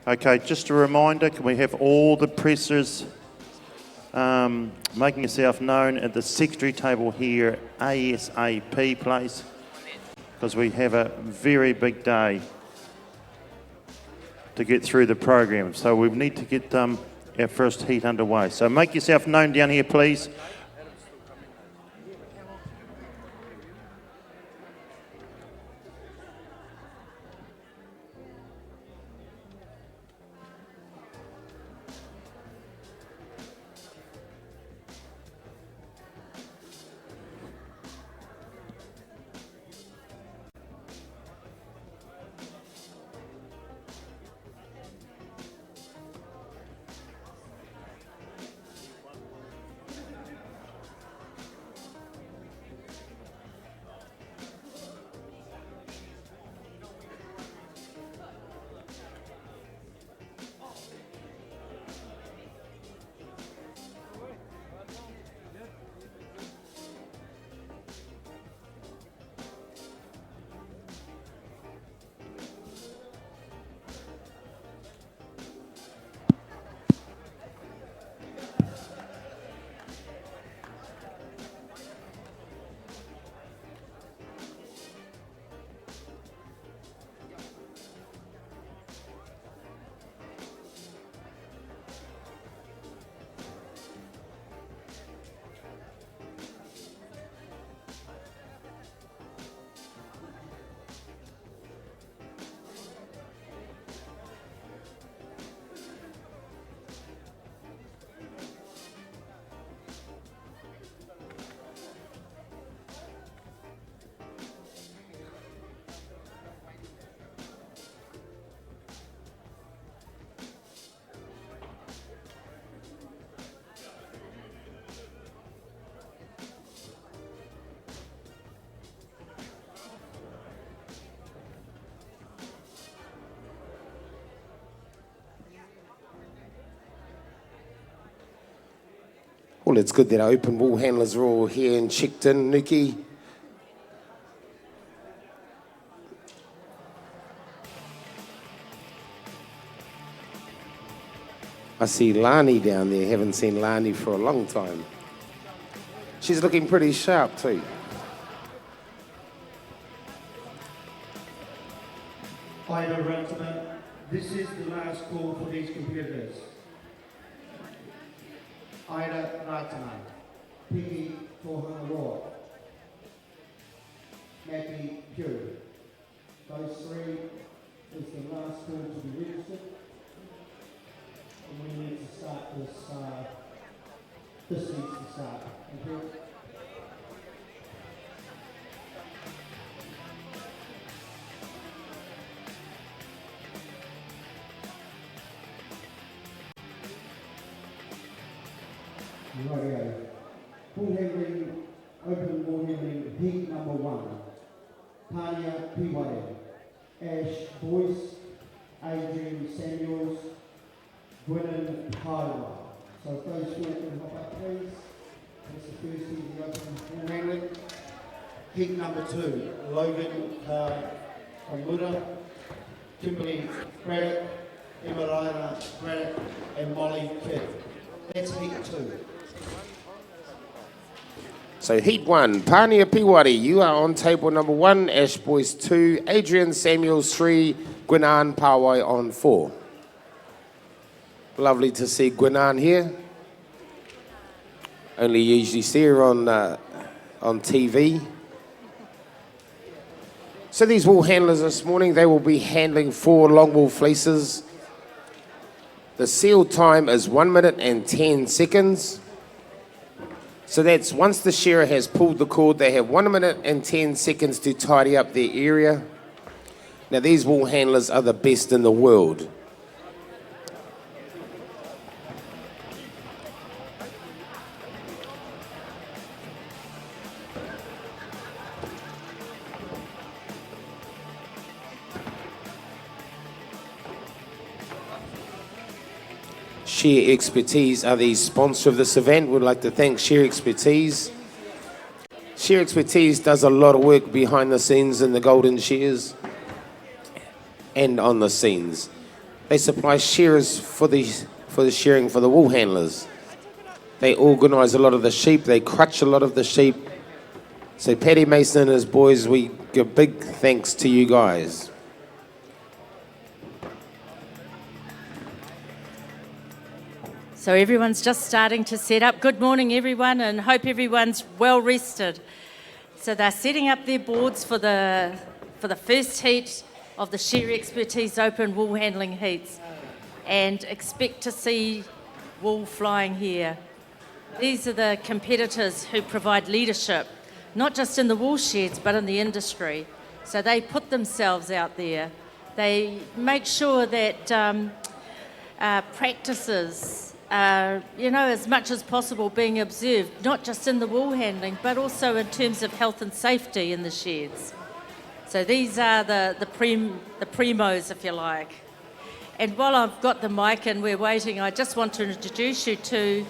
Okay, just a reminder, can we have all the pressers making yourself known at the secretary table here ASAP, please, because we have a very big day to get through the program. So we need to get our first heat underway. So make yourself known down here, please. Well, it's good that our open wool handlers are all here and checked in. Nuki. I see Lani down there. Haven't seen Lani for a long time. She's looking pretty sharp too. Wairarapa, this is the last call for these competitors. Aira Ratana, Piki Tohana Roa, Maggie Pure. Those three is the last call to be registered. And we need to start this needs to start. Thank you. Rightio. Woolhandling, open woolhandling, heat number 1. Tanya Piwai, Ash Boyce, Adrian Samuels, Gwynn Highway. So if those four can hop up, please. That's the first thing to open woolhandling. Heat number 2, Logan Kamura, Kimberly Craddock, Emarina Craddock, and Molly Kidd. That's heat 2. So heat 1, Pania Piwari, you are on table number 1, Ash Boyce 2, Adrian Samuels 3, Gwinan Pawai on 4. Lovely to see Gwinan here. Only usually see her on TV. So these wool handlers this morning, they will be handling 4 long wool fleeces. The seal time is 1 minute and 10 seconds. So that's once the shearer has pulled the cord, they have 1 minute and 10 seconds to tidy up their area. Now these wool handlers are the best in the world. Shear Expertise are the sponsor of this event. We'd like to thank Shear Expertise. Shear Expertise does a lot of work behind the scenes in the Golden Shears and on the scenes. They supply shearers for the shearing for the wool handlers. They organise a lot of the sheep. They crutch a lot of the sheep. So Paddy Mason and his boys, we give big thanks to you guys. So everyone's just starting to set up. Good morning, everyone, and hope everyone's well rested. So they're setting up their boards for the first heat of the Shear Expertise Open wool handling heats, and expect to see wool flying here. These are the competitors who provide leadership, not just in the wool sheds, but in the industry. So they put themselves out there. They make sure that practices as much as possible being observed, not just in the wool handling, but also in terms of health and safety in the sheds. So these are the primos, if you like. And while I've got the mic and we're waiting, I just want to introduce you to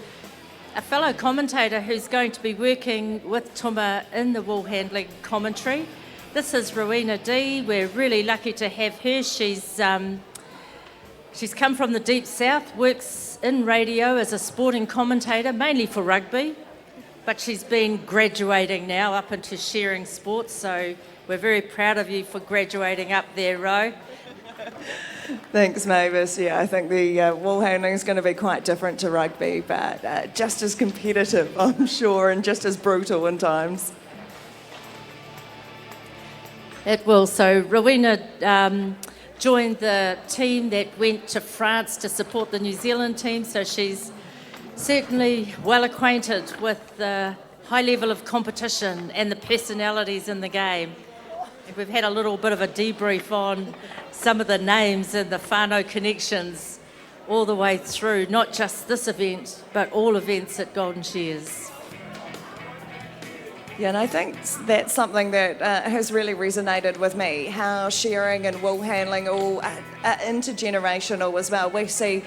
a fellow commentator who's going to be working with Tuma in the wool handling commentary. This is Rowena D. We're really lucky to have her. She's come from the deep south, works in radio as a sporting commentator, mainly for rugby, but she's been graduating now up into shearing sports, so we're very proud of you for graduating up there, Ro. Thanks, Mavis. Yeah, I think the wool handling is going to be quite different to rugby, but just as competitive, I'm sure, and just as brutal in times. It will. So Rowena joined the team that went to France to support the New Zealand team, so she's certainly well acquainted with the high level of competition and the personalities in the game. And we've had a little bit of a debrief on some of the names and the whānau connections all the way through, not just this event, but all events at Golden Shears. Yeah, and I think that's something that has really resonated with me, how shearing and wool handling all are intergenerational as well. We see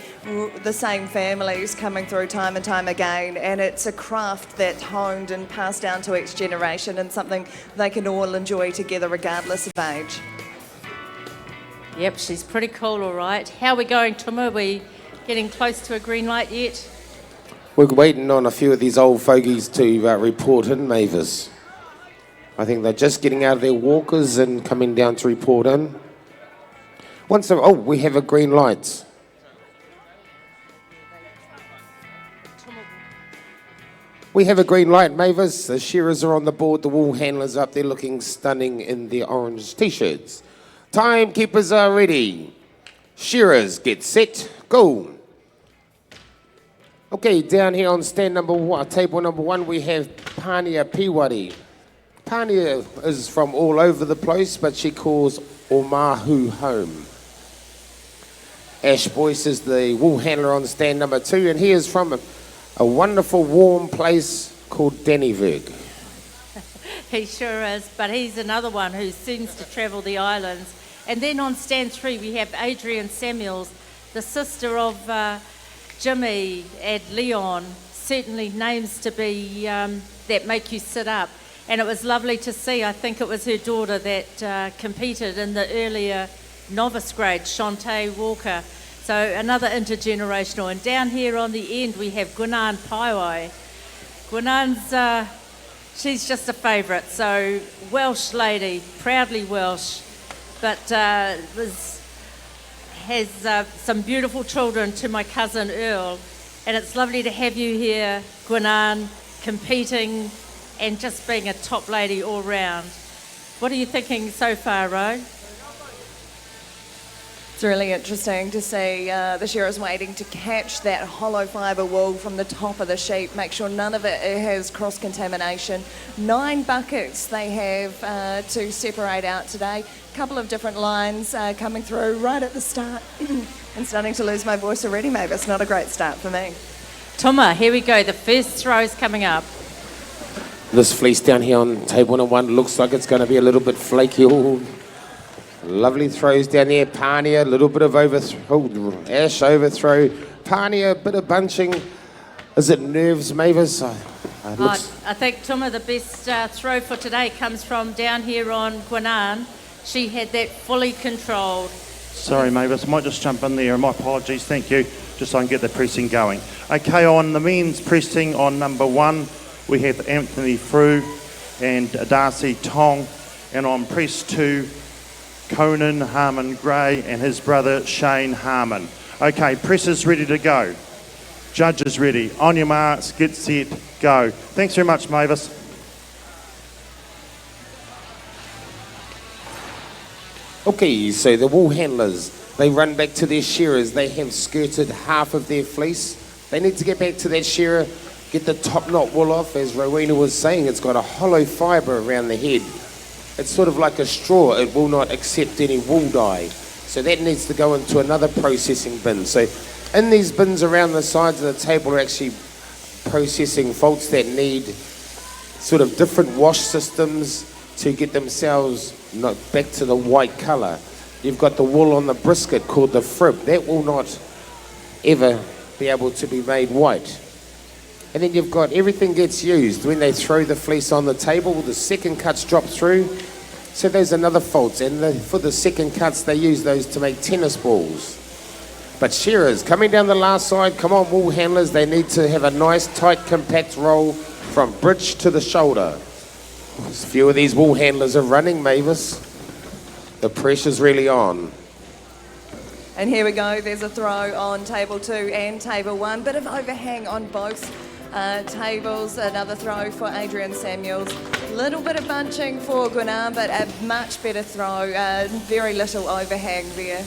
the same families coming through time and time again, and it's a craft that's honed and passed down to each generation and something they can all enjoy together regardless of age. Yep, she's pretty cool, all right. How are we going, Tuma? Are we getting close to a green light yet? We're waiting on a few of these old fogies to report in, Mavis. I think they're just getting out of their walkers and coming down to report in. We have a green light. We have a green light, Mavis. The shearers are on the board, the wool handlers up there looking stunning in their orange t-shirts. Timekeepers are ready. Shearers, get set, go. Okay, down here on stand number one, table number one, we have Pania Piwari. Pania is from all over the place, but she calls Omahu home. Ash Boyce is the wool handler on stand number two, and he is from a wonderful warm place called Dannyburg. He sure is, but he's another one who seems to travel the islands. And then on stand three, we have Adrian Samuels, the sister of Jimmy and Leon, certainly names to be that make you sit up. And it was lovely to see. I think it was her daughter that competed in the earlier novice grade, Shantae Walker. So another intergenerational. And down here on the end, we have Gwinan Paiwai. Gwinan's, she's just a favourite. So Welsh lady, proudly Welsh, but has some beautiful children to my cousin Earl, and it's lovely to have you here, Gwinan, competing and just being a top lady all round. What are you thinking so far, Ro? It's really interesting to see the shearers waiting to catch that hollow fibre wool from the top of the sheep, make sure none of it has cross-contamination. 9 buckets they have to separate out today. A couple of different lines coming through right at the start. I'm starting to lose my voice already, maybe. It's not a great start for me. Tuma, here we go. The first throw's coming up. This fleece down here on table number one looks like it's going to be a little bit flaky. Ooh. Lovely throws down there. Pania, a little bit of overthrow. Ash overthrow. Pania, a bit of bunching. Is it nerves, Mavis? I think, Tuma, the best throw for today comes from down here on Gwinan. She had that fully controlled. Sorry, Mavis, I might just jump in there. My apologies, thank you, just so I can get the pressing going. Okay, on the men's pressing on number 1, we have Anthony Frew and Darcy Tong, and on press 2, Conan Harmon Gray and his brother Shane Harmon. Okay, press is ready to go. Judges ready. On your marks, get set, go. Thanks very much, Mavis. Okay, so the wool handlers, they run back to their shearers. They have skirted half of their fleece. They need to get back to that shearer, get the top knot wool off. As Rowena was saying, it's got a hollow fibre around the head. It's sort of like a straw. It will not accept any wool dye. So that needs to go into another processing bin. So in these bins around the sides of the table are actually processing faults that need sort of different wash systems to get themselves not back to the white colour. You've got the wool on the brisket called the frib. That will not ever be able to be made white. And then you've got everything gets used. When they throw the fleece on the table, the second cuts drop through. So there's another fault. And for the second cuts, they use those to make tennis balls. But shearers, coming down the last side, come on, wool handlers, they need to have a nice, tight, compact roll from bridge to the shoulder. A few of these wool handlers are running, Mavis. The pressure's really on. And here we go, there's a throw on table 2 and table 1. Bit of overhang on both tables. Another throw for Adrian Samuels. Little bit of bunching for Gunan, but a much better throw. Very little overhang there.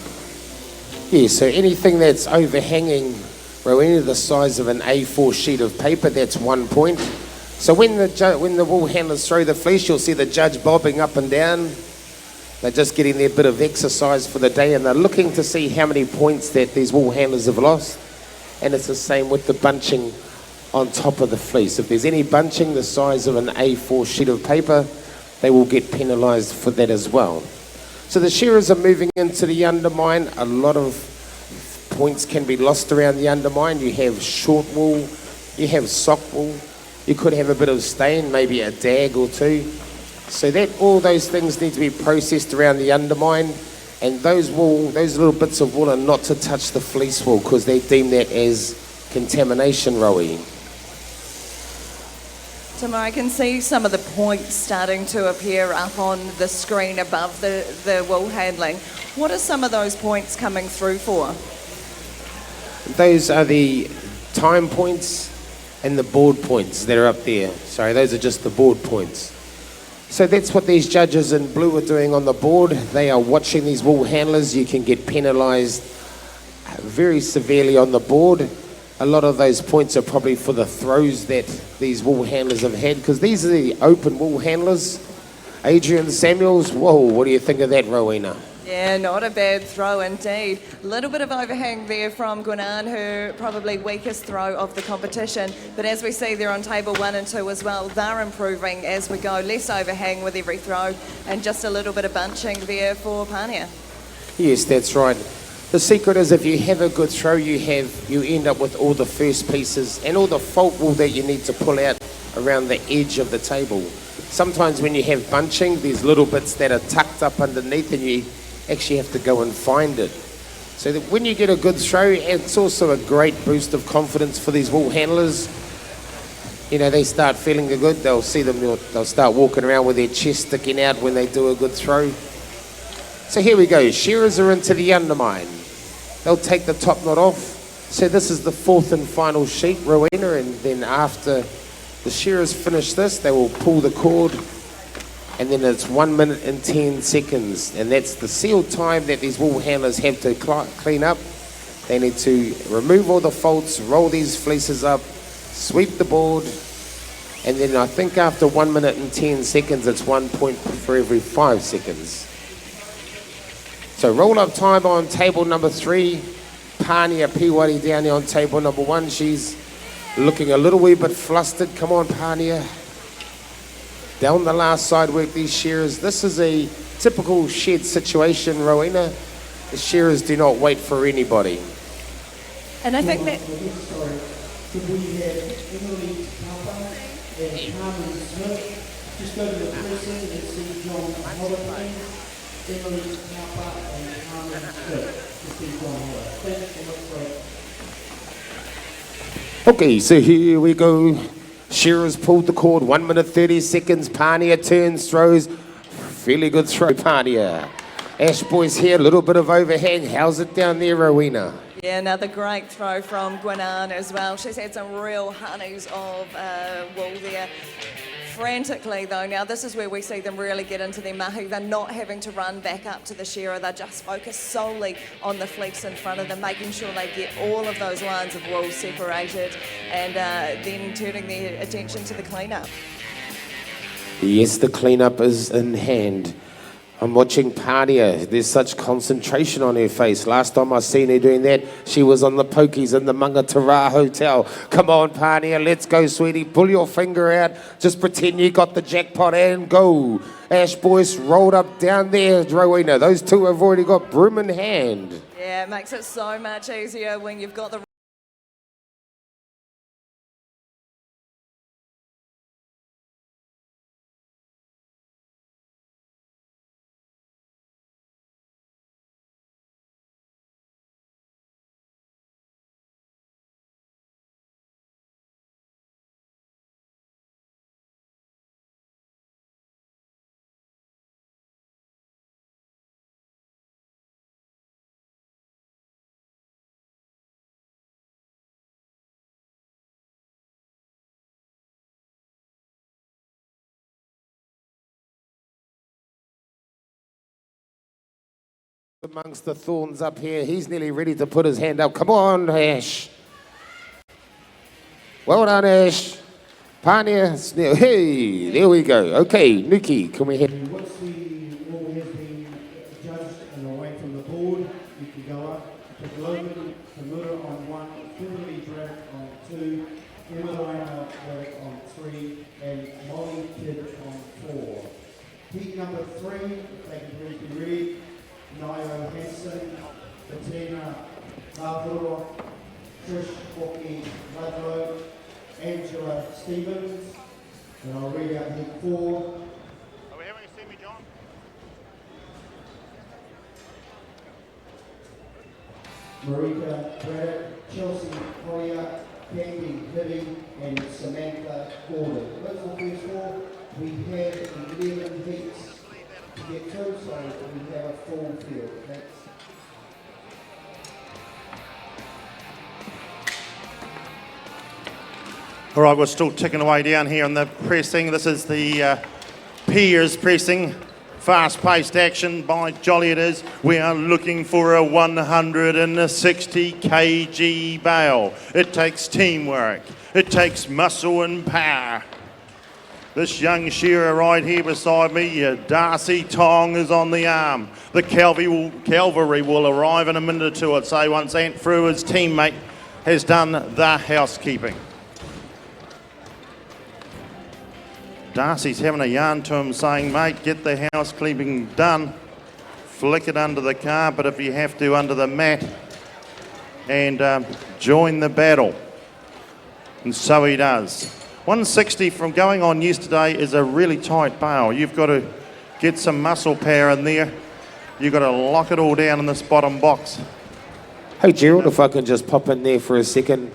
Yeah, so anything that's overhanging, Rowena, the size of an A4 sheet of paper, that's 1 point. So when the wool handlers throw the fleece, you'll see the judge bobbing up and down. They're just getting their bit of exercise for the day, and they're looking to see how many points that these wool handlers have lost. And it's the same with the bunching on top of the fleece. If there's any bunching the size of an A4 sheet of paper, they will get penalised for that as well. So the shearers are moving into the undermine. A lot of points can be lost around the undermine. You have short wool, you have sock wool, you could have a bit of stain, maybe a dag or two. So that all those things need to be processed around the undermine, and those little bits of wool are not to touch the fleece wool because they deem that as contamination, Rowie. Tim, I can see some of the points starting to appear up on the screen above the wool handling. What are some of those points coming through for? Those are the time points and the board points that are up there. Sorry, those are just the board points. So that's what these judges in blue are doing on the board. They are watching these wool handlers. You can get penalised very severely on the board. A lot of those points are probably for the throws that these wool handlers have had, because these are the open wool handlers. Adrian Samuels, whoa, what do you think of that, Rowena? Yeah, not a bad throw indeed. A little bit of overhang there from Gunan, her probably weakest throw of the competition. But as we see there on table 1 and 2 as well, they're improving as we go. Less overhang with every throw and just a little bit of bunching there for Pania. Yes, that's right. The secret is if you have a good throw, you end up with all the first pieces and all the fault wool that you need to pull out around the edge of the table. Sometimes when you have bunching, there's little bits that are tucked up underneath and you actually have to go and find it. So that when you get a good throw, it's also a great boost of confidence for these wool handlers. You know, they start feeling good. They'll start walking around with their chest sticking out when they do a good throw. So here we go. Shearers are into the undermine. They'll take the top knot off. So this is the 4th and final sheet, Rowena, and then after the shearers finish this, they will pull the cord, and then it's 1 minute and 10 seconds, and that's the seal time that these wool handlers have to clean up. They need to remove all the faults, roll these fleeces up, sweep the board, and then I think after 1 minute and 10 seconds, it's 1 point for every 5 seconds. So roll up time on table number 3. Pania Piwari down here on table number 1. She's looking a little wee bit flustered. Come on, Pania. Down the last side work these shearers. This is a typical shed situation, Rowena. The shearers do not wait for anybody. And I think that... Could we have Emily Papa and Carmen Smith just go to the pressing and see John Holliday? Emily Napa and Carmen Smith. Just keep going here. Thanks so much for Okay, so here we go. Shearers pulled the cord, 1 minute 30 seconds. Pania turns, throws. Fairly good throw, Pania. Ash Boy's here, a little bit of overhang. How's it down there, Rowena? Yeah, another great throw from Gwinan as well. She's had some real honeys of wool there. Frantically though, now this is where we see them really get into their mahi. They're not having to run back up to the shearer. They're just focused solely on the fleece in front of them, making sure they get all of those lines of wool separated and then turning their attention to the cleanup. Yes, the cleanup is in hand. I'm watching Pania. There's such concentration on her face. Last time I seen her doing that, she was on the pokies in the Mangatara Hotel. Come on, Pania, let's go, sweetie. Pull your finger out. Just pretend you got the jackpot and go. Ash Boyce rolled up down there, Rowena. Those two have already got broom in hand. Yeah, it makes it so much easier when you've got the Amongst the thorns up here, he's nearly ready to put his hand up. Come on, Ash. Well done, Ash. Pania, hey, there we go. Okay, Nuki, can we hit? once the wall has been judged and away from the board, you can go up to Logan Kamura on 1, Kimberly Draft on 2, Emma Draft on 3, and Molly Kidd on 4. Heat number 3, if they can please be ready. Nio Hansen, Bettina Marlborough, Trish Hockey Ludlow, Angela Stevens, and I'll read out heat 4. Are we having a semi-John? Marika Braddock, Chelsea Collier, Candy Hibby, and Samantha Gordon. Those are the first 4. We have 11 heats to get to, so we have a full field. Thanks. All right, we're still ticking away down here on the pressing. This is the Piers pressing. Fast-paced action by Jolly it is. We are looking for a 160 kg bale. It takes teamwork. It takes muscle and power. This young shearer right here beside me, Darcy Tong, is on the arm. The cavalry will arrive in a minute or two, I'd say, once Ant Frew, his teammate, has done the housekeeping. Darcy's having a yarn to him saying, mate, get the housekeeping done. Flick it under the carpet if you have to, under the mat. And join the battle. And so he does. 160 from going on yesterday is a really tight bale. You've got to get some muscle power in there. You've got to lock it all down in this bottom box. Hey, Gerald, if I can just pop in there for a second.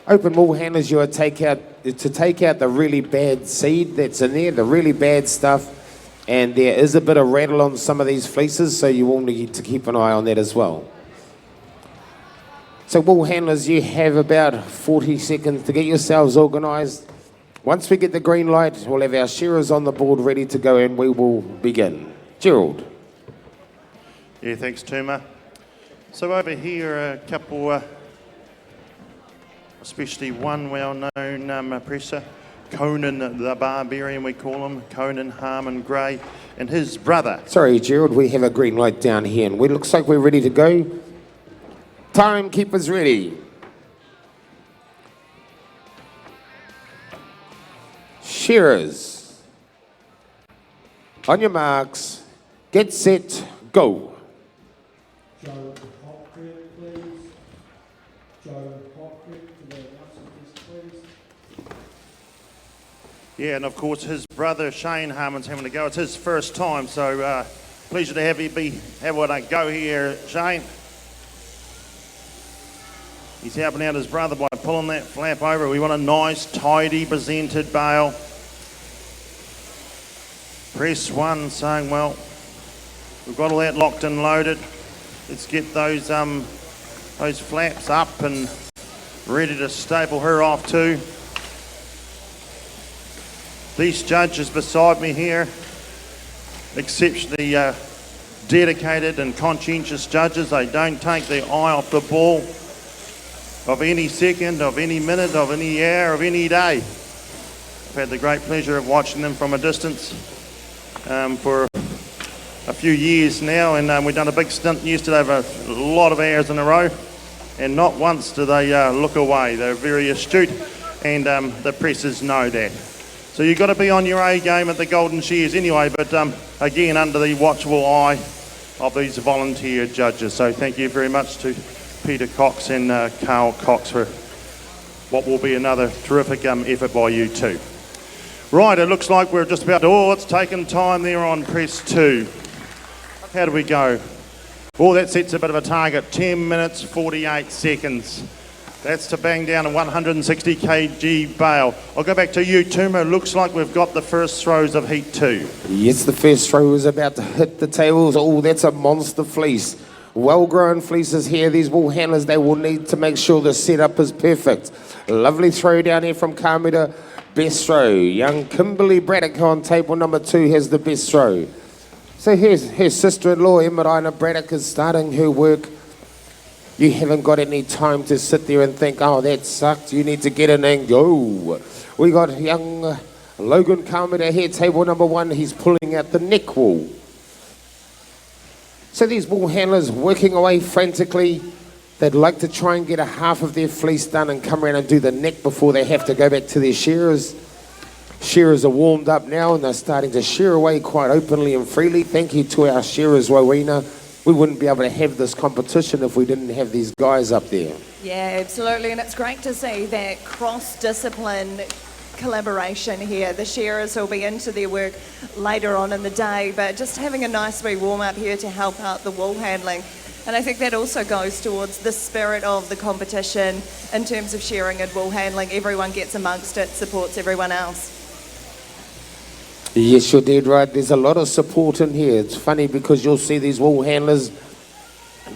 Open wool handlers, you are to take out the really bad seed that's in there, the really bad stuff, and there is a bit of rattle on some of these fleeces, so you will need to keep an eye on that as well. So wool handlers, you have about 40 seconds to get yourselves organised. Once we get the green light, we'll have our shearers on the board ready to go and we will begin. Gerald. Yeah, thanks, Tuma. So over here, a couple, especially one well-known presser, Conan the Barbarian, we call him, Conan Harmon Gray, and his brother. Sorry, Gerald, we have a green light down here, and it looks like we're ready to go. Timekeeper's ready. Shearers. On your marks. Get set. Go. Joe Hopkins, please. Joe Hopkins to the announcement, please. Yeah, and of course his brother Shane Harmon's having to go. It's his first time, so Pleasure to have you have a go here, Shane. He's helping out his brother by pulling that flap over. We want a nice, tidy, presented bale. Press 1 saying, well, we've got all that locked and loaded. Let's get those flaps up and ready to staple her off too. These judges beside me here, exceptionally dedicated and conscientious judges. They don't take their eye off the ball of any second, of any minute, of any hour, of any day. I've had the great pleasure of watching them from a distance for a few years now, and we've done a big stint yesterday of a lot of hours in a row, and not once do they look away. They're very astute, and the presses know that. So you've got to be on your A game at the Golden Shears anyway, but again, under the watchful eye of these volunteer judges. So thank you very much to Peter Cox and Carl Cox for what will be another terrific effort by you too. Right, it looks like we're just about to, it's taken time there on press 2. How do we go? Oh, that sets a bit of a target, 10 minutes, 48 seconds. That's to bang down a 160 kg bale. I'll go back to you, Tuma. Looks like we've got the first throws of heat 2. Yes, the first throw is about to hit the tables. Oh, that's a monster fleece. Well-grown fleeces here. These wool handlers, they will need to make sure the setup is perfect. Lovely throw down here from Kamita. Best throw. Young Kimberly Braddock on table number 2 has the best throw. So here's her sister-in-law, Emerina Braddock, is starting her work. You haven't got any time to sit there and think, oh, that sucked. You need to get in and go. We got young Logan Kamita here, table number 1. He's pulling out the neck wool. So these wool handlers working away frantically. They'd like to try and get a half of their fleece done and come around and do the neck before they have to go back to their shearers. Shearers are warmed up now and they're starting to shear away quite openly and freely. Thank you to our shearers, Rowena. We wouldn't be able to have this competition if we didn't have these guys up there. Yeah, absolutely, and it's great to see that cross-discipline collaboration here. The shearers will be into their work later on in the day, but just having a nice wee warm-up here to help out the wool handling. And I think that also goes towards the spirit of the competition in terms of shearing and wool handling. Everyone gets amongst it, supports everyone else. Yes, you're dead right. There's a lot of support in here. It's funny because you'll see these wool handlers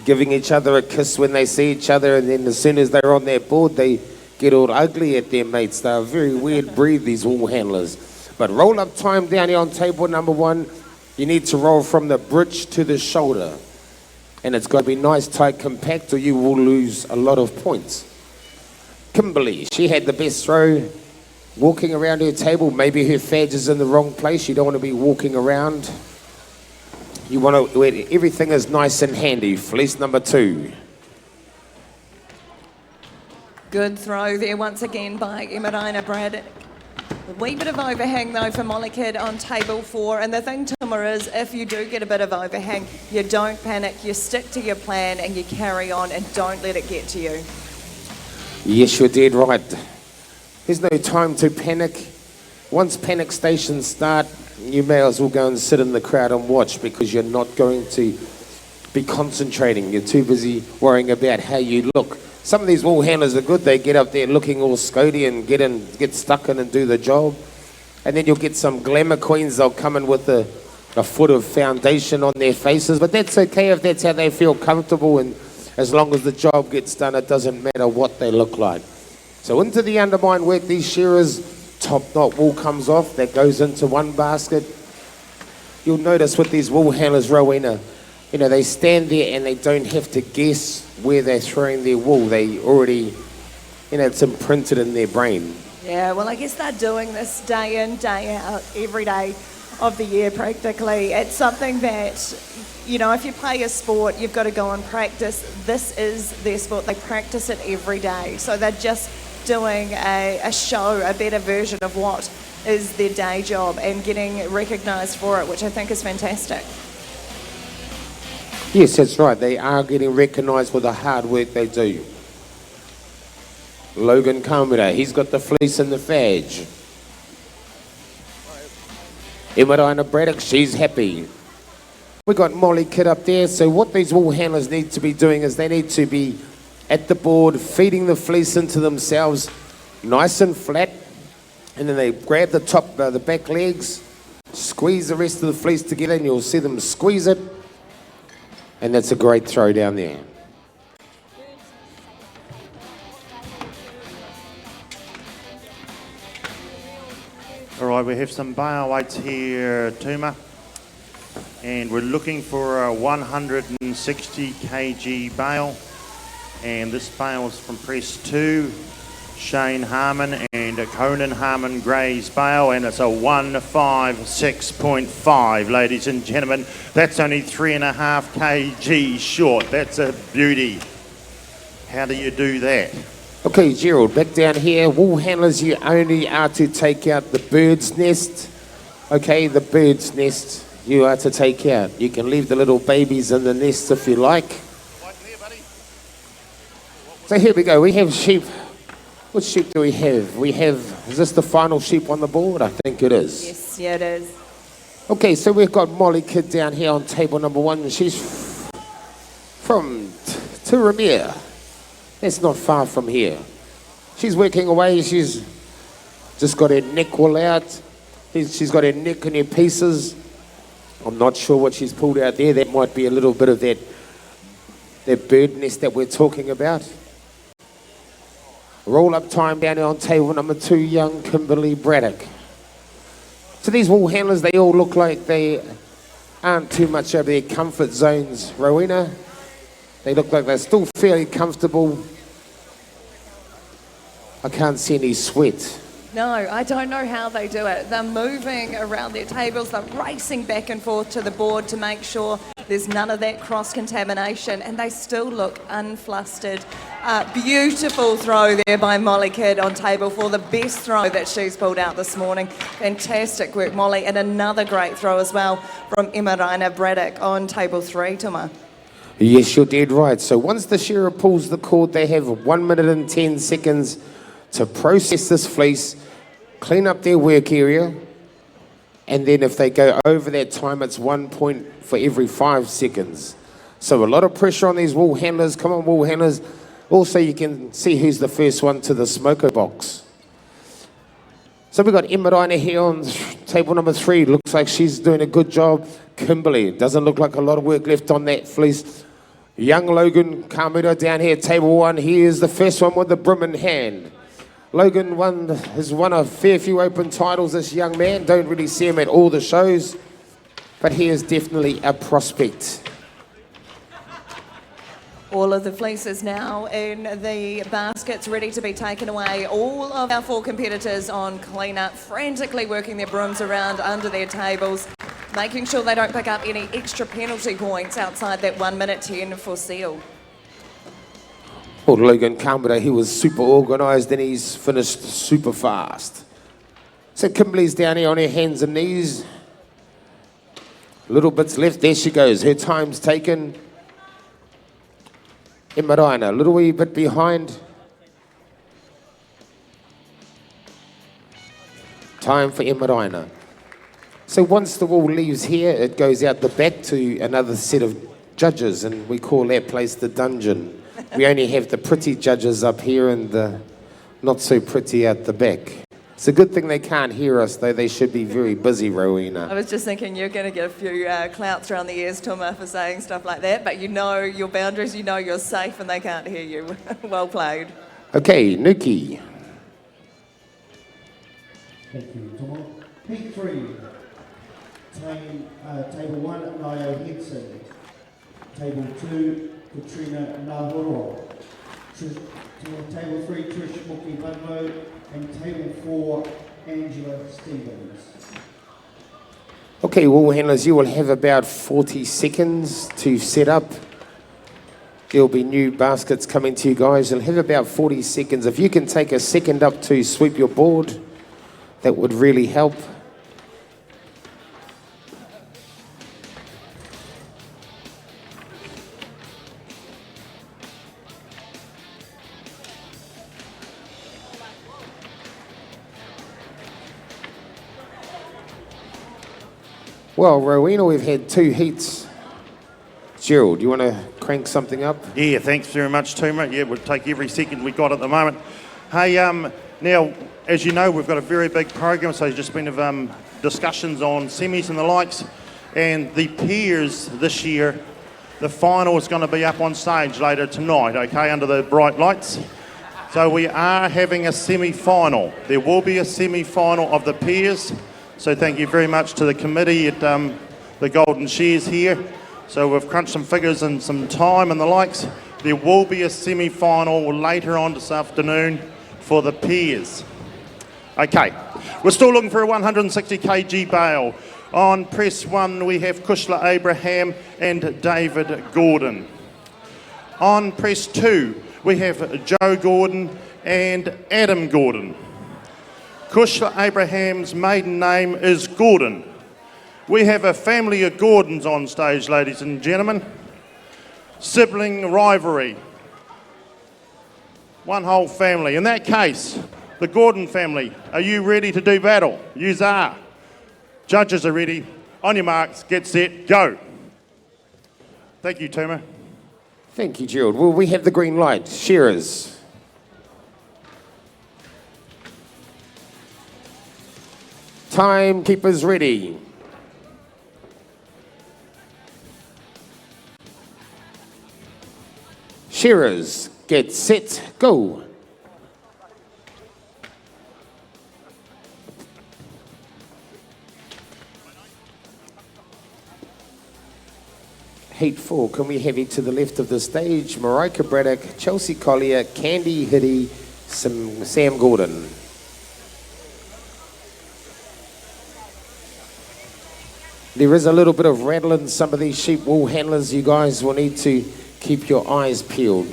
giving each other a kiss when they see each other, and then as soon as they're on their board, they get all ugly at their mates. They're a very weird breed, these wool handlers. But roll-up time down here on table number 1. You need to roll from the bridge to the shoulder. And it's got to be nice, tight, compact, or you will lose a lot of points. Kimberly, she had the best throw. Walking around her table, maybe her fadge is in the wrong place. You don't want to be walking around. You want to, where everything is nice and handy. Fleece number 2. Good throw there once again by Emerina Braddock. A wee bit of overhang though for Molly Kidd on table 4, and the thing, Tuma, is if you do get a bit of overhang, you don't panic, you stick to your plan and you carry on and don't let it get to you. Yes, you're dead right. There's no time to panic. Once panic stations start, you may as well go and sit in the crowd and watch, because you're not going to be concentrating. You're too busy worrying about how you look. Some of these wool handlers are good. They get up there looking all scody and get stuck in and do the job. And then you'll get some glamour queens. They'll come in with a foot of foundation on their faces. But that's okay if that's how they feel comfortable. And as long as the job gets done, it doesn't matter what they look like. So into the undermine work, these shearers, top knot wool comes off. That goes into one basket. You'll notice with these wool handlers, Rowena, you know, they stand there and they don't have to guess where they're throwing their wool. They already, you know, it's imprinted in their brain. Yeah, well, I guess they're doing this day in, day out, every day of the year practically. It's something that, you know, if you play a sport, you've got to go and practice. This is their sport. They practice it every day. So they're just doing a show, a better version of what is their day job and getting recognised for it, which I think is fantastic. Yes, that's right. They are getting recognised for the hard work they do. Logan Kamura, he's got the fleece and the fadge. Emerina Braddock, she's happy. We got Molly Kid up there. So what these wool handlers need to be doing is they need to be at the board, feeding the fleece into themselves, nice and flat. And then they grab the top, the back legs, squeeze the rest of the fleece together, and you'll see them squeeze it. And that's a great throw down there. All right, we have some bale weights here, Tuma. And we're looking for a 160 kg bale. And this bale is from press 2, Shane Harmon and Conan Harmon Gray's bale. And it's a 156.5, ladies and gentlemen. That's only 3.5 kg short. That's a beauty. How do you do that? Okay, Gerald, back down here. Wool handlers, you only are to take out the bird's nest. Okay, the bird's nest you are to take out. You can leave the little babies in the nest if you like. So here we go. We have sheep. What sheep do we have? We have, is this the final sheep on the board? I think it is. Yes, yeah, it is. Okay, so we've got Molly Kid down here on table number 1. She's from Turamere. That's not far from here. She's working away. She's just got her neck all out. She's got her neck in her pieces. I'm not sure what she's pulled out there. That might be a little bit of that bird nest that we're talking about. Roll up time down here on table number 2, young Kimberly Braddock. So these wool handlers, they all look like they aren't too much over their comfort zones, Rowena. They look like they're still fairly comfortable. I can't see any sweat. No, I don't know how they do it. They're moving around their tables, they're racing back and forth to the board to make sure there's none of that cross-contamination, and they still look unflustered. Beautiful throw there by Molly Kidd on table 4, the best throw that she's pulled out this morning. Fantastic work, Molly, and another great throw as well from Emma Braddock on table 3, Tuma. Yes, you're dead right. So once the shearer pulls the cord, they have 1 minute and 10 seconds to process this fleece, clean up their work area, and then if they go over that time, it's 1 point for every 5 seconds. So a lot of pressure on these wool handlers. Come on, wool handlers. Also, you can see who's the first one to the smoker box. So we've got Emma here on table number 3. Looks like she's doing a good job. Kimberly, doesn't look like a lot of work left on that fleece. Young Logan Kamura down here, table 1. He is the first one with the broom in hand. Logan has won a fair few open titles, this young man. Don't really see him at all the shows, but he is definitely a prospect. All of the fleeces now in the baskets ready to be taken away. All of our 4 competitors on clean-up, frantically working their brooms around under their tables, making sure they don't pick up any extra penalty points outside that 1 minute 10 for seal. Well, Logan Kamura, he was super organised and he's finished super fast. So Kimberly's down here on her hands and knees. Little bits left. There she goes. Her time's taken. Emma a little wee bit behind. Time for Emma. So once the wool leaves here, it goes out the back to another set of judges, and we call that place the dungeon. We only have the pretty judges up here and the not so pretty at the back. It's a good thing they can't hear us, though. They should be very busy, Rowena. I was just thinking you're going to get a few clouts around the ears, Tuma, for saying stuff like that, but you know your boundaries, you know you're safe and they can't hear you. Well played. Okay, Nuki. Thank you, Tuma. Heat 3. Table 1, Nio Henson. Table 2, Katrina Nahoro. Table 3, Trish Muki Bunmo. And table 4, Angela Stevens. Okay, wool handlers, you will have about 40 seconds to set up. There'll be new baskets coming to you guys. You'll have about 40 seconds. If you can take a second up to sweep your board, that would really help. Well, Rowena, we've had 2 heats Gerald, you want to crank something up? Yeah, thanks very much, Tuma. Yeah, we'll take every second we got at the moment. Hey, now, as you know, we've got a very big program, so there's just been discussions on semis and the likes, and the pairs this year, the final is going to be up on stage later tonight, okay, under the bright lights. So we are having a semi-final. There will be a semi-final of the pairs, so thank you very much to the committee at the Golden Shears here. So we've crunched some figures and some time and the likes. There will be a semi-final later on this afternoon for the pairs. Okay, we're still looking for a 160 kg bale. On press 1 we have Kushla Abraham and David Gordon. On press 2 we have Joe Gordon and Adam Gordon. Kushla Abraham's maiden name is Gordon. We have a family of Gordons on stage, ladies and gentlemen. Sibling rivalry. One whole family. In that case, the Gordon family, are you ready to do battle? Yous are. Judges are ready. On your marks, get set, go. Thank you, Tuma. Thank you, Gerald. Well, we have the green light. Shearers. Timekeepers ready. Shearers, get set, go. Heat 4, can we have you to the left of the stage? Marika Braddock, Chelsea Collier, Candy Hiddy, Sam Gordon. There is a little bit of rattle in some of these sheep wool handlers. You guys will need to keep your eyes peeled.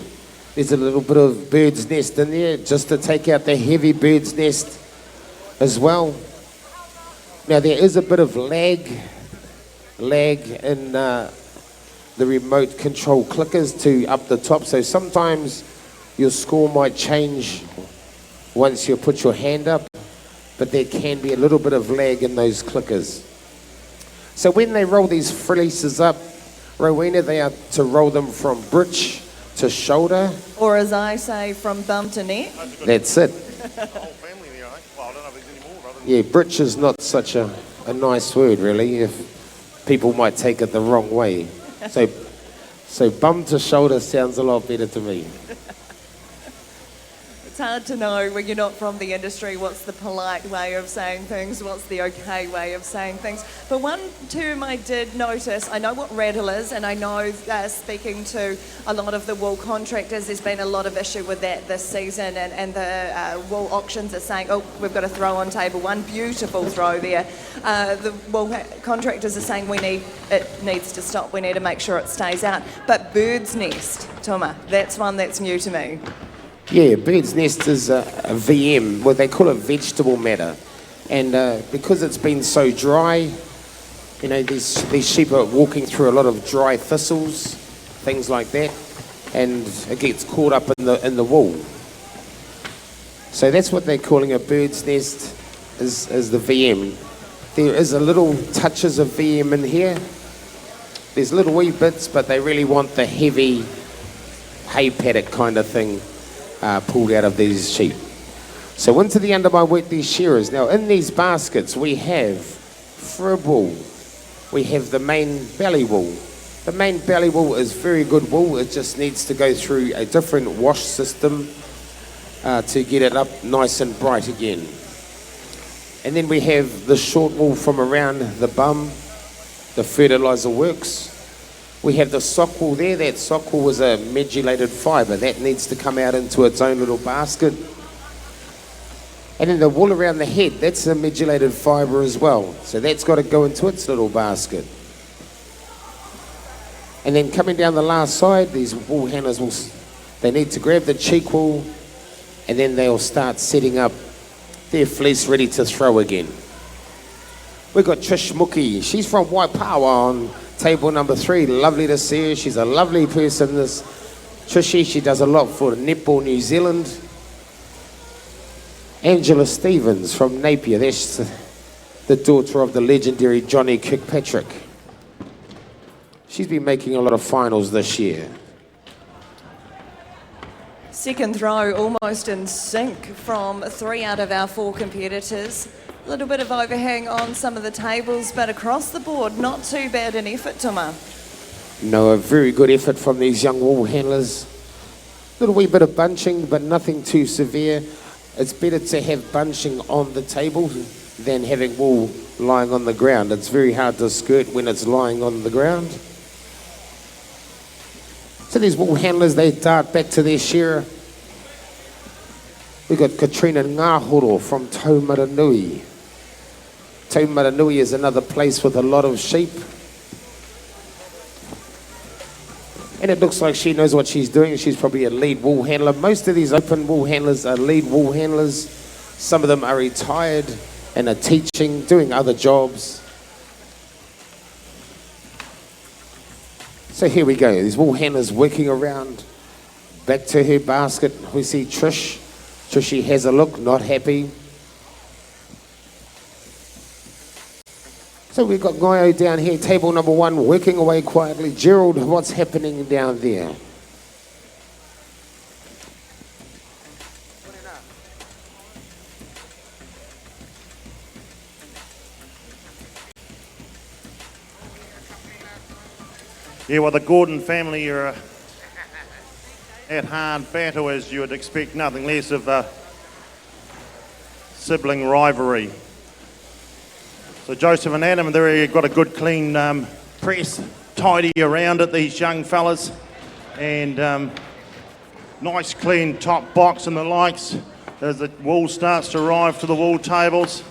There's a little bit of bird's nest in there just to take out the heavy bird's nest as well. Now there is a bit of lag in the remote control clickers to up the top, so sometimes your score might change once you put your hand up, but there can be a little bit of lag in those clickers. So when they roll these fleeces up, Rowena, they are to roll them from britch to shoulder. Or as I say, from bum to neck. That's it. The whole family there, I think. Well, I don't know if there's any more. Rather than... Yeah, britch is not such a nice word, really, if people might take it the wrong way. So bum to shoulder sounds a lot better to me. It's hard to know when you're not from the industry what's the polite way of saying things, what's the okay way of saying things. But one term I did notice, I know what rattle is, and I know speaking to a lot of the wool contractors, there's been a lot of issue with that this season, and the wool auctions are saying, oh, we've got a throw on table one, beautiful throw there. The wool contractors are saying it needs to stop, we need to make sure it stays out. But bird's nest, Tuma, that's one that's new to me. Yeah, bird's nest is a VM, well they call it vegetable matter, and because it's been so dry, you know, these sheep are walking through a lot of dry thistles, things like that, and it gets caught up in the wool. So that's what they're calling a bird's nest, is the VM. There is a little touches of VM in here. There's little wee bits, but they really want the heavy hay paddock kind of thing pulled out of these sheep. So into the under by wet, these shearers. Now in these baskets we have frib wool, we have the main belly wool. The main belly wool is very good wool, it just needs to go through a different wash system to get it up nice and bright again. And then we have the short wool from around the bum, the fertiliser works. We have the sock wool there. That sock wool is a medulated fibre. That needs to come out into its own little basket. And then the wool around the head, that's a medulated fibre as well. So that's got to go into its little basket. And then coming down the last side, these wool handlers, they need to grab the cheek wool and then they'll start setting up their fleece ready to throw again. We've got Trish Muki. She's from Wairarapa on table number 3. Lovely to see her. She's a lovely person, this Trishy. She does a lot for Netball New Zealand. Angela Stevens from Napier. That's the daughter of the legendary Johnny Kirkpatrick. She's been making a lot of finals this year. Second throw almost in sync from 3 out of our 4 competitors. A little bit of overhang on some of the tables, but across the board, not too bad an effort, Tuma. No, a very good effort from these young wool handlers. Little wee bit of bunching, but nothing too severe. It's better to have bunching on the table than having wool lying on the ground. It's very hard to skirt when it's lying on the ground. So these wool handlers, they dart back to their shearer. We've got Katrina Ngāhoro from Taumaranui. Taumaranui is another place with a lot of sheep. And it looks like she knows what she's doing. She's probably a lead wool handler. Most of these open wool handlers are lead wool handlers. Some of them are retired and are teaching, doing other jobs. So here we go. These wool handlers working around. Back to her basket. We see Trish. Trishy has a look, not happy. So we've got Ngaio down here, table number 1, working away quietly. Gerald, what's happening down there? Yeah, well, the Gordon family are at hard battle, as you would expect, nothing less of a sibling rivalry. So Joseph and Adam, they've got a good clean press, tidy around it, these young fellas, and nice clean top box and the likes as the wool starts to arrive to the wool tables.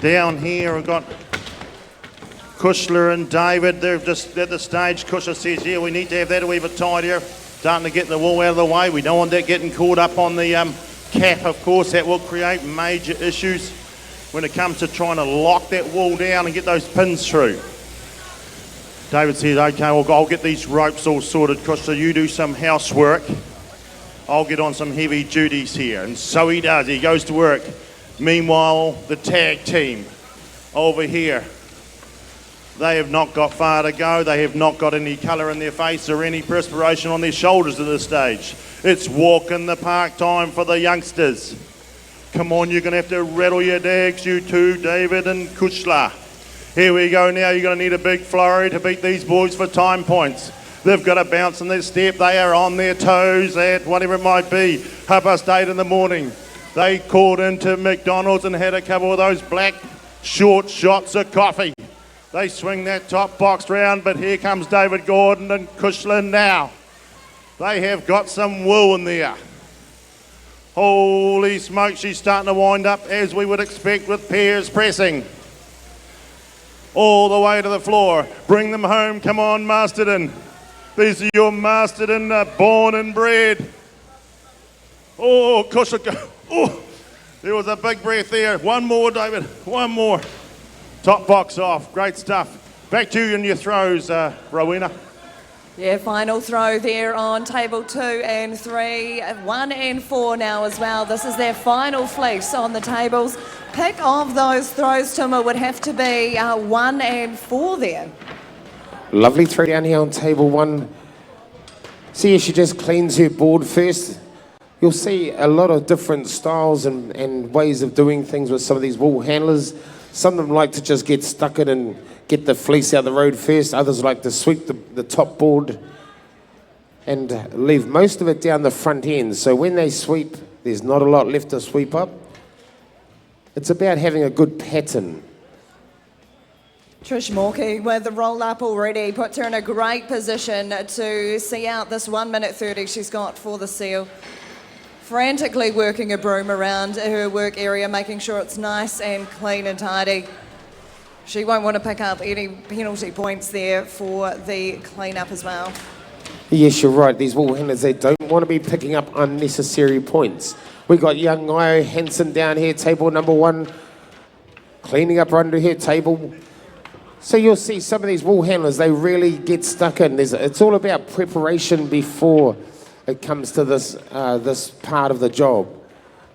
Down here we've got Kushler and David. They're just at the stage. Kushler says, yeah, we need to have that a wee bit tidier, starting to get the wool out of the way. We don't want that getting caught up on the cap, of course. That will create major issues when it comes to trying to lock that wool down and get those pins through. David says, okay, well, I'll get these ropes all sorted, Kushler, you do some housework. I'll get on some heavy duties here. And so he does. He goes to work. Meanwhile, the tag team over here, they have not got far to go. They have not got any colour in their face or any perspiration on their shoulders at this stage. It's walk in the park time for the youngsters. Come on, you're going to have to rattle your dags, you two, David and Kushla. Here we go now. You're going to need a big flurry to beat these boys for time points. They've got to bounce in their step. They are on their toes at whatever it might be, 8:30 in the morning. They called into McDonald's and had a couple of those black short shots of coffee. They swing that top box round, but here comes David Gordon and Kushla now. They have got some wool in there. Holy smoke, she's starting to wind up as we would expect with pairs pressing. All the way to the floor. Bring them home. Come on, Masterton. These are your Masterton born and bred. Oh, Kushla. Oh, there was a big breath there. One more, David. One more. Top box off. Great stuff. Back to you in your throws, Rowena. Yeah, final throw there on table 2 and 3, 1 and 4 now as well. This is their final fleece on the tables. Pick of those throws, Tuma, would have to be 1 and 4 there. Lovely throw down here on table 1. See, she just cleans her board first. You'll see a lot of different styles and ways of doing things with some of these wool handlers. Some of them like to just get stuck in and get the fleece out of the road first. Others like to sweep the top board and leave most of it down the front end. So when they sweep, there's not a lot left to sweep up. It's about having a good pattern. Trish Morkey with the roll up already puts her in a great position to see out this 1 minute 30 she's got for the seal. Frantically working a broom around her work area, making sure it's nice and clean and tidy. She won't want to pick up any penalty points there for the clean-up as well. Yes, you're right. These wool handlers, they don't want to be picking up unnecessary points. We got young Ngaio Hansen down here, table number 1, cleaning up under her table. So you'll see some of these wool handlers, they really get stuck in. It's all about preparation before it comes to this this part of the job.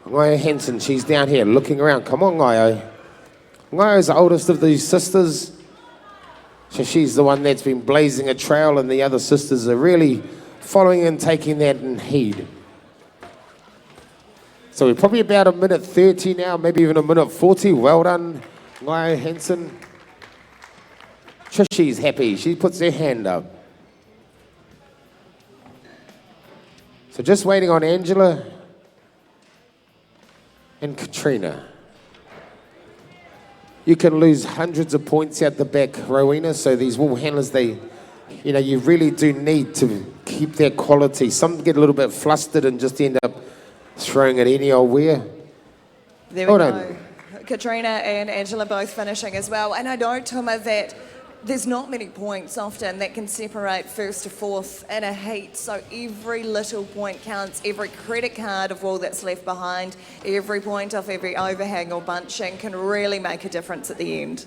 Ngaio Hansen, she's down here looking around. Come on, Ngaio. Ngaio's the oldest of these sisters. So she's the one that's been blazing a trail, and the other sisters are really following and taking that in heed. So we're probably about a minute 30 now, maybe even a minute 40. Well done, Maya Henson. Trishy's happy. She puts her hand up. So just waiting on Angela and Katrina. You can lose hundreds of points out the back, Rowena. So these wool handlers, you really do need to keep their quality. Some get a little bit flustered and just end up throwing it any old where. There we go. Katrina and Angela both finishing as well. And I know, Tuma, that there's not many points often that can separate first to fourth in a heat. So every little point counts, every credit card of wool that's left behind, every point off every overhang or bunching can really make a difference at the end.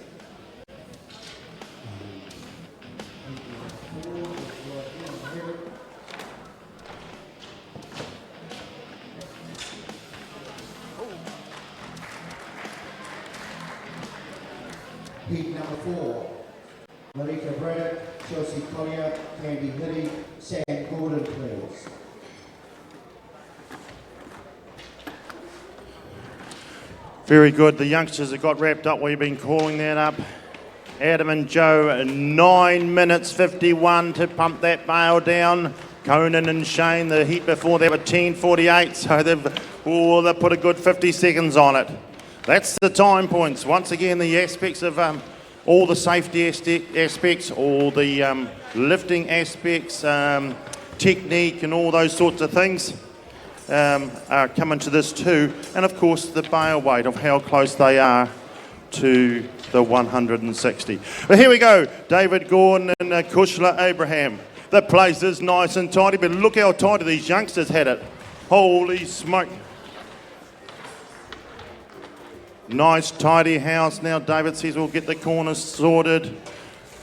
Heat number 4, Marika Braddock, Chelsea Collier, Candy Hitty, Sam Gordon, please. Very good. The youngsters have got wrapped up. We've been calling that up. Adam and Joe, 9 minutes 51 to pump that bale down. Conan and Shane, the heat before they were 10:48, so they've put a good 50 seconds on it. That's the time points. Once again, the aspects of all the safety aspects, all the lifting aspects, technique and all those sorts of things are coming to this too. And of course, the bale weight of how close they are to the 160. But here we go. David Gordon and Kushla Abraham. The place is nice and tidy, but look how tidy these youngsters had it. Holy smoke. Nice, tidy house. Now David says we'll get the corners sorted.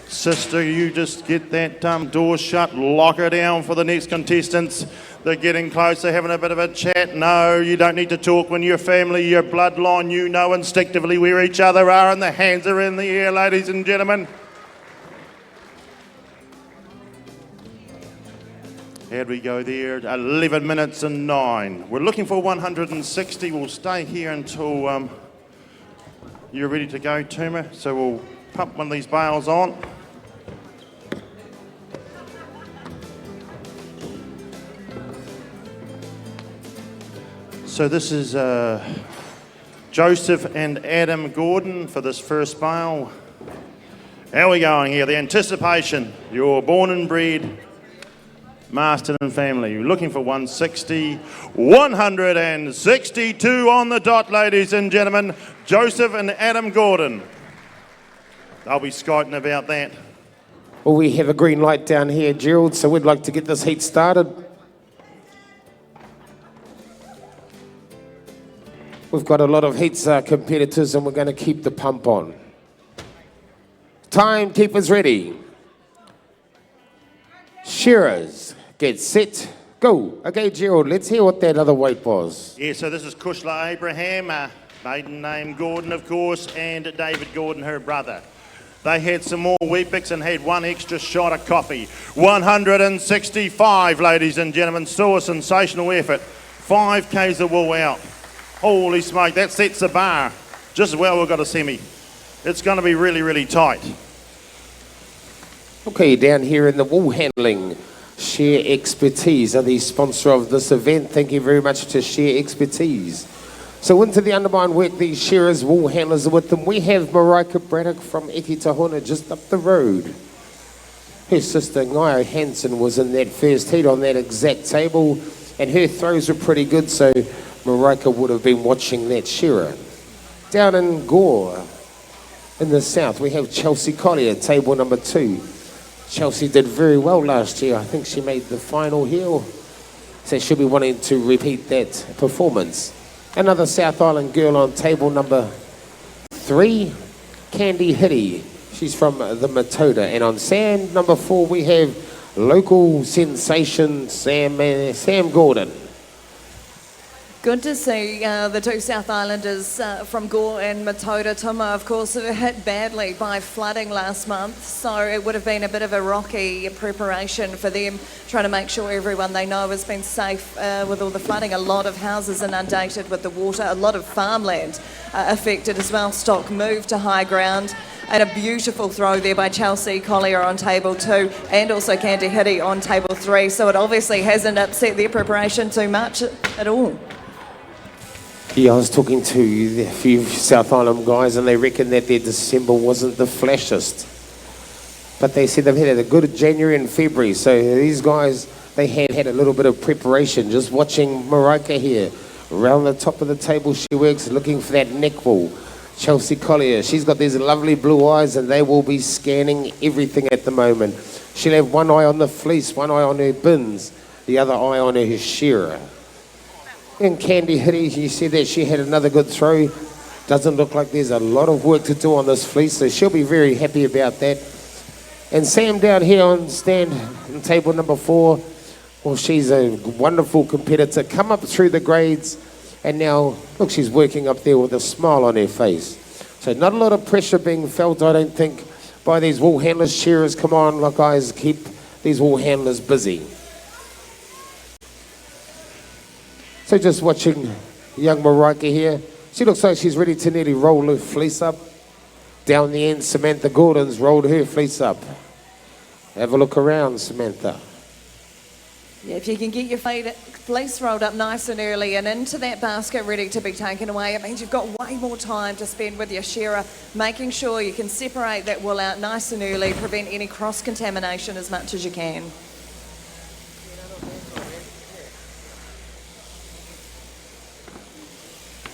Sister, you just get that door shut, lock her down for the next contestants. They're getting close, they're having a bit of a chat. No, you don't need to talk when you're family, your bloodline, you know instinctively where each other are, and the hands are in the air, ladies and gentlemen. How'd we go there? 11 minutes and 9. We're looking for 160. We'll stay here until you're ready to go, Tuma. So we'll pump one of these bales on. So this is Joseph and Adam Gordon for this first bale. How are we going here? The anticipation. You're born and bred Masterton family. You're looking for 160. 162 on the dot, ladies and gentlemen. Joseph and Adam Gordon. They'll be skiting about that. Well, we have a green light down here, Gerald, so we'd like to get this heat started. We've got a lot of heats competitors, and we're going to keep the pump on. Timekeepers ready. Shearers, get set, go. Okay, Gerald, let's hear what that other weight was. Yeah, so this is Kushla Abraham, maiden name Gordon, of course, and David Gordon, her brother. They had some more Weet-Bix and had one extra shot of coffee. 165, ladies and gentlemen, still a sensational effort. 5 Ks of wool out. Holy smoke, that sets the bar. Just as well we've got a semi. It's going to be really, really tight. Okay, down here in the Woolhandling, Share Expertise are the sponsor of this event. Thank you very much to Share Expertise. So into the undermine work, these shearers, wool handlers are with them. We have Marika Braddock from Eki Tahuna just up the road. Her sister Ngaio Hansen was in that first heat on that exact table, and her throws were pretty good, so Marika would have been watching that shearer. Down in Gore, in the south, we have Chelsea Collier, table number 2. Chelsea did very well last year. I think she made the final here, so she'll be wanting to repeat that performance. Another South Island girl on table number 3, Candy Hitty. She's from the Matoda. And on sand number 4, we have local sensation Sam Gordon. Good to see the two South Islanders from Gore and Matoda. Tuma, of course, were hit badly by flooding last month, so it would have been a bit of a rocky preparation for them, trying to make sure everyone they know has been safe with all the flooding. A lot of houses inundated with the water, a lot of farmland affected as well. Stock moved to high ground. And a beautiful throw there by Chelsea Collier on table 2 and also Candy Hitty on table 3. So it obviously hasn't upset their preparation too much at all. Yeah, I was talking to a few South Island guys and they reckon that their December wasn't the flashiest. But they said they've had a good January and February. So these guys, they had a little bit of preparation. Just watching Marika here, around the top of the table she works, looking for that neck wall. Chelsea Collier, she's got these lovely blue eyes and they will be scanning everything at the moment. She'll have one eye on the fleece, one eye on her bins, the other eye on her shearer. And Candy Hitty, you said that she had another good throw. Doesn't look like there's a lot of work to do on this fleece, so she'll be very happy about that. And Sam down here on stand on table number 4, well, she's a wonderful competitor. Come up through the grades. And now, look, she's working up there with a smile on her face. So not a lot of pressure being felt, I don't think, by these wool handlers. Shearers, come on, look, guys, keep these wool handlers busy. So just watching young Marika here. She looks like she's ready to nearly roll her fleece up. Down the end, Samantha Gordon's rolled her fleece up. Have a look around, Samantha. Yeah, if you can get your fleece rolled up nice and early and into that basket ready to be taken away, it means you've got way more time to spend with your shearer, making sure you can separate that wool out nice and early, prevent any cross-contamination as much as you can.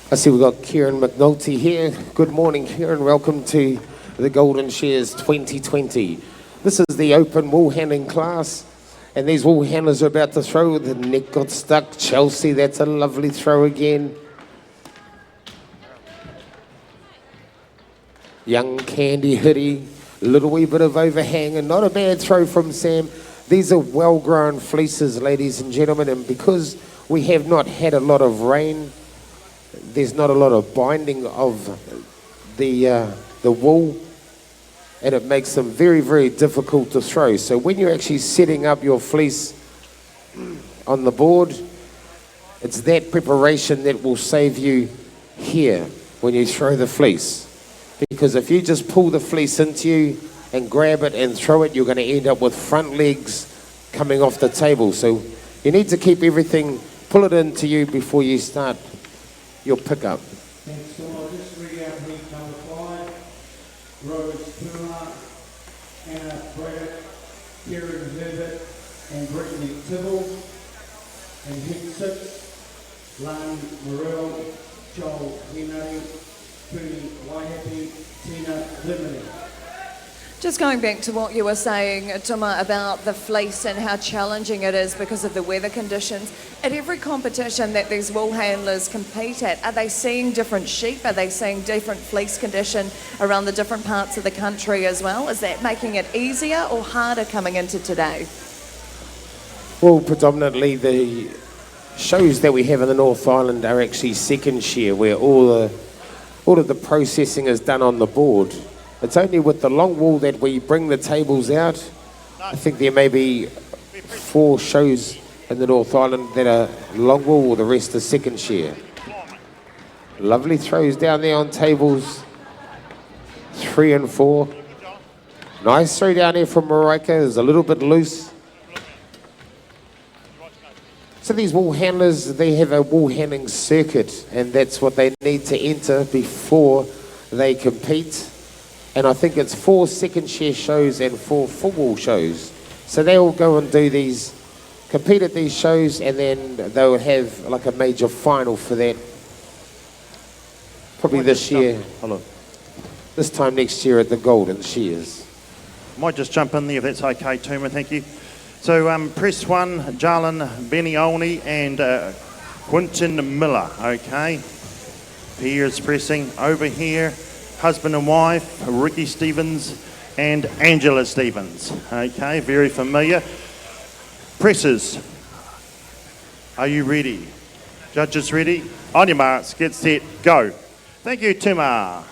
I see we've got Kieran McNulty here. Good morning, Kieran. Welcome to the Golden Shears 2020. This is the open wool handling class. And these wool handlers are about to throw. The neck got stuck. Chelsea, that's a lovely throw again. Young Candy Hitty, a little wee bit of overhang, and not a bad throw from Sam. These are well-grown fleeces, ladies and gentlemen, and because we have not had a lot of rain, there's not a lot of binding of the wool, and it makes them very, very difficult to throw. So when you're actually setting up your fleece on the board, it's that preparation that will save you here when you throw the fleece. Because if you just pull the fleece into you and grab it and throw it, you're going to end up with front legs coming off the table. So you need to keep everything, pull it into you before you start your pickup. Thanks, so I'll just read out heat number 5. Rose Puma, Anna Braddock, Kieran Herbert, and Brittany Tibble. And heat 6, Lane Morrell, Joel Henry, Puni Waihapi, Tina Limini. Just going back to what you were saying, Tuma, about the fleece and how challenging it is because of the weather conditions. At every competition that these wool handlers compete at, are they seeing different sheep? Are they seeing different fleece condition around the different parts of the country as well? Is that making it easier or harder coming into today? Well, predominantly the shows that we have in the North Island are actually second shear, where all of the processing is done on the board. It's only with the long wool that we bring the tables out. I think there may be 4 shows in the North Island that are long wool, or the rest are second shear. Lovely throws down there on tables 3 and 4. Nice throw down there from Marika. It's a little bit loose. So these wool handlers, they have a wool handling circuit, and that's what they need to enter before they compete. And I think it's 4 second shear shows and 4 full wool shows. So they'll go and do these, compete at these shows, and then they'll have like a major final for that. Probably this year. Hello. This time next year at the Golden Shears. Might just jump in there if that's okay, Tuma, thank you. So press 1, Jarlin Benioni and Quinton Miller, okay? Piers pressing over here. Husband and wife, Ricky Stevens and Angela Stevens. Okay, very familiar. Presses, are you ready? Judges ready? On your marks, get set, go. Thank you, Tima.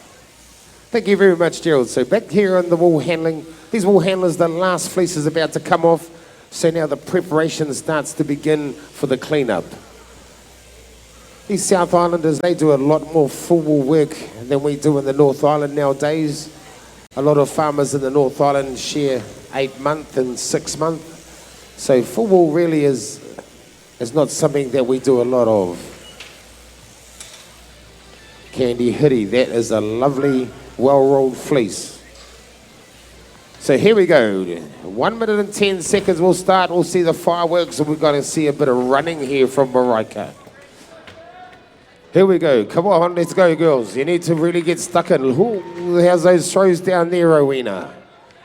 Thank you very much, Gerald. So back here on the wool handling, these wool handlers, the last fleece is about to come off. So now the preparation starts to begin for the cleanup. These South Islanders, they do a lot more full wool work than we do in the North Island nowadays. A lot of farmers in the North Island share 8 month and 6 month. So full wool really is not something that we do a lot of. Candy Hitty, that is a lovely, well-rolled fleece. So here we go. 1 minute and 10 seconds we'll start. We'll see the fireworks, and we've got to see a bit of running here from Wairarapa. Here we go. Come on, let's go, girls. You need to really get stuck in. Ooh, how's those throws down there, Rowena?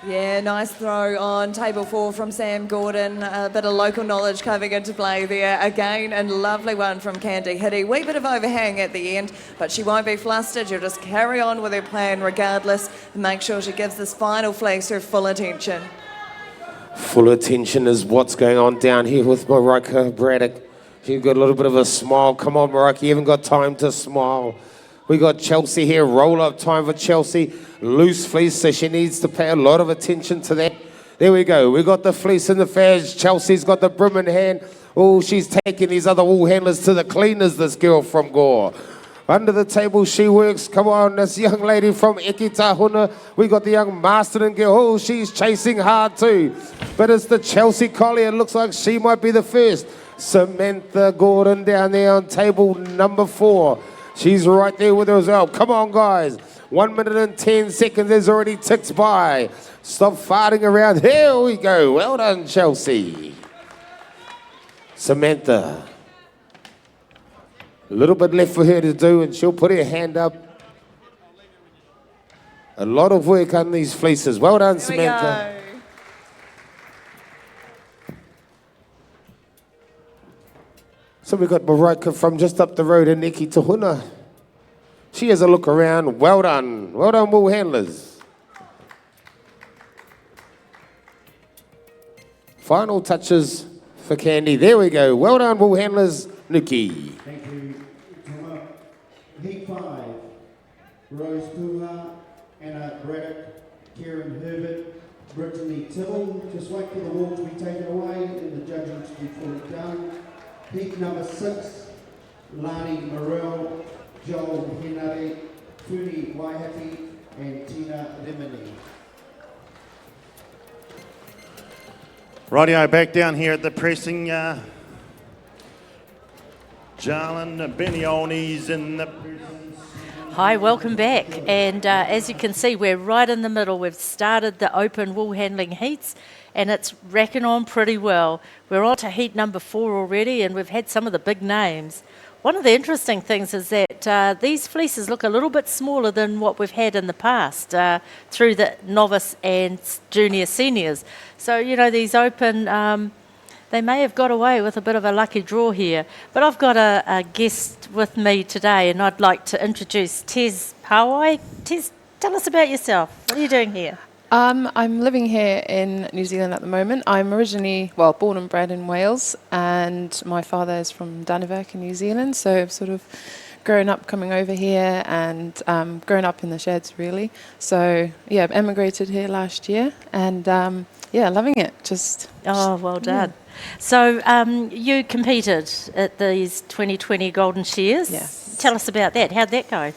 Yeah, nice throw on table 4 from Sam Gordon. A bit of local knowledge coming into play there again, and lovely one from Candy Hitty. Wee bit of overhang at the end, but she won't be flustered. She'll just carry on with her plan regardless and make sure she gives this final fleece her full attention. Full attention is what's going on down here with Wairarapa Braddock. She's got a little bit of a smile. Come on, Wairarapa, you haven't got time to smile. We got Chelsea here, roll-up time for Chelsea. Loose fleece, so she needs to pay a lot of attention to that. There we go. We got the fleece in the faz. Chelsea's got the brim in hand. Oh, she's taking these other wool handlers to the cleaners, this girl from Gore. Under the table she works. Come on, this young lady from Ekitahuna. We got the young Masterton girl. Oh, she's chasing hard too. But it's the Chelsea collier. It looks like she might be the first. Samantha Gordon down there on table number 4. She's right there with her as well. Come on, guys. 1 minute and 10 seconds has already ticked by. Stop farting around. Here we go. Well done, Chelsea. Samantha. A little bit left for her to do, and she'll put her hand up. A lot of work on these fleeces. Well done, Samantha. So we've got Wairarapa from just up the road in Ekitahuna. She has a look around. Well done. Well done, wool handlers. Final touches for Candy. There we go. Well done, wool handlers. Nuki. Thank you, Toma. Heat 5, Rose Tuha, Anna Braddock, Karen Herbert, Brittany Tibble. Just wait for the wall to be taken away and the judging to be fully done. Heat number 6, Lani Morel, Joel Henare, Funi Waihapi, and Tina Lemony. Rightio, back down here at the pressing. Jarlin Benionis in the pressing. Hi, welcome back. And as you can see, we're right in the middle. We've started the open wool handling heats, and it's racking on pretty well. We're on to heat number 4 already, and we've had some of the big names. One of the interesting things is that these fleeces look a little bit smaller than what we've had in the past through the novice and junior seniors. So, you know, these open, they may have got away with a bit of a lucky draw here. But I've got a guest with me today, and I'd like to introduce Tez Hawai. Tez, tell us about yourself. What are you doing here? I'm living here in New Zealand at the moment. I'm originally, born and bred in Wales, and my father is from Dunedin in New Zealand, so I've sort of grown up coming over here and grown up in the sheds, really. So, yeah, I've emigrated here last year, and, loving it. Well done. Yeah. So you competed at these 2020 Golden Shears. Yeah. Tell us about that. How'd that go?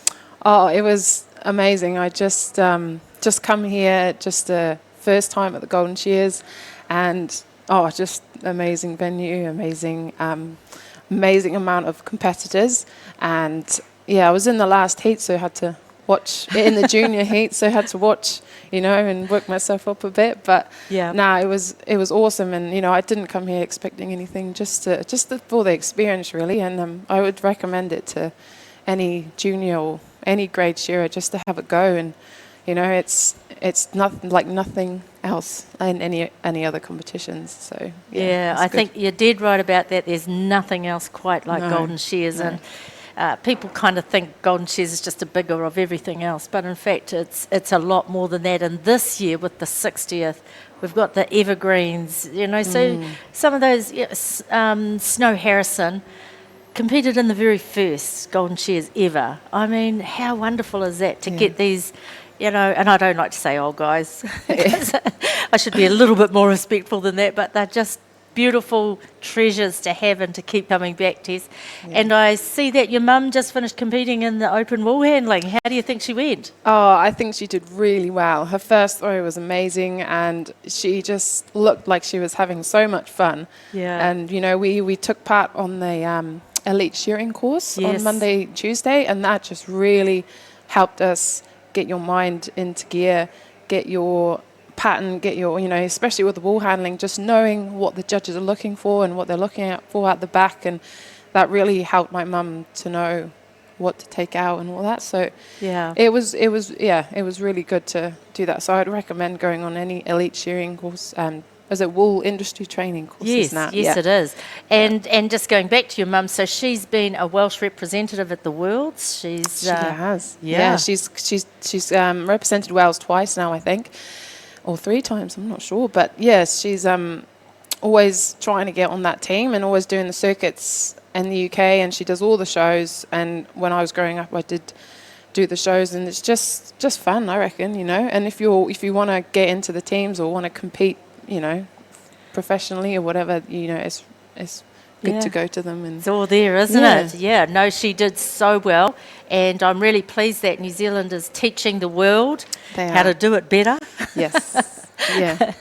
Oh, it was amazing. I just come here, just the first time at the Golden Shears, and just amazing venue, amazing amount of competitors, and I was in the last heat, so I had to watch in the junior heat, so I had to watch, and work myself up a bit. But it was awesome, and I didn't come here expecting anything, just for the experience, really, and I would recommend it to any junior or any grade shearer just to have a go, and it's nothing like nothing else in any other competitions. So I think you're dead right about that. There's nothing else quite like Golden Shears, and people kind of think Golden Shears is just a bigger of everything else, but in fact it's a lot more than that. And this year with the 60th, we've got the evergreens. So some of those Snow Harrison. competed in the very first Golden Shears ever. I mean, how wonderful is that to get these, you know, and I don't like to say old guys. I should be a little bit more respectful than that, but they're just beautiful treasures to have and to keep coming back, Tess. And I see that your mum just finished competing in the open wool handling. How do you think she went? Oh, I think she did really well. Her first throw was amazing, and she just looked like she was having so much fun. Yeah. And, you know, we took part on the elite shearing course on Monday, Tuesday, and that just really helped us get your mind into gear, get your pattern, get your, you know, especially with the wool handling, just knowing what the judges are looking for and what they're looking out for at the back, and that really helped my mum to know what to take out and all that. So it was really good to do that. So I'd recommend going on any elite shearing course. Is it wool industry training courses now? Yes, it is. And just going back to your mum, so she's been a Welsh representative at the Worlds. She has. Yeah, she's represented Wales twice now, I think. Or 3 times, I'm not sure. But yes, she's always trying to get on that team and always doing the circuits in the UK, and she does all the shows. And when I was growing up, I did do the shows, and it's just fun, I reckon, you know. And if you want to get into the teams or want to compete, you know, professionally or whatever, you know, it's good to go to them. And it's all there, isn't it? Yeah, no, she did so well, and I'm really pleased that New Zealand is teaching the world how to do it better. Yes, yeah.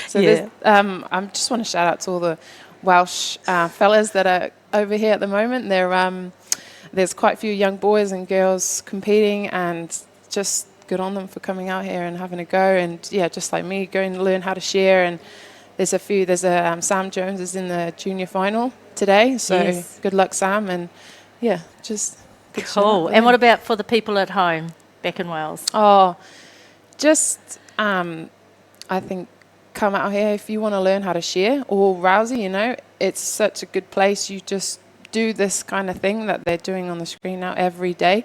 So I just want to shout out to all the Welsh fellas that are over here at the moment. There's quite a few young boys and girls competing, and just good on them for coming out here and having a go. And just like me, going to learn how to shear. And there's Sam Jones is in the junior final today, so good luck, Sam. And just good cool. And what about for the people at home back in Wales? Oh, just I think come out here if you want to learn how to shear or rousey. You know, it's such a good place. You just do this kind of thing that they're doing on the screen now every day,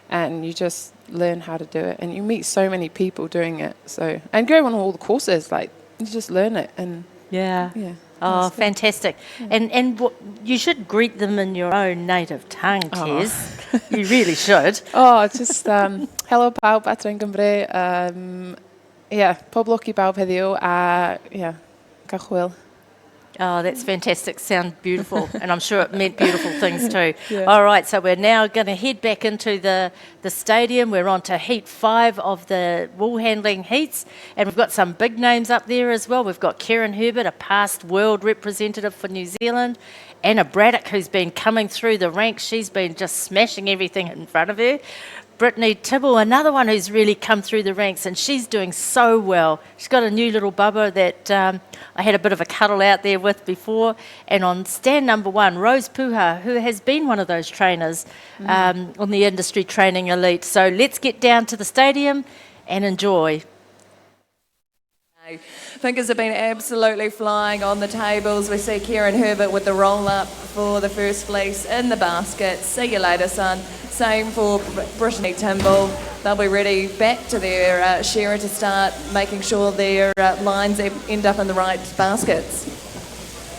and you just learn how to do it, and you meet so many people doing it. So, and go on all the courses, like you just learn it. And oh, fantastic. And you should greet them in your own native tongue, Tess. You really should. Just hello pawb adre'n Gymru, poblogi pawb heddiw, cachwyl. Oh, that's fantastic. Sounds beautiful. And I'm sure it meant beautiful things too. All right, so we're now going to head back into the stadium. We're on to heat 5 of the wool handling heats. And we've got some big names up there as well. We've got Karen Herbert, a past world representative for New Zealand. Anna Braddock, who's been coming through the ranks. She's been just smashing everything in front of her. Brittany Tibble, another one who's really come through the ranks, and she's doing so well. She's got a new little bubba that I had a bit of a cuddle out there with before. And on stand number 1, Rose Puha, who has been one of those trainers on the Industry Training Elite. So let's get down to the stadium and enjoy. Fingers have been absolutely flying on the tables. We see Kieran Herbert with the roll-up for the first fleece in the basket. See you later, son. Same for Brittany Timble. They'll be ready back to their shearer to start making sure their lines end up in the right baskets.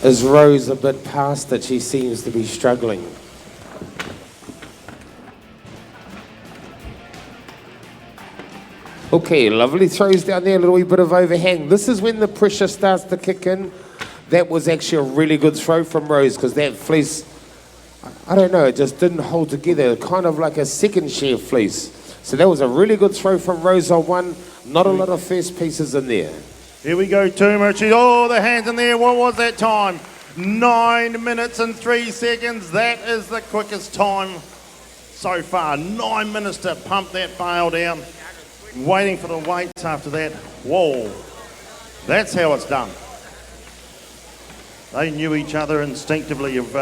Is Rose a bit past that? She seems to be struggling. Okay, lovely throws down there, a little wee bit of overhang. This is when the pressure starts to kick in. That was actually a really good throw from Rose, because that fleece, I don't know, it just didn't hold together, kind of like a second shear fleece. So that was a really good throw from Rose on one. Not a lot of first pieces in there. Here we go, Tumachi. Oh, the hands in there. What was that time? 9 minutes and 3 seconds. That is the quickest time so far. 9 minutes to pump that bale down. Waiting for the weights after that. Whoa. That's how it's done. They knew each other instinctively of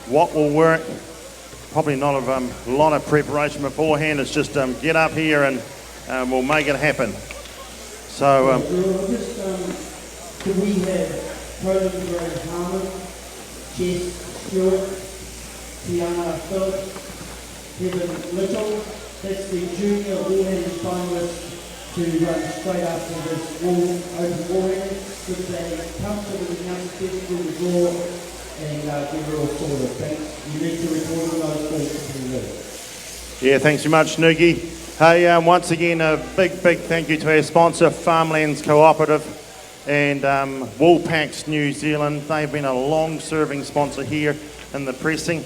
what will work. Probably not a lot of preparation beforehand. It's just get up here and we'll make it happen. So could we have Poland Greg Harmon, Jess Stewart, Tiana Phillips, Kevin Little? That's the junior wool-handling finalists to run straight after this open wool handling, with a comfortable announce test to the draw and get it all sorted. Thanks. You need to record all those calls to the Yeah, thanks very much, Noogie. Hey, once again, a big thank you to our sponsor, Farmlands Cooperative, and Woolpacks New Zealand. They've been a long-serving sponsor here in the pressing,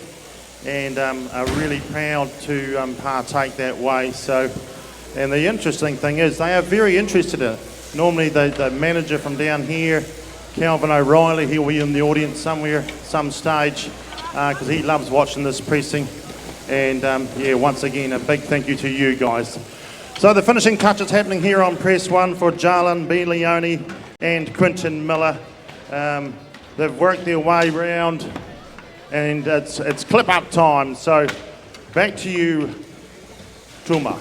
and are really proud to partake that way. So, and the interesting thing is, they are very interested in it. Normally, the manager from down here, Calvin O'Reilly, he'll be in the audience somewhere, some stage, because he loves watching this pressing. And yeah, once again, a big thank you to you guys. So the finishing touches happening here on press one for Jarlin Bilioni and Quinton Miller. They've worked their way round, and it's clip up time. So back to you, Tuma.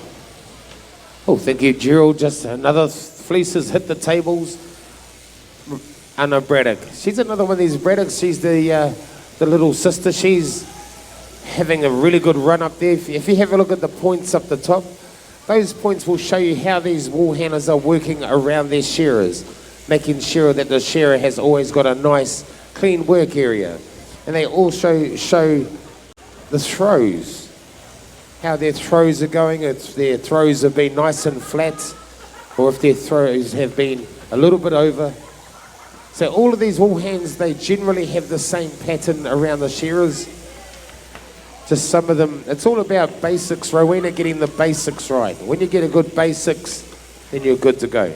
Oh, thank you, Gerald. Just another fleece has hit the tables. Anna Braddock. She's another one of these Braddocks. She's the little sister. She's having a really good run up there. If you have a look at the points up the top, those points will show you how these wool handlers are working around their shearers, making sure that the shearer has always got a nice, clean work area. And they also show the throws, how their throws are going, if their throws have been nice and flat, or if their throws have been a little bit over. So all of these wool hands, they generally have the same pattern around the shearers. Just some of them, it's all about basics, Rowena, getting the basics right. When you get a good basics, then you're good to go.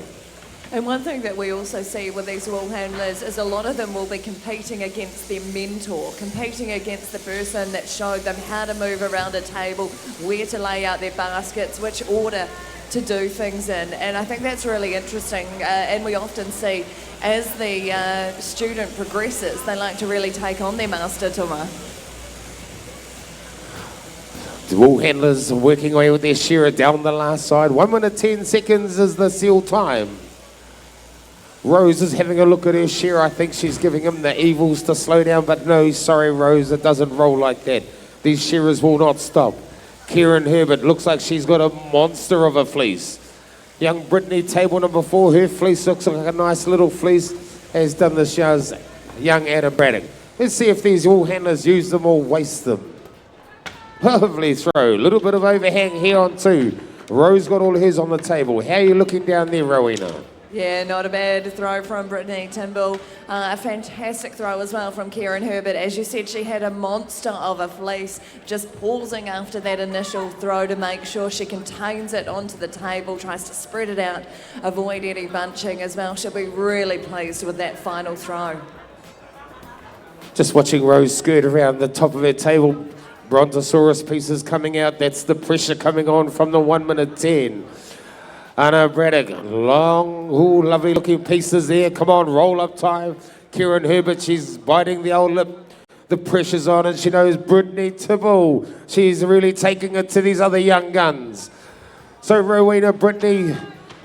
And one thing that we also see with these wool handlers is a lot of them will be competing against their mentor, competing against the person that showed them how to move around a table, where to lay out their baskets, which order to do things in. And I think that's really interesting. And we often see as the student progresses, they like to really take on their master tuma. The wool handlers are working away with their shearer down the last side. 1 minute 10 seconds is the seal time. Rose is having a look at her shearer. I think she's giving him the evils to slow down, but no, sorry Rose, it doesn't roll like that. These shearers will not stop. Kieran Herbert looks like she's got a monster of a fleece. Young Brittany, table number 4, her fleece looks like a nice little fleece, has done the shows. Young Adam Braddock. Let's see if these wool handlers use them or waste them. Lovely throw. A little bit of overhang here on 2. Rose got all hers on the table. How are you looking down there, Rowena? Yeah, not a bad throw from Brittany Timble. A fantastic throw as well from Kieran Herbert. As you said, she had a monster of a fleece, just pausing after that initial throw to make sure she contains it onto the table, tries to spread it out, avoid any bunching as well. She'll be really pleased with that final throw. Just watching Rose skirt around the top of her table. Brontosaurus pieces coming out. That's the pressure coming on from the 1 minute 10. Anna Braddock, long, ooh, lovely looking pieces there. Come on, roll up time. Kieran Herbert, she's biting the old lip. The pressure's on, and she knows Brittany Tibble. She's really taking it to these other young guns. So Rowena, Brittany,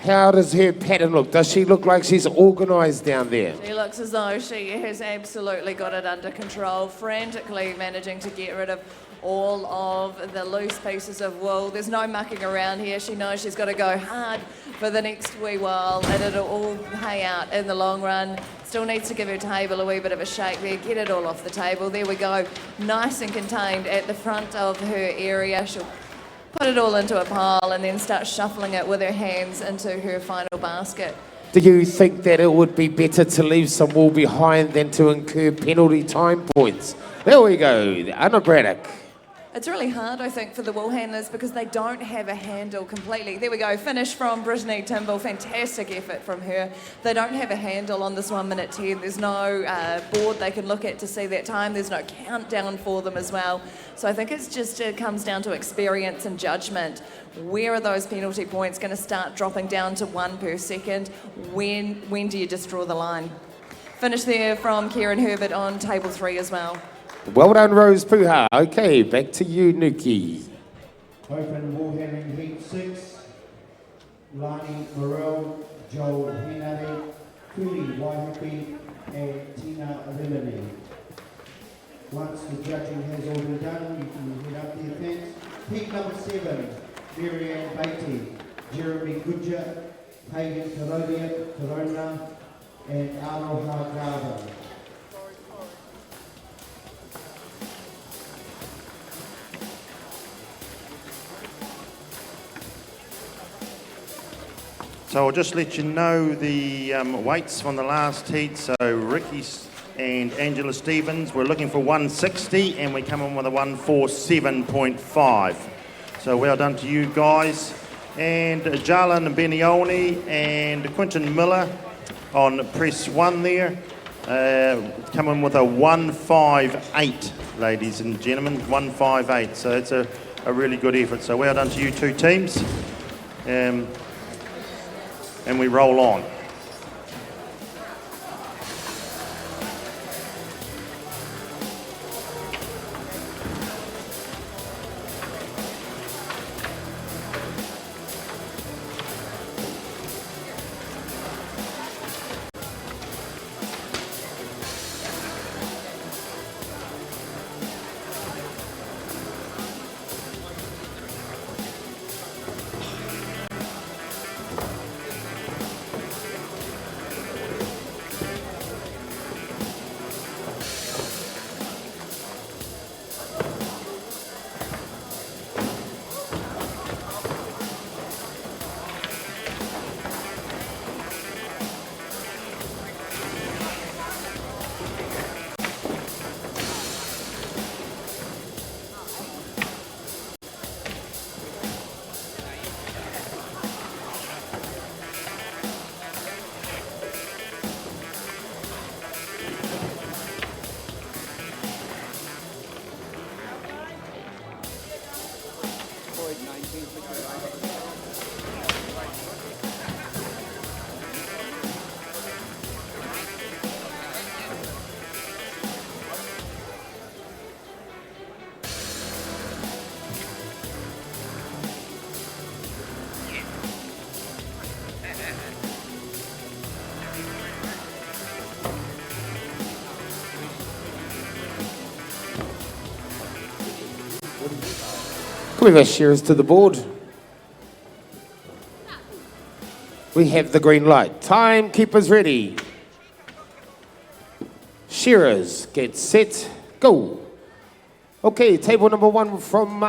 how does her pattern look? Does she look like she's organised down there? She looks as though she has absolutely got it under control, frantically managing to get rid of all of the loose pieces of wool. There's no mucking around here. She knows she's got to go hard for the next wee while, and it'll all pay out in the long run. Still needs to give her table a wee bit of a shake there, get it all off the table. There we go, nice and contained at the front of her area. She'll put it all into a pile and then start shuffling it with her hands into her final basket. Do you think that it would be better to leave some wool behind than to incur penalty time points? There we go, Anna Braddock. It's really hard, I think, for the wool handlers because they don't have a handle completely. There we go, finish from Brittany Timble, fantastic effort from her. They don't have a handle on this 1 minute 10. There's no board they can look at to see that time. There's no countdown for them as well. So I think it comes down to experience and judgment. Where are those penalty points going to start dropping down to 1 per second? When do you just draw the line? Finish there from Kieran Herbert on table 3 as well. Well done, Rose Puha. Okay, back to you, Nuki. Open Woolhandling Heat 6. Lani Morel, Joel Hinari, Kuli Waihoki, and Tina Rilani. Once the judging has all been done, you can head up the event. Heat number 7, Marianne Beatty, Jeremy Goodger, Hagan Corona, and Arnold Hargado. So I'll just let you know the weights from the last heat. So Ricky and Angela Stevens, we're looking for 160 and we come in with a 147.5. So well done to you guys. And Jarlin Benioni and Quinton Miller on press 1 there. Come in with a 158, ladies and gentlemen, 158. So it's a really good effort. So well done to you two teams. And we roll on. Can we have our shearers to the board? We have the green light. Timekeepers ready. Shearers, get set, go. Okay, table number 1 from...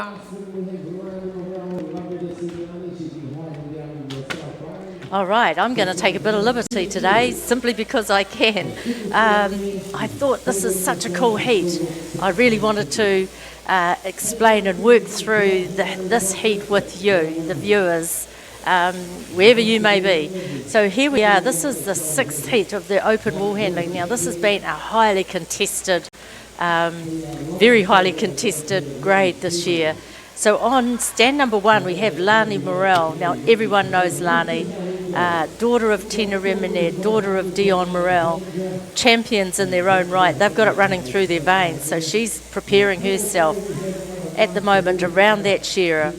All right, I'm going to take a bit of liberty today simply because I can. I thought this is such a cool heat. I really wanted to explain and work through this heat with you, the viewers, wherever you may be. So here we are. This is the 6th heat of the open wool handling. Now this has been a highly contested, very highly contested grade this year. So on stand number 1 we have Lani Morel. Now everyone knows Lani, daughter of Tina Remened, daughter of Dion Morel, champions in their own right. They've got it running through their veins. So she's preparing herself at the moment around that shearer.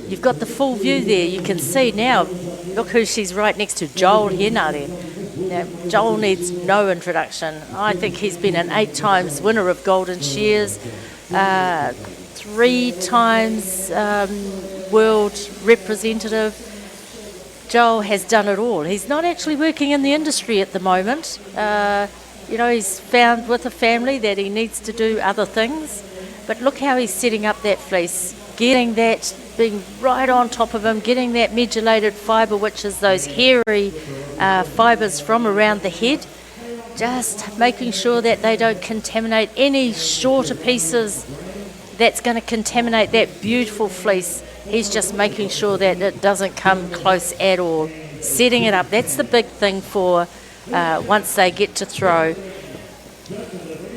You've got the full view there. You can see now, look who she's right next to, Joel Henare. Now, Joel needs no introduction. I think he's been an 8 times winner of Golden Shears, 3 times world representative. Joel has done it all. He's not actually working in the industry at the moment. You know, he's found with a family that he needs to do other things. But look how he's setting up that fleece, getting that, being right on top of him, getting that medullated fibre, which is those hairy fibres from around the head, just making sure that they don't contaminate any shorter pieces that's going to contaminate that beautiful fleece. He's just making sure that it doesn't come close at all. Setting it up, that's the big thing for once they get to throw.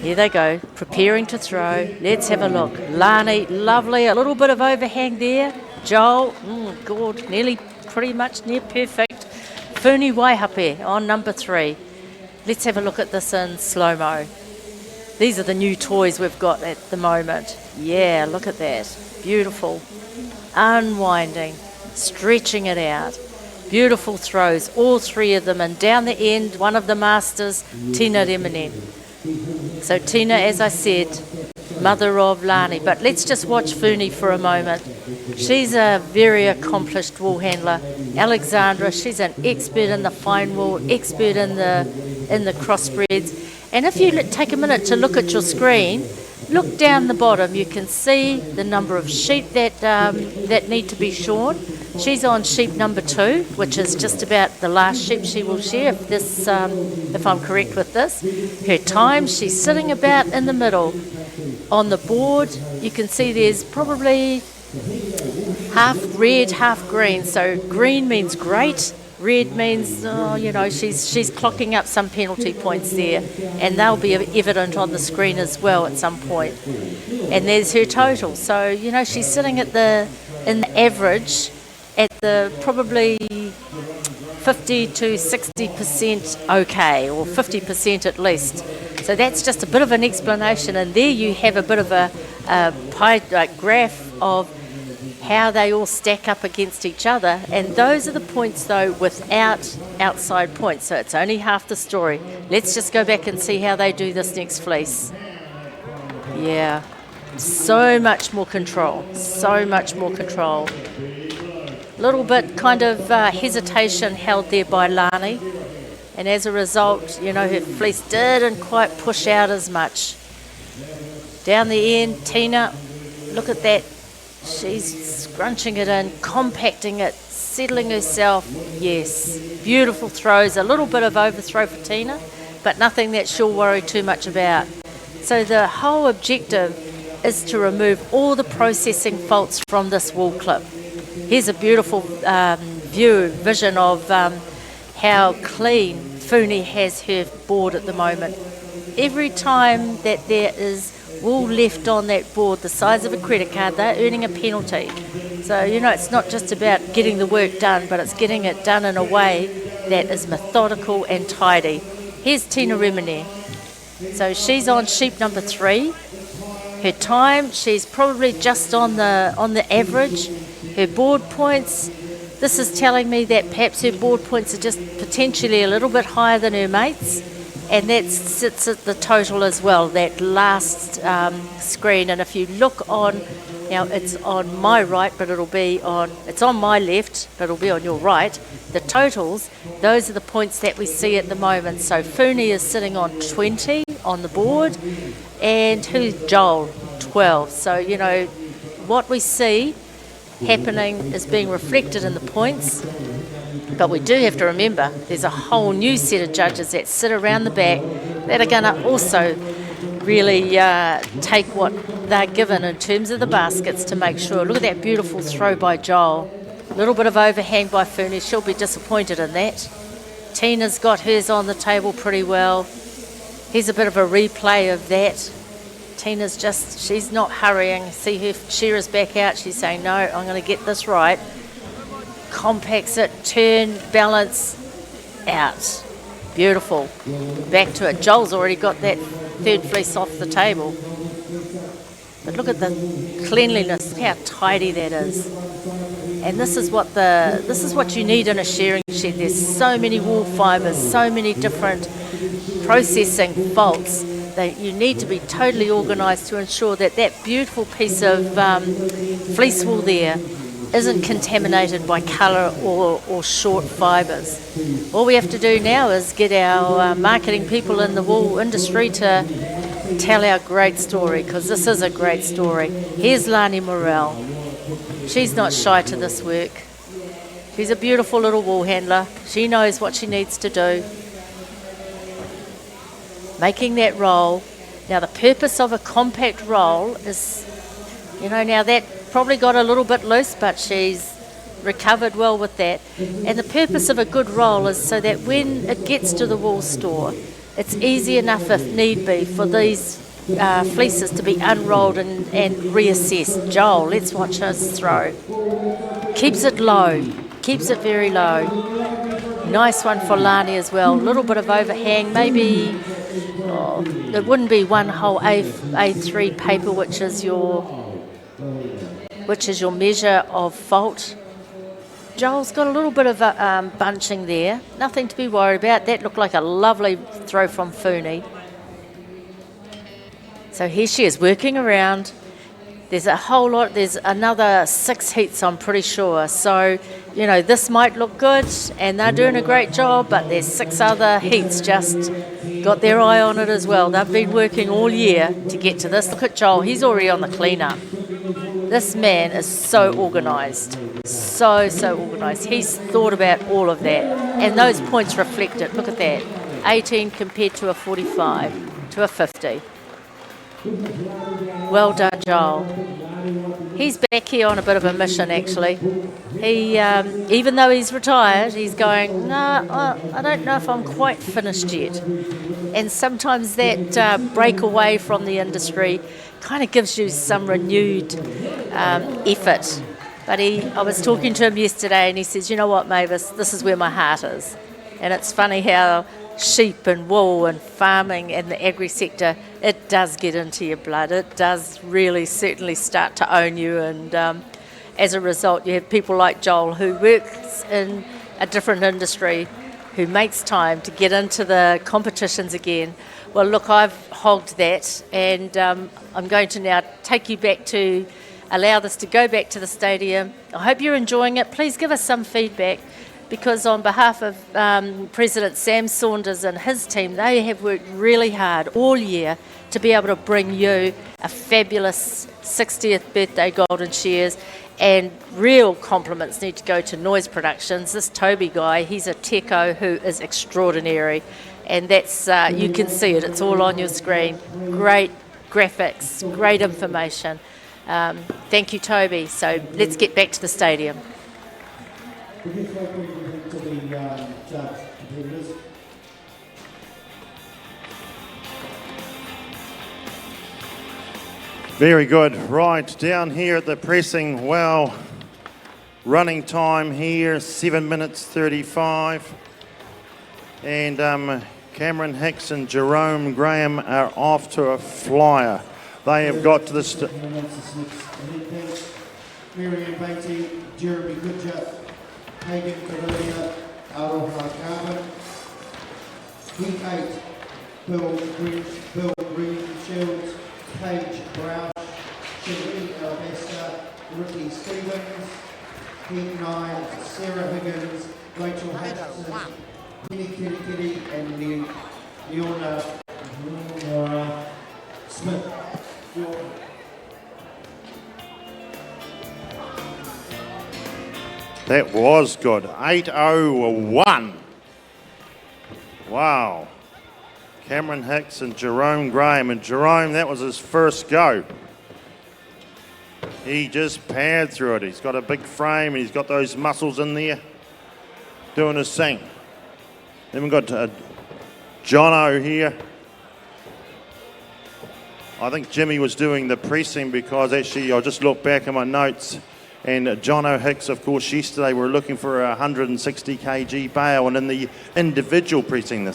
Here they go, preparing to throw. Let's have a look. Lani, lovely, a little bit of overhang there. Joel, good, nearly pretty much near perfect. Funi Waihape on number 3. Let's have a look at this in slow-mo. These are the new toys we've got at the moment. Yeah, look at that. Beautiful. Unwinding, stretching it out. Beautiful throws, all 3 of them. And down the end, one of the masters, Tina Remened. So Tina, as I said, mother of Lani. But let's just watch Funi for a moment. She's a very accomplished wool handler. Alexandra, she's an expert in the fine wool, expert in the crossbreds. And if you take a minute to look at your screen, look down the bottom. You can see the number of sheep that need to be shorn. She's on sheep number 2, which is just about the last sheep she will shear, if I'm correct with this. Her time, she's sitting about in the middle. On the board, you can see there's probably half red, half green. So green means great, red means, she's clocking up some penalty points there, and they'll be evident on the screen as well at some point. And there's her total. So, she's sitting in the average at the probably 50 to 60% okay, or 50% at least. So that's just a bit of an explanation, and there you have a bit of a pie graph of how they all stack up against each other, and those are the points though without outside points, so it's only half the story. Let's just go back and see how they do this next fleece. Yeah, so much more control, so much more control. Little bit kind of hesitation held there by Lani, and as a result, her fleece didn't quite push out as much. Down the end, Tina, look at that. She's scrunching it in, compacting it, settling herself. Yes, beautiful throws. A little bit of overthrow for Tina, but nothing that she'll worry too much about. So the whole objective is to remove all the processing faults from this wool clip. Here's a beautiful vision of how clean Funi has her board at the moment. Every time that there is wool left on that board the size of a credit card, they're earning a penalty. So, it's not just about getting the work done, but it's getting it done in a way that is methodical and tidy. Here's Tina Remine. So she's on sheep number 3. Her time, she's probably just on the average. Her board points, this is telling me that perhaps her board points are just potentially a little bit higher than her mates. And that sits at the total as well, that last screen. And if you look on, now it's on my right, but it's on my left, but it'll be on your right. The totals, those are the points that we see at the moment. So Funi is sitting on 20 on the board, and who's Joel? 12. So, what we see happening is being reflected in the points. But we do have to remember there's a whole new set of judges that sit around the back that are going to also really take what they're given in terms of the baskets to make sure. Look at that beautiful throw by Joel. A little bit of overhang by Funi. She'll be disappointed in that. Tina's got hers on the table pretty well. Here's a bit of a replay of that. Tina's she's not hurrying. See her shearer's back out. She's saying, no, I'm going to get this right. Compacts it, turn, balance, out. Beautiful. Back to it. Joel's already got that third fleece off the table. But look at the cleanliness, how tidy that is. And this is what you need in a shearing shed. There's so many wool fibres, so many different processing faults that you need to be totally organised to ensure that that beautiful piece of fleece wool there isn't contaminated by colour or short fibres. All we have to do now is get our marketing people in the wool industry to tell our great story, because this is a great story. Here's Lani Morell. She's not shy to this work. She's a beautiful little wool handler. She knows what she needs to do. Making that roll. Now the purpose of a compact roll is, now that probably got a little bit loose, but she's recovered well with that. And the purpose of a good roll is so that when it gets to the wool store, it's easy enough, if need be, for these fleeces to be unrolled and reassessed. Joel, let's watch us throw. Keeps it low, keeps it very low. Nice one for Lani as well. A little bit of overhang, maybe it wouldn't be one whole A3 paper, which is your measure of fault. Joel's got a little bit of bunching there. Nothing to be worried about. That looked like a lovely throw from Funi. So here she is working around. There's a whole lot. There's another 6 heats, I'm pretty sure. So, this might look good and they're doing a great job, but there's 6 other heats just got their eye on it as well. They've been working all year to get to this. Look at Joel. He's already on the clean-up. This man is so organised. So organised. He's thought about all of that. And those points reflect it. Look at that. 18 compared to a 45, to a 50. Well done, Joel. He's back here on a bit of a mission, actually. He, even though he's retired, he's going, no, I don't know if I'm quite finished yet. And sometimes that break away from the industry kind of gives you some renewed effort. But I was talking to him yesterday and he says, you know what, Mavis, this is where my heart is. And it's funny how sheep and wool and farming and the agri sector, it does get into your blood. It does really certainly start to own you. And as a result, you have people like Joel who works in a different industry, who makes time to get into the competitions again. Well, look, I've hogged that, and I'm going to now take you back to allow this to go back to the stadium. I hope you're enjoying it. Please give us some feedback, because on behalf of President Sam Saunders and his team, they have worked really hard all year to be able to bring you a fabulous 60th birthday Golden Shears. And real compliments need to go to Noise Productions. This Toby guy, he's a techo who is extraordinary. And that's, you can see it, it's all on your screen. Great graphics, great information. Thank you, Toby. So let's get back to the stadium. We just like to bring to the judge competitors. Very good. Right, down here at the pressing, well, running time here, 7 minutes 35. And Cameron Hicks and Jerome Graham are off to a flyer. They have got to the... Marianne Beatty, Jeremy Goodger, Hagan Corona, Aroha Carmen. Week 8, Bill Green Shields, Paige Brown, Shearing Alabasta, Ricky Stevens. Week 9, Sarah Higgins, Rachel Hutchinson, Kitty, and Leona Smith. That was good. 8:01. Wow. Cameron Hicks and Jerome Graham. And Jerome, that was his first go. He just powered through it. He's got a big frame and he's got those muscles in there doing his thing. Then we've got Jono here. I think Jimmy was doing the pressing because actually I just looked back at my notes and Jono Hicks, of course, yesterday we were looking for a 160 kg bale, and in the individual pressing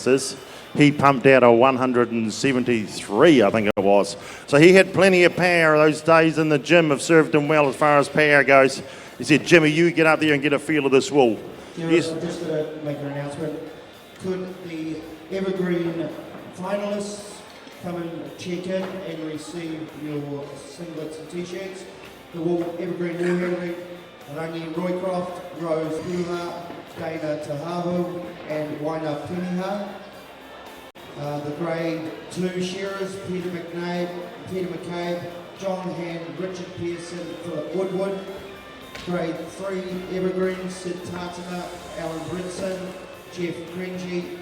he pumped out a 173, I think it was. So he had plenty of power. Those days in the gym have served him well as far as power goes. He said, Jimmy, you get up there and get a feel of this wool. Yes. I'm just going to make an announcement. Could the Evergreen finalists come and check in and receive your singlets and t-shirts? The Evergreen Woolhandling, Rangi Roycroft, Rose Puha, Dana Tahahu, and Waina Peniha. The grade 2 shearers, Peter McCabe, John Hand, Richard Pearson, Philip Woodward. Grade 3 Evergreen, Sid Tartana, Alan Brinson, Jeff Crengy,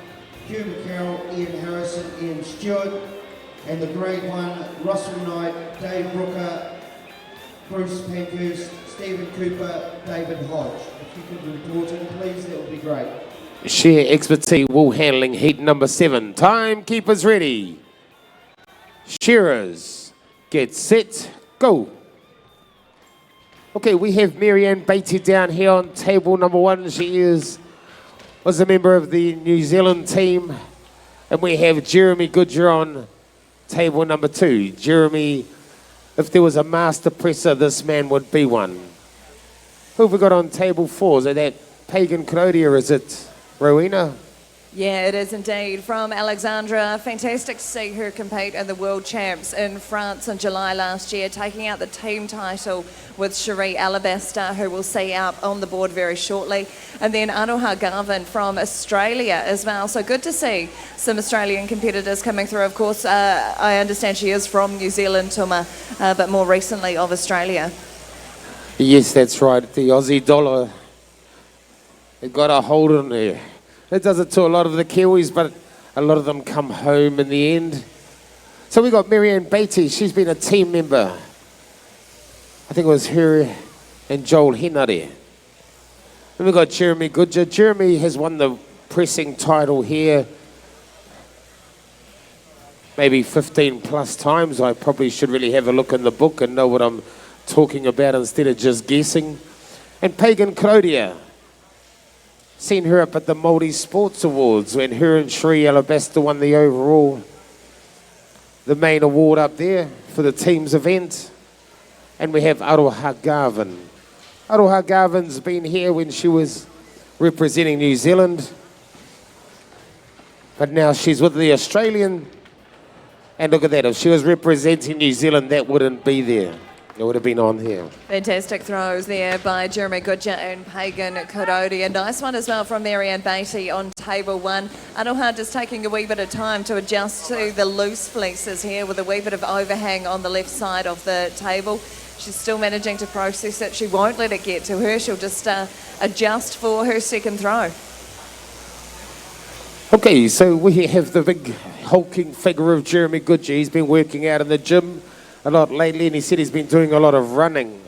Hugh McCarroll, Ian Harrison, Ian Stewart. And the grade 1, Russell Knight, Dave Brooker, Bruce Pankhurst, Stephen Cooper, David Hodge. If you could report in, please, that would be great. Shear Expertise Woolhandling Heat number 7. Timekeepers ready. Shearers, get set, go. Okay, we have Marianne Beatty down here on table number 1. She was a member of the New Zealand team. And we have Jeremy Goodger on table number 2. Jeremy, if there was a master presser, this man would be one. Who have we got on table 4? Is it that Pagan Crodia, or is it Rowena? Yeah, it is indeed. From Alexandra, fantastic to see her compete in the World Champs in France in July last year, taking out the team title with Cherie Alabaster, who we'll see up on the board very shortly. And then Aroha Garvin from Australia as well. So good to see some Australian competitors coming through. Of course, I understand she is from New Zealand, Tuma, but more recently of Australia. Yes, that's right. The Aussie dollar, it got a hold on there. It does it to a lot of the Kiwis, but a lot of them come home in the end. So we got Marianne Beatty. She's been a team member. I think it was her and Joel Henare. And we got Jeremy Goodger. Jeremy has won the pressing title here maybe 15 plus times. I probably should really have a look in the book and know what I'm talking about instead of just guessing. And Pagan Claudia. Seen her up at the Māori Sports Awards when her and Sri Alabaster won the overall, the main award up there for the team's event. And we have Aroha Garvin. Aroha Garvin's been here when she was representing New Zealand, but now she's with the Australian. And look at that, if she was representing New Zealand, that wouldn't be there. It would have been on here. Fantastic throws there by Jeremy Goodger and Pagan Kurodi. A nice one as well from Marianne Beatty on table one. Aroha just taking a wee bit of time to adjust to the loose fleeces here with a wee bit of overhang on the left side of the table. She's still managing to process it. She won't let it get to her. She'll just adjust for her second throw. Okay, so we have the big hulking figure of Jeremy Goodger. He's been working out in the gym a lot lately, and he said he's been doing a lot of running.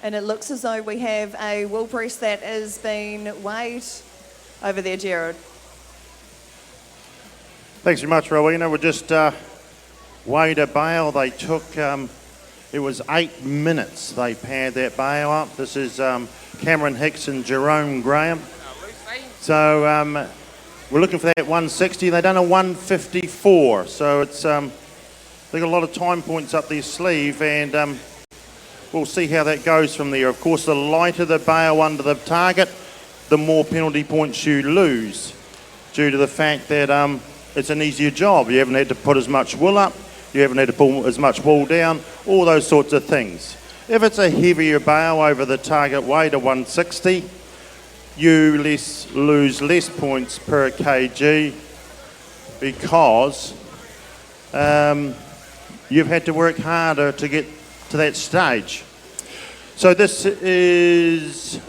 And it looks as though we have a wool press that is being weighed over there, Gerard. Thanks very much, Rowena. We just weighed a bale. They took, it was 8 minutes they paired that bale up. This is Cameron Hicks and Jerome Graham. So we're looking for that 160. They've done a 154. So it's they've got a lot of time points up their sleeve, and we'll see how that goes from there. Of course, the lighter the bale under the target, the more penalty points you lose, due to the fact that it's an easier job. You haven't had to put as much wool up, you haven't had to pull as much wool down, all those sorts of things. If it's a heavier bale over the target weight of 160, you lose less points per kg because you've had to work harder to get to that stage. So this is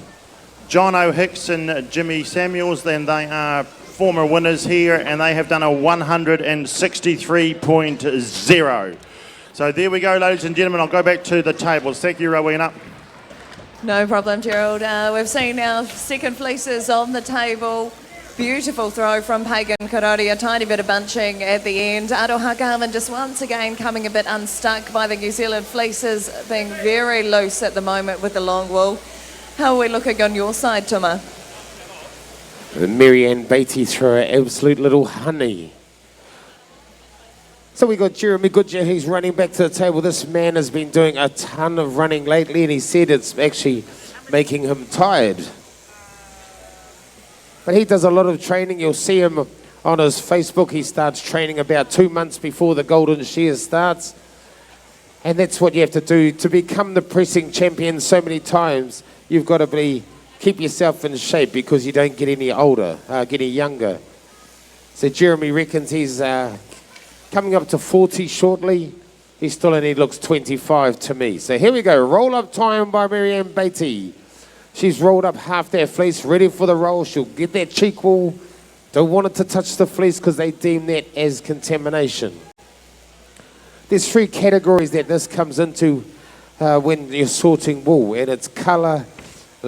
John O'Hicks and Jimmy Samuels, then they are former winners here, and they have done a 163.0. So there we go, ladies and gentlemen. I'll go back to the tables. Thank you, Rowena. No problem, Gerald. We've seen our second fleeces on the table. Beautiful throw from Pagan Kurodi, a tiny bit of bunching at the end. Aroha Garvin just once again coming a bit unstuck by the New Zealand fleeces, being very loose at the moment with the long wool. How are we looking on your side, Tuma? Marianne Beatty throw an absolute little honey. So we got Jeremy Goodger, he's running back to the table. This man has been doing a ton of running lately, and he said it's actually making him tired. But he does a lot of training. You'll see him on his Facebook. He starts training about 2 months before the Golden Shears starts. And that's what you have to do to become the pressing champion so many times. You've got to keep yourself in shape because you don't get any older, get any younger. So Jeremy reckons he's coming up to 40 shortly. He still only looks 25 to me. So here we go. Roll up time by Marianne Beatty. She's rolled up half that fleece, ready for the roll. She'll get that cheek wool. Don't want it to touch the fleece because they deem that as contamination. There's 3 categories that this comes into when you're sorting wool, and it's colour,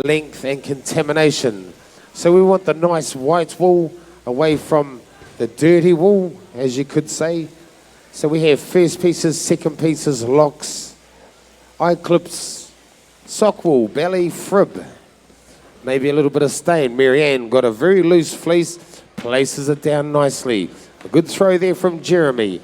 length and contamination. So we want the nice white wool away from the dirty wool, as you could say. So we have first pieces, second pieces, locks, eye clips, sock wool, belly, frib, maybe a little bit of stain. Marianne got a very loose fleece, places it down nicely. A good throw there from Jeremy.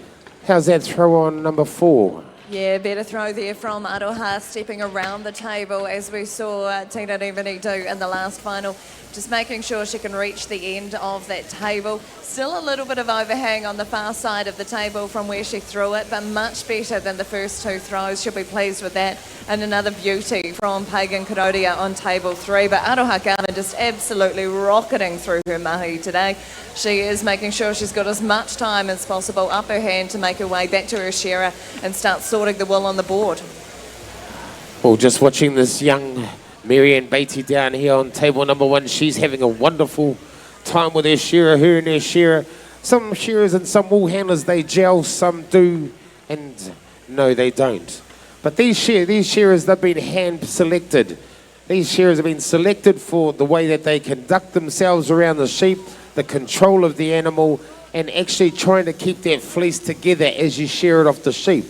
How's that throw on number 4? Yeah, better throw there from Aroha, stepping around the table as we saw Tina Nevini do in the last final. Just making sure she can reach the end of that table. Still a little bit of overhang on the far side of the table from where she threw it, but much better than the first 2 throws. She'll be pleased with that. And another beauty from Pagan Kurodia on table 3. But Aroha Garvin just absolutely rocketing through her mahi today. She is making sure she's got as much time as possible up her hand to make her way back to her shearer and start sorting the wool on the board. Well, just watching this young Marianne Beatty down here on table number 1. She's having a wonderful time with her shearer, her and her shearer. Some shearers and some wool handlers, they gel, some do, and no, they don't. But these shearers, they've been hand selected. These shearers have been selected for the way that they conduct themselves around the sheep, the control of the animal, and actually trying to keep that fleece together as you shear it off the sheep.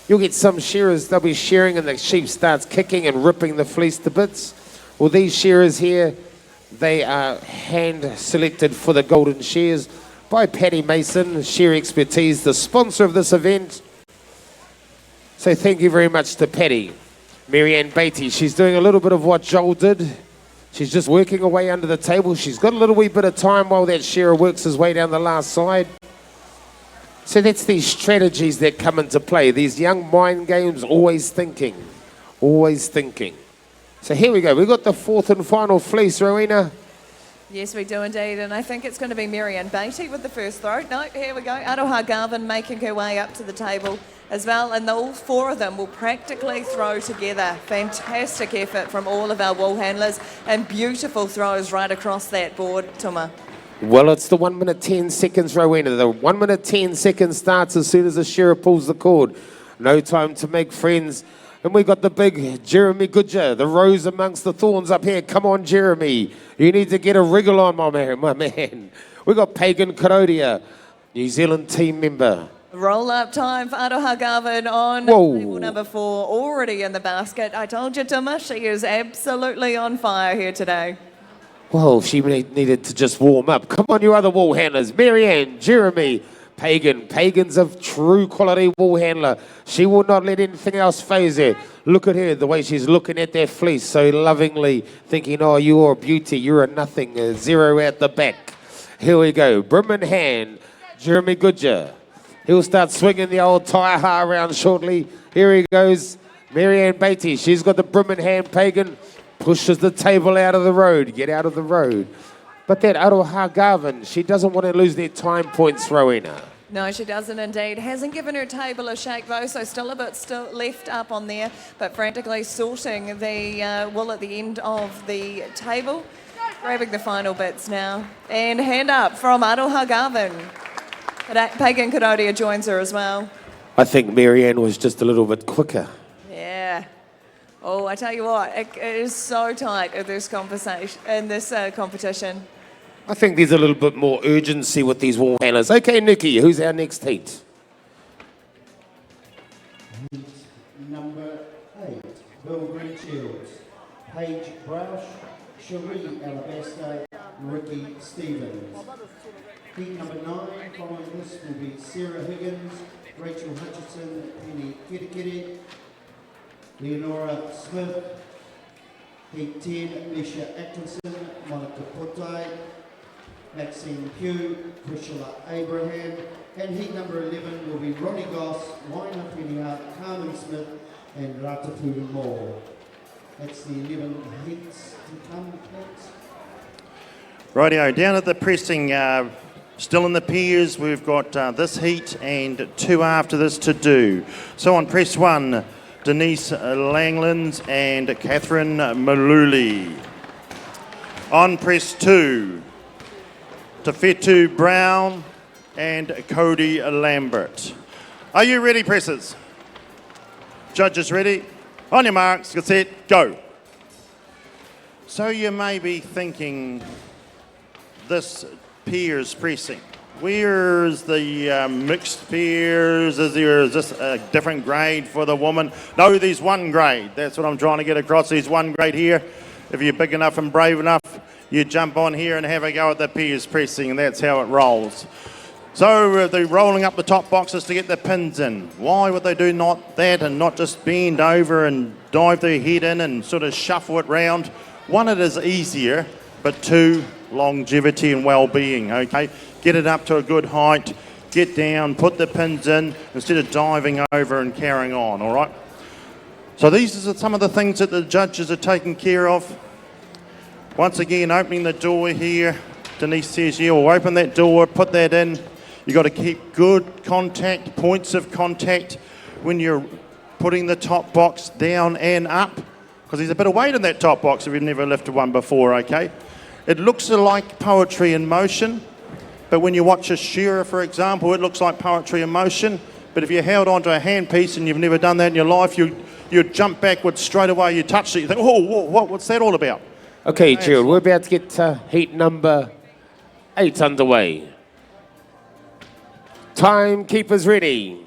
You'll get some shearers, they'll be shearing and the sheep starts kicking and ripping the fleece to bits. Well, these shearers here, they are hand selected for the Golden Shears by Paddy Mason, Shear Expertise, the sponsor of this event. So thank you very much to Paddy. Marianne Beatty, she's doing a little bit of what Joel did. She's just working her way under the table. She's got a little wee bit of time while that shearer works his way down the last side. So that's these strategies that come into play. These young mind games, always thinking, always thinking. So here we go. We've got the 4th and final fleece, Rowena. Yes, we do indeed, and I think it's going to be Marianne Beatty with the first throw. No, here we go. Aroha Garvin making her way up to the table as well, and all 4 of them will practically throw together. Fantastic effort from all of our wool handlers, and beautiful throws right across that board, Tuma. Well, it's the 1 minute 10 seconds, Rowena. The 1 minute 10 seconds starts as soon as the shearer pulls the cord. No time to make friends. And we got the big Jeremy Goodger, the rose amongst the thorns up here. Come on, Jeremy. You need to get a wriggle on, my man. We got Pagan Karodia, New Zealand team member. Roll-up time for Aroha Garvin on Whoa. table number 4, already in the basket. I told you, Tuma, she is absolutely on fire here today. Well, she needed to just warm up. Come on, you other wool handlers. Marianne, Jeremy, Pagan. Pagan's a true quality wool handler. She will not let anything else phase her. Look at her, the way she's looking at that fleece so lovingly, thinking, oh, you're a beauty, you're a nothing, a 0 at the back. Here we go, brim in hand, Jeremy Goodger. He'll start swinging the old taiha around shortly. Here he goes, Marianne Beatty. She's got the brim in hand. Pagan pushes the table out of the road. Get out of the road. But that Aroha Garvin, she doesn't want to lose their time points, Rowena. No, she doesn't indeed. Hasn't given her table a shake though, so still a bit left up on there, but frantically sorting the wool at the end of the table. Grabbing the final bits now. And hand up from Aroha Garvin. Pagan Karodia joins her as well. I think Marianne was just a little bit quicker. Yeah. Oh, I tell you what, it is so tight in this competition. I think there's a little bit more urgency with these wool handlers. Okay, Nikki, who's our next heat? Heat number 8, Golden Shears, Paige Broush, Cherie Alabaster, Ricky Stevens. Heat number 9, following this will be Sarah Higgins, Rachel Hutchison, Penny Kitikiri, Leonora Smith. Heat 10, Misha Atkinson, Monica Potai, Maxine Pugh, Priscilla Abraham, and heat number 11 will be Ronnie Goss, Waina Penihart, Carmen Smith, and Ratapu Moore. That's the 11 heats to come, thanks. Rightio, down at the pressing, still in the pairs, we've got this heat and 2 after this to do. So on press 1, Denise Langlands and Catherine Maluli. On press 2, Tafetu Brown and Cody Lambert. Are you ready, pressers? Judges ready? On your marks, get set, go. So you may be thinking, this pairs pressing, where's the mixed pairs? Is this a different grade for the woman? No, there's one grade. That's what I'm trying to get across. There's one grade here. If you're big enough and brave enough, you jump on here and have a go at the pairs pressing, and that's how it rolls. So they're rolling up the top boxes to get the pins in. Why would they do not that and not just bend over and dive their head in and sort of shuffle it round? 1, it is easier, but 2, longevity and well-being, okay? Get it up to a good height, get down, put the pins in instead of diving over and carrying on, all right? So these are some of the things that the judges are taking care of. Once again, opening the door here. Denise says, yeah, we'll open that door, put that in. You've got to keep good contact, points of contact when you're putting the top box down and up, because there's a bit of weight in that top box if you've never lifted one before, okay? It looks like poetry in motion, but when you watch a shearer, for example, it looks like poetry in motion. But if you held onto a handpiece and you've never done that in your life, you'd jump backwards straight away, you touch it, you think, oh, what's that all about? Okay, Gerald, we're about to get heat number 8 underway. Timekeepers ready.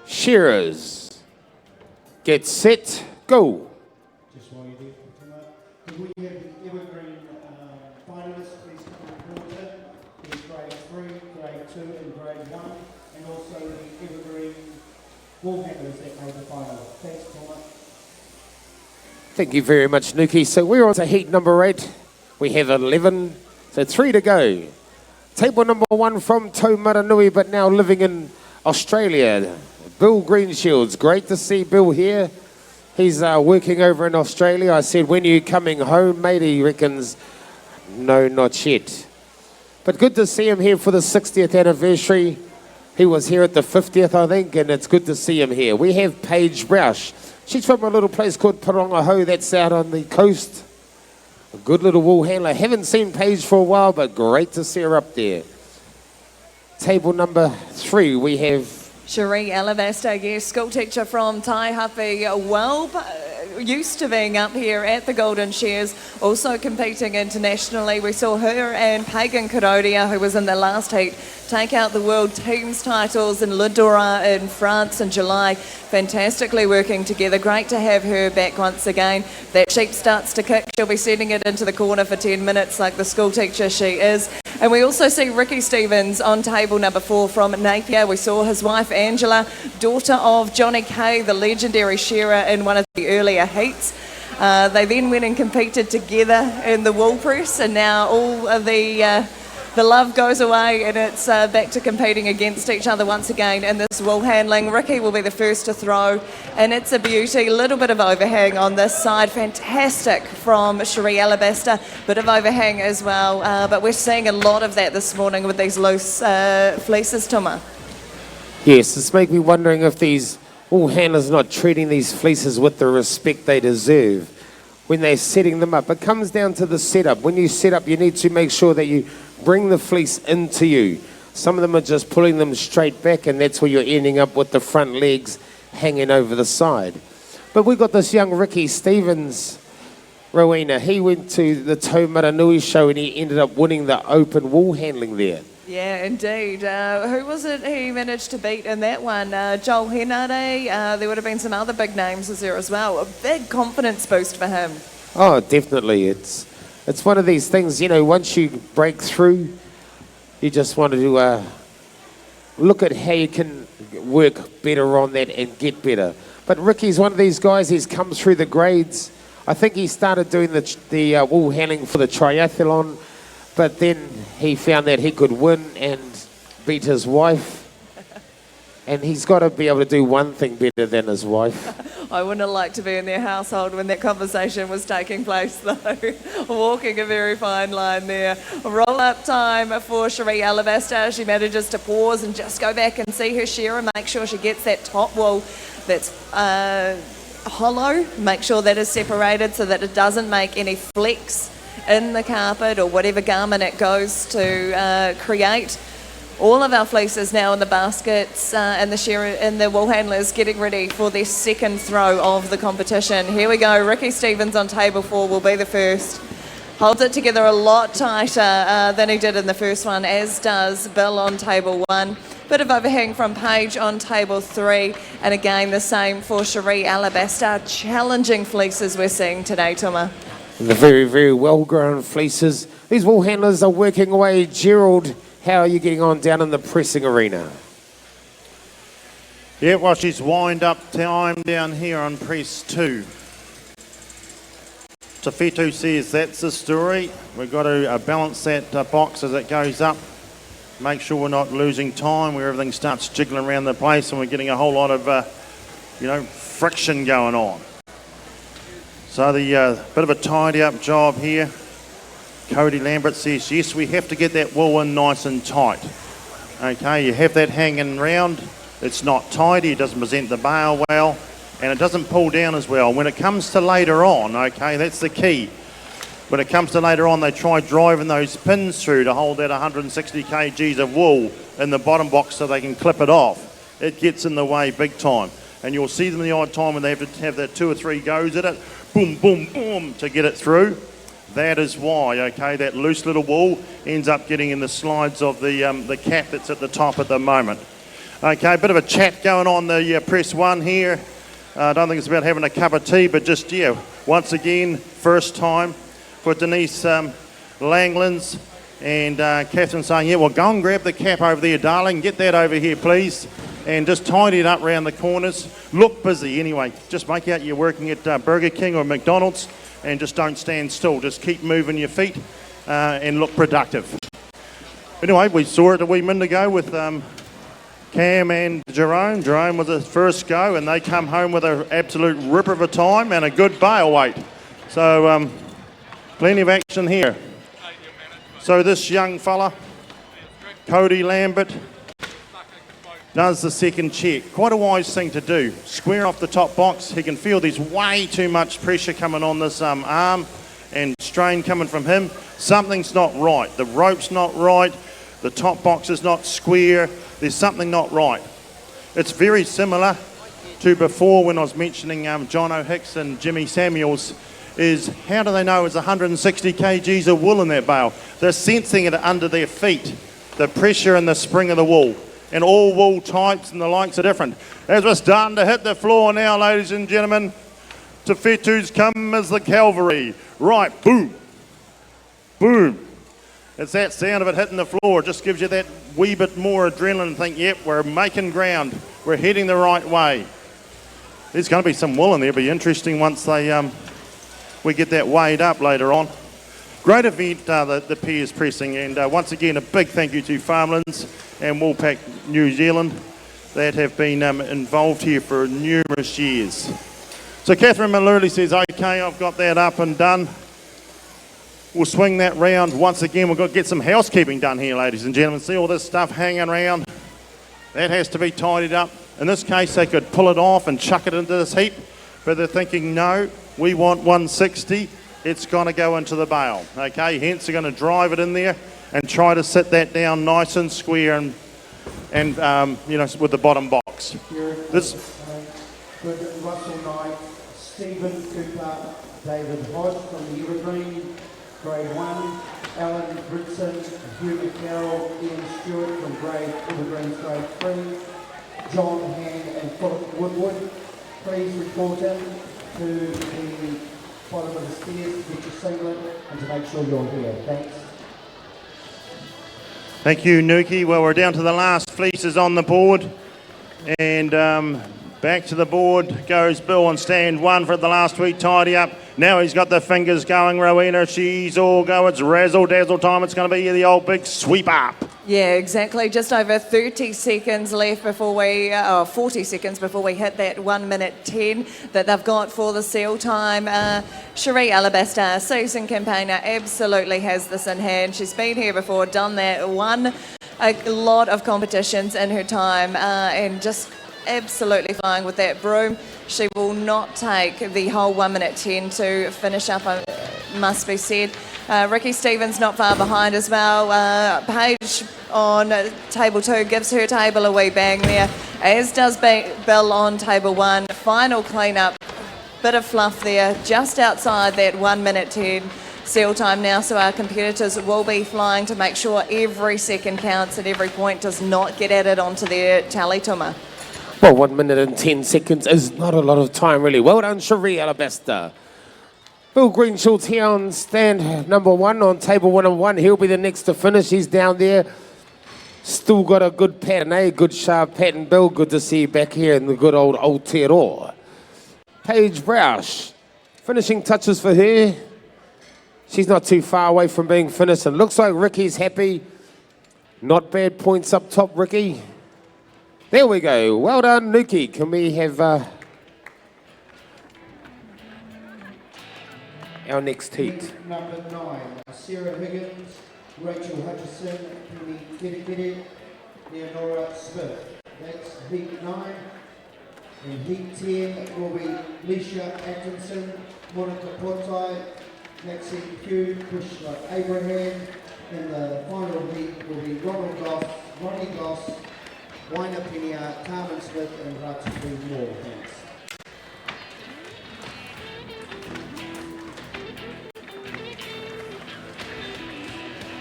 Shearers, get set, go. Just while you're there, could we have the evergreen finalists please come forward? There's grade 3, grade 2 and grade 1, and also the evergreen wall handlers that made the final. Thanks, Thomas. Thank you very much, Nuki. So we're on to heat number 8. We have 11, so 3 to go. Table number 1 from Taumaranui, but now living in Australia. Bill Greenshields, great to see Bill here. He's working over in Australia. I said, when are you coming home, mate? He reckons, no, not yet. But good to see him here for the 60th anniversary. He was here at the 50th, I think, and it's good to see him here. We have Paige Roush. She's from a little place called Parongaho, that's out on the coast. A good little wool handler. Haven't seen Paige for a while, but great to see her up there. Table number 3, we have Cherie Alabaster, yes, school teacher from Taihape, well used to being up here at the Golden Shears, also competing internationally. We saw her and Pagan Karodia, who was in the last heat, take out the world teams titles in Le Dora in France in July. Fantastically working together. Great to have her back once again. That sheep starts to kick. She'll be sending it into the corner for 10 minutes like the school teacher she is. And we also see Ricky Stevens on table number 4 from Napier. We saw his wife Angela, daughter of Johnny Kay, the legendary shearer in one of the earlier heats. They then went and competed together in the wool press, and now all of the love goes away and it's back to competing against each other once again in this wool handling. Ricky will be the first to throw, and it's a beauty. A little bit of overhang on this side. Fantastic from Cherie Alabaster. Bit of overhang as well, but we're seeing a lot of that this morning with these loose fleeces, Tuma. Yes, it's making me wondering if these wool handlers are not treating these fleeces with the respect they deserve when they're setting them up. It comes down to the setup. When you set up, you need to make sure that you bring the fleece into you. Some of them are just pulling them straight back, and that's where you're ending up with the front legs hanging over the side. But we've got this young Ricky Stevens, Rowena. He went to the Taumaranui show and he ended up winning the open wool handling there. Yeah, indeed. Who was it he managed to beat in that one? Joel Henare. There would have been some other big names there as well. A big confidence boost for him. Oh, definitely. It's one of these things, you know, once you break through, you just want to look at how you can work better on that and get better. But Ricky's one of these guys, he's come through the grades. I think he started doing the wool handling for the triathlon, but then he found that he could win and beat his wife. And he's got to be able to do one thing better than his wife. I wouldn't have liked to be in their household when that conversation was taking place, though. Walking a very fine line there. Roll-up time for Cherie Alabaster. She manages to pause and just go back and see her shearer, make sure she gets that top wool that's hollow. Make sure that is separated so that it doesn't make any flecks in the carpet or whatever garment it goes to create. All of our fleeces now in the baskets and the wool handlers getting ready for their second throw of the competition. Here we go. Ricky Stevens on table 4 will be the first. Holds it together a lot tighter than he did in the first one, as does Bill on table 1. Bit of overhang from Paige on table 3. And again, the same for Cherie Alabaster. Challenging fleeces we're seeing today, Tuma. The very, very well-grown fleeces. These wool handlers are working away. Gerald, how are you getting on down in the pressing arena? Yeah, well, she's wind up time down here on press 2. Tawhitu says that's the story. We've got to balance that box as it goes up. Make sure we're not losing time where everything starts jiggling around the place and we're getting a whole lot of, friction going on. So the bit of a tidy up job here. Cody Lambert says, yes, we have to get that wool in nice and tight. Okay, you have that hanging round. It's not tidy, it doesn't present the bale well, and it doesn't pull down as well. When it comes to later on, okay, that's the key. When it comes to later on, they try driving those pins through to hold that 160 kgs of wool in the bottom box so they can clip it off. It gets in the way big time. And you'll see them the odd time when they have to have that 2 or 3 goes at it, boom, boom, boom, to get it through. That is why, okay, that loose little wool ends up getting in the slides of the cap that's at the top at the moment. Okay, a bit of a chat going on the press one here. I don't think it's about having a cup of tea, but just, yeah, once again, first time for Denise Langlands, and Catherine saying, yeah, well, go and grab the cap over there, darling, get that over here, please, and just tidy it up around the corners. Look busy anyway, just make out you're working at Burger King or McDonald's, and just don't stand still, just keep moving your feet and look productive. Anyway, we saw it a wee minute ago with Cam and Jerome. Jerome was the first go, and they come home with an absolute ripper of a time and a good bale weight. So, plenty of action here. So this young fella, Cody Lambert, does the second check. Quite a wise thing to do. Square off the top box. He can feel there's way too much pressure coming on this arm and strain coming from him. Something's not right. The rope's not right. The top box is not square. There's something not right. It's very similar to before when I was mentioning John O'Hicks and Jimmy Samuels. Is how do they know it's 160 kgs of wool in that bale? They're sensing it under their feet, the pressure and the spring of the wool. And all wool types and the likes are different. As we're starting to hit the floor now, ladies and gentlemen, Te Whetu's come as the cavalry. Right, boom, boom. It's that sound of it hitting the floor. It just gives you that wee bit more adrenaline and think, yep, we're making ground. We're heading the right way. There's going to be some wool in there. It'll be interesting once they we get that weighed up later on. Great event, the Piers Pressing, and once again a big thank you to Farmlands and Woolpack New Zealand that have been involved here for numerous years. So Catherine Maluli says, okay, I've got that up and done. We'll swing that round. Once again, we've got to get some housekeeping done here, ladies and gentlemen. See all this stuff hanging around? That has to be tidied up. In this case, they could pull it off and chuck it into this heap, but they're thinking, no, we want 160. It's going to go into the bale. Okay, hence they're going to drive it in there and try to sit that down nice and square and you know, with the bottom box. This Russell Knight, Stephen Cooper, David Hodge from the Evergreen, Grade 1, Alan Britson, Hugh McCarroll, Ian Stewart from Grade Evergreen Grade 3, John Hand and Philip Woodward. Please report in to the bottom of the stairs to get your singlet and to make sure you're here. Thanks. Thank you, Nuki. Well, we're down to the last fleeces on the board. And back to the board goes Bill on stand 1 for the last week tidy up. Now he's got the fingers going, Rowena. She's all go. It's razzle-dazzle time. It's going to be the old big sweep up. Yeah, exactly. Just over 30 seconds left before we, 40 seconds before we hit that 1 minute 10 that they've got for the seal time. Cherie Alabaster, Susan Campaigner, absolutely has this in hand. She's been here before, done that, won a lot of competitions in her time, and just absolutely flying with that broom. She will not take the whole 1 minute 10 to finish up, must be said. Ricky Stevens not far behind as well. Paige on table 2 gives her table a wee bang there, as does Bill on table 1. Final clean-up, bit of fluff there, just outside that 1 minute 10 seal time now, so our competitors will be flying to make sure every second counts and every point does not get added onto their tally tuma. Well, 1 minute and 10 seconds is not a lot of time, really. Well done, Cherie Alabaster. Bill Greenschultz here on stand number 1 on table 1 and 1. He'll be the next to finish. He's down there. Still got a good pattern, eh? Good sharp pattern, Bill. Good to see you back here in the good old Aotearoa. Paige Broush. Finishing touches for her. She's not too far away from being finished. And looks like Ricky's happy. Not bad points up top, Ricky. There we go. Well done, Nuki. Can we have our next heat? Number 9, Sarah Higgins, Rachel Hutchison, Penny Kitty, Leonora Smith. That's heat 9. In heat 10 will be Leisha Atkinson, Monica Potai, Maxine Pugh, Krishna Abraham. In the final heat will be Ronald Goss, Ronnie Goss, Waina Penia, Carmen Smith, and Ratu Moore. Thanks.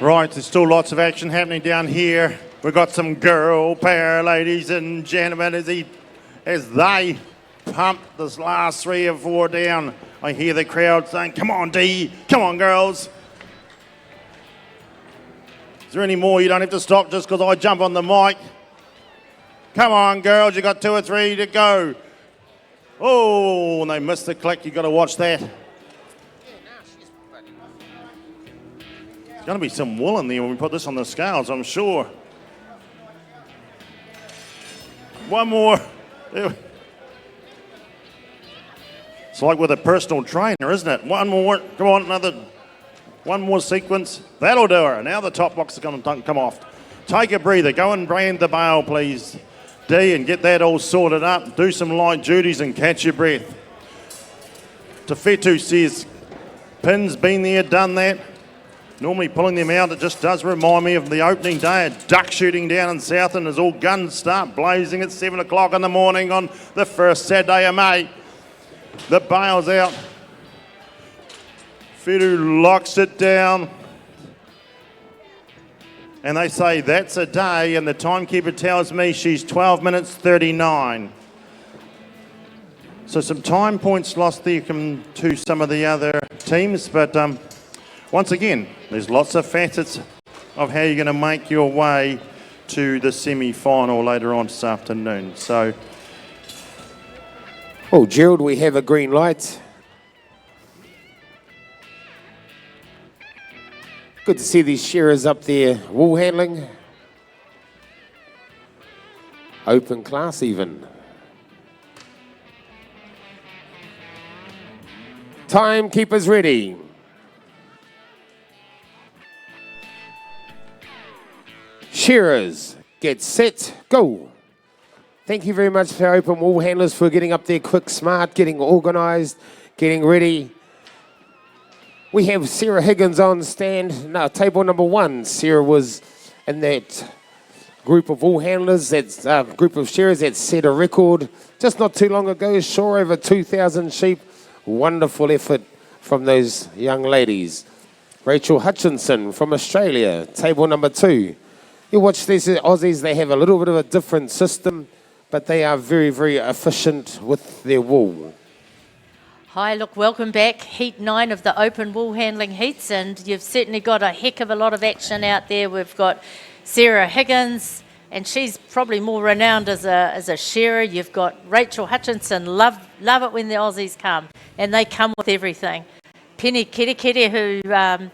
Right, there's still lots of action happening down here. We've got some girl power, ladies and gentlemen, as they pump this last 3 or 4 down. I hear the crowd saying, come on, D, come on, girls. Is there any more? You don't have to stop just because I jump on the mic. Come on, girls, you got 2 or 3 to go. Oh, and they missed the click. You got to watch that. There's going to be some wool in there when we put this on the scales, I'm sure. One more. It's like with a personal trainer, isn't it? One more. Come on, one more sequence. That'll do her. Now the top box is going to come off. Take a breather. Go and brand the bale, please, D, and get that all sorted up. Do some light duties and catch your breath. Tawhetu says, Pin's been there, done that. Normally pulling them out, it just does remind me of the opening day of duck shooting down in Southern as all guns start blazing at 7 o'clock in the morning on the first Saturday of May. The bale's out. Firu locks it down. And they say that's a day, and the timekeeper tells me she's 12 minutes 39. So some time points lost there to some of the other teams, but once again, there's lots of facets of how you're going to make your way to the semi-final later on this afternoon. So, Oh, Gerald, we have a green light. Good to see these shearers up there, wool handling. Open class even. Timekeepers ready. Shearers, get set, go. Thank you very much to our open wool handlers for getting up there quick, smart, getting organised, getting ready. We have Sarah Higgins on stand. Now, table number 1. Sarah was in that group of wool handlers, that group of shearers that set a record just not too long ago, sure over 2,000 sheep. Wonderful effort from those young ladies. Rachel Hutchinson from Australia, table number 2. You watch these Aussies, they have a little bit of a different system, but they are very, very efficient with their wool. Hi, look, welcome back. Heat 9 of the open wool handling heats, and you've certainly got a heck of a lot of action out there. We've got Sarah Higgins, and she's probably more renowned as a shearer. You've got Rachel Hutchinson, love it when the Aussies come, and they come with everything. Penny Kerekere, who a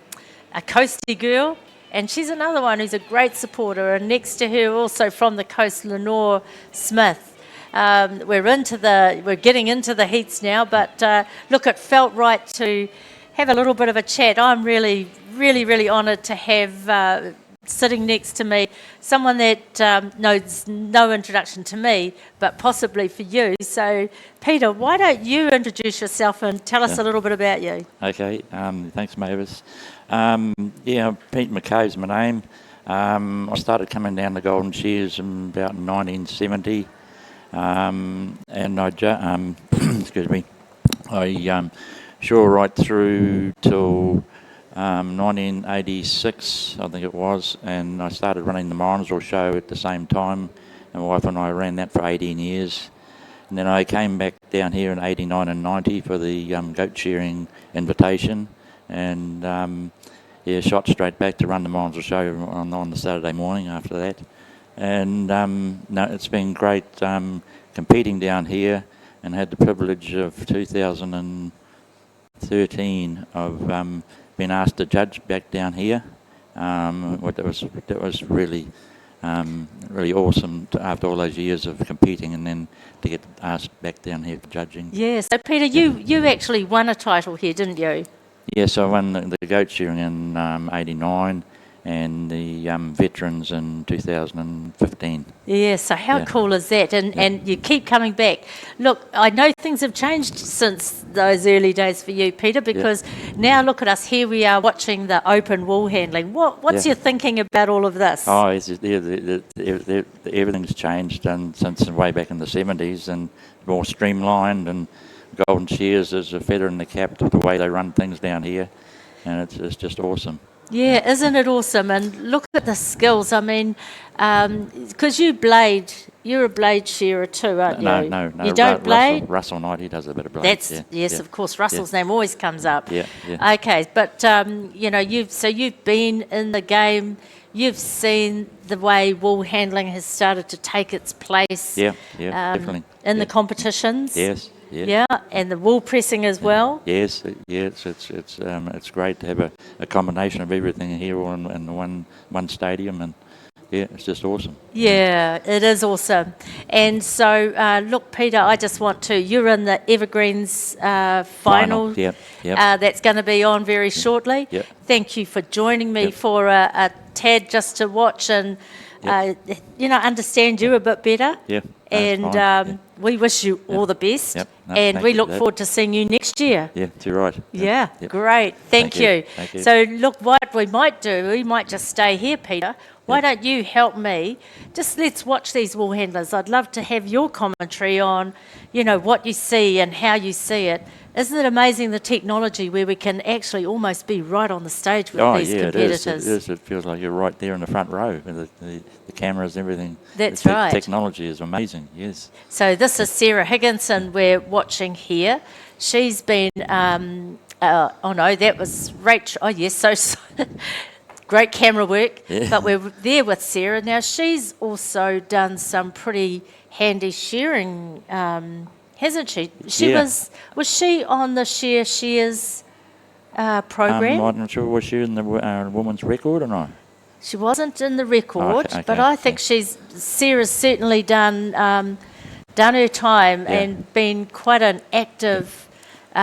coastie girl, and she's another one who's a great supporter. And next to her, also from the coast, Lenore Smith. We're getting into the heats now, but look, it felt right to have a little bit of a chat. I'm really, really, really honoured to have sitting next to me someone that knows no introduction to me, but possibly for you. So, Peter, why don't you introduce yourself and tell us a little bit about you? Okay, thanks, Mavis. Pete McKay's my name. I started coming down the Golden Shears in about 1970, and I excuse me, I shore right through till 1986, I think it was, and I started running the Minesville show at the same time. And my wife and I ran that for 18 years. And then I came back down here in 89 and 90 for the goat shearing invitation, and shot straight back to run the Minesville show on the Saturday morning after that. And no, it's been great competing down here, and had the privilege of 2013 of being asked to judge back down here. That was really really awesome after all those years of competing, and then to get asked back down here for judging. Yeah, so Peter, you actually won a title here, didn't you? Yes, I won the goat shearing in 89, and the veterans in 2015. Yeah, so how cool is that? And you keep coming back. Look, I know things have changed since those early days for you, Peter, because now look at us, here we are watching the open wool handling. What's your thinking about all of this? Oh, everything's changed since way back in the 70s, and more streamlined, and Golden Shears is a feather in the cap to the way they run things down here, and it's just awesome. Yeah, isn't it awesome? And look at the skills. I mean, because you're a blade shearer too, aren't you? No. You don't blade? Russell Knight, he does a bit of blade. Yes, of course. Russell's name always comes up. Yeah. Okay, but you've been in the game. You've seen the way wool handling has started to take its place. Yeah, definitely. In the competitions. Yes. Yeah, and the wool pressing as well. Yes, it's great to have a combination of everything here all in the one stadium, and it's just awesome. Yeah, it is awesome. And so, look, Peter, I just want to. You're in the Evergreens final. Yep. That's going to be on very shortly. Yep. Thank you for joining me for a tad just to watch and understand you a bit better. Yeah. And we wish you all the best. Yep. No, and we look Dave. forward to seeing you next year. Yeah, you're right. Yeah, Yep. great. Thank you. Thank you. So, look, what we might do, we might just stay here, Peter. Why don't you help me? Just let's watch these wool handlers. I'd love to have your commentary on, what you see and how you see it. Isn't it amazing, the technology where we can actually almost be right on the stage with these competitors? It is. It feels like you're right there in the front row with the cameras, everything. That's the right. Technology is amazing, yes. So this is Sarah Higginson we're watching here. She's been, that was Rachel. Oh, yes, so great camera work. Yeah. But we're there with Sarah. Now, she's also done some pretty handy shearing, hasn't she? Was she on the Shears program? I'm not sure, was she in the woman's record or not? She wasn't in the record, Okay, but I think Sarah's certainly done her time and been quite an active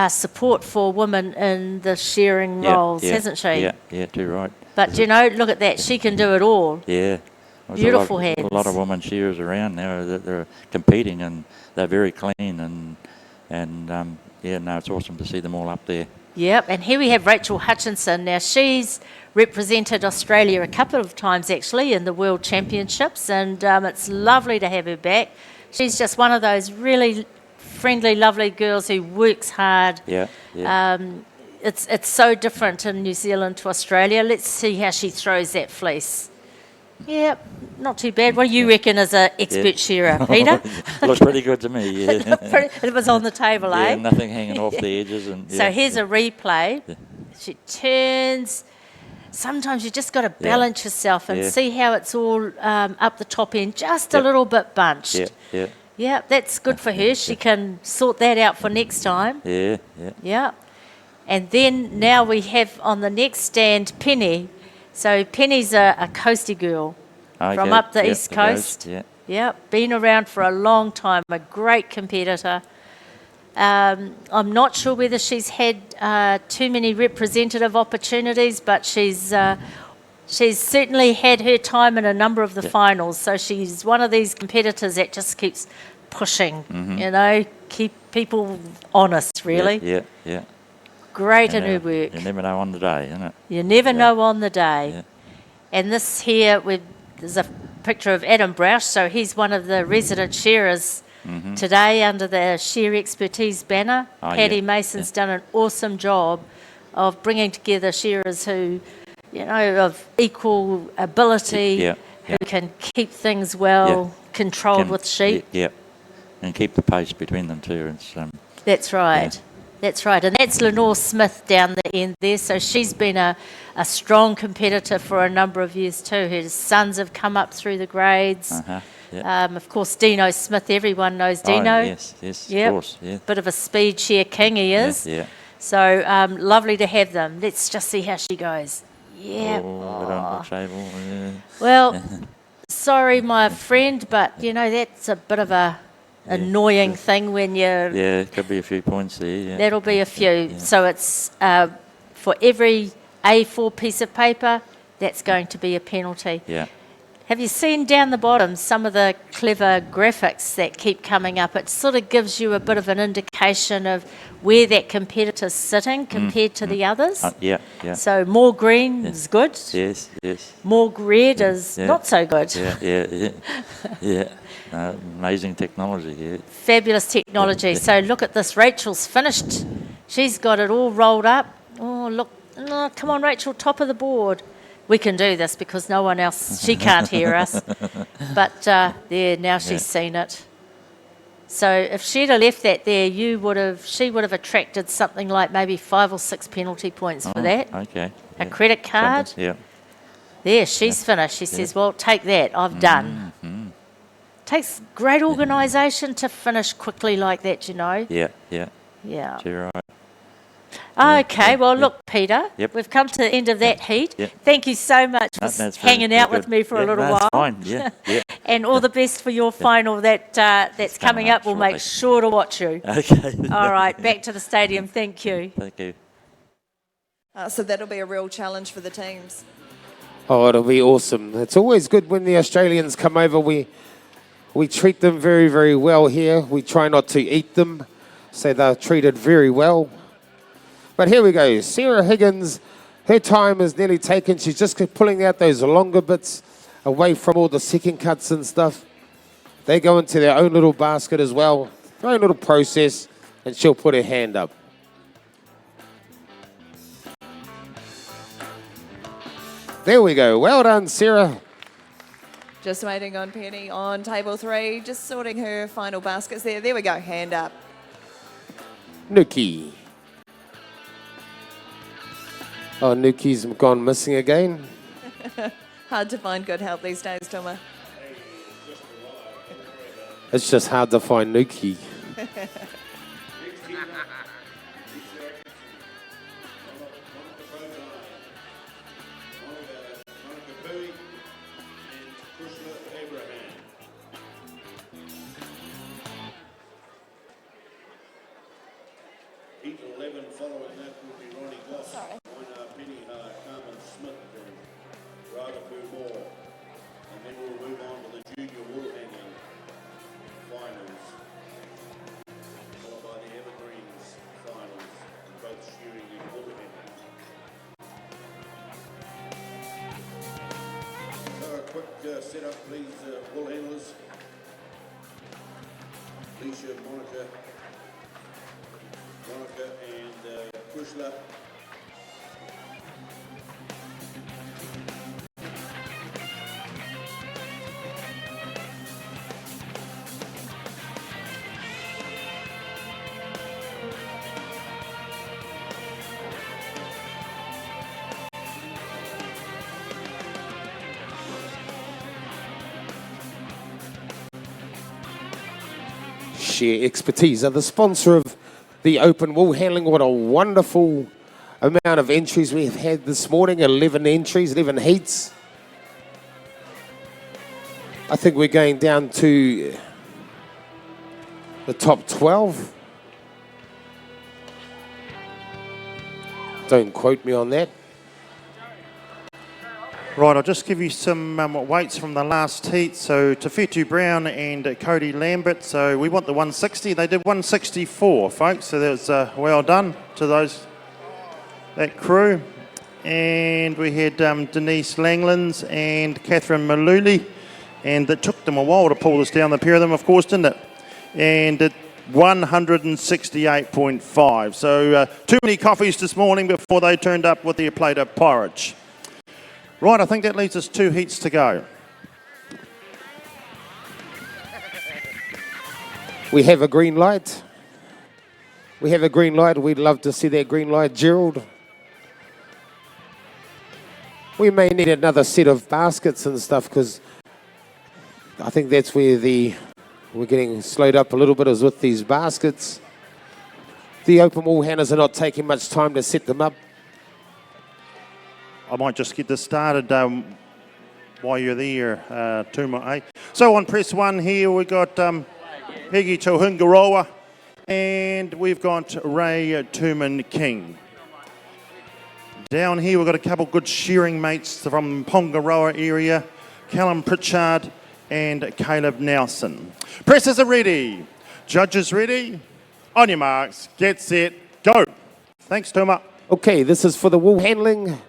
support for women in the shearing roles, hasn't she? Yeah, too right. But look at that, she can do it all. Yeah. There's Beautiful a hands. lot of women shearers around now that they're competing, and they're very clean, and it's awesome to see them all up there. Yep, and here we have Rachel Hutchinson. Now, she's represented Australia a couple of times, actually, in the World Championships, and it's lovely to have her back. She's just one of those really friendly, lovely girls who works hard. Yeah. It's so different in New Zealand to Australia. Let's see how she throws that fleece. Yep, not too bad. What do you reckon as an expert shearer, Peter? Looks pretty good to me, yeah. It was on the table, eh? Nothing hanging off the edges. So here's a replay. Yeah. She turns. Sometimes you just got to balance yourself and see how it's all up the top end, just a little bit bunched. Yeah, that's good for her. She can sort that out for next time. Yeah. And then now we have on the next stand Penny. So Penny's a coastie girl from up the East Coast. Yeah, been around for a long time, a great competitor. I'm not sure whether she's had too many representative opportunities, but she's certainly had her time in a number of the finals. So she's one of these competitors that just keeps pushing, keep people honest, really. Yeah. Great in her work. You never know on the day, isn't it? You never know on the day. Yeah. And this here, there's a picture of Adam Brausch, so he's one of the resident shearers today under the Shear Expertise banner. Paddy Mason's done an awesome job of bringing together shearers who, of equal ability, who can keep things well controlled with sheep. And keep the pace between them too. That's right. Yeah. That's right, and that's Lenore Smith down the end there. So she's been a strong competitor for a number of years too. Her sons have come up through the grades. Of course, Dino Smith, everyone knows Dino. Oh, yes, of course. Yeah. Bit of a speed shear king he is. Yeah. So lovely to have them. Let's just see how she goes. Yeah. Well, sorry, my friend, but that's a bit of a annoying thing when you're... Yeah, could be a few points there, yeah. That'll be a few. Yeah. So it's for every A4 piece of paper, that's going to be a penalty. Yeah. Have you seen down the bottom some of the clever graphics that keep coming up? It sort of gives you a bit of an indication of where that competitor's sitting compared to the others. Yeah, yeah. So more green is good. Yes, yes. More red is not so good. Yeah. Amazing technology, yeah. Fabulous technology. So look at this. Rachel's finished. She's got it all rolled up. Oh, look. Oh, come on, Rachel, top of the board. We can do this because no one else, she can't hear us. But there, now she's seen it. So if she'd have left that there, she would have attracted something like maybe 5 or 6 penalty points for that. Okay. A credit card. Yeah. There, she's finished. She says, well, take that, I've done. Takes great organisation to finish quickly like that, you know. Yeah. Yeah. You're right. Okay, well, look, Peter, we've come to the end of that heat. Yep. Thank you so much for hanging out with me for a little while. Fine. Yeah. And all the best for your final that's coming up. We'll make sure to watch you. Okay. All right, back to the stadium. Thank you. Thank you. So that'll be a real challenge for the teams. Oh, it'll be awesome. It's always good when the Australians come over. We treat them very, very well here. We try not to eat them, so they're treated very well. But here we go. Sarah Higgins, her time is nearly taken. She's just pulling out those longer bits away from all the second cuts and stuff. They go into their own little basket as well, their own little process, and she'll put her hand up. There we go. Well done, Sarah. Just waiting on Penny on table 3, just sorting her final baskets there. There we go, hand up. Nuki. Oh, Nuki's gone missing again. Hard to find good help these days, Toma. It's just hard to find Nuki. Heat 11 following that will be Ronnie Goss. Penny Carmen Smith and Wairarapa Moore. And then we'll move on to the junior Woolhandling finals. Followed by the Evergreens finals, both Shearing and Woolhandling. So a quick setup please, Woolhandlers. Alicia, Monica and Kushla. Shear Expertise are the sponsor of the Open Woolhandling. What a wonderful amount of entries we have had this morning. 11 entries, 11 heats. I think we're going down to the top 12. Don't quote me on that. Right, I'll just give you some weights from the last heat. So Tawhitu Brown and Cody Lambert. So we want the 160. They did 164, folks. So that was well done to that crew. And we had Denise Langlands and Catherine Maluli. And it took them a while to pull this down, the pair of them, of course, didn't it? And at 168.5. So too many coffees this morning before they turned up with their plate of porridge. Right, I think that leaves us 2 heats to go. We have a green light. We have a green light. We'd love to see that green light, Gerald. We may need another set of baskets and stuff because I think that's where we're getting slowed up a little bit is with these baskets. The open wall handlers are not taking much time to set them up. I might just get this started while you're there, Tuma. So on press 1 here, we've got Hegi Tohungaroa and we've got Ray Tuman King. Down here, we've got a couple good shearing mates from Pongaroa area, Callum Pritchard and Caleb Nelson. Presses are ready. Judges ready. On your marks, get set, go. Thanks, Tuma. Okay, this is for the wool handling.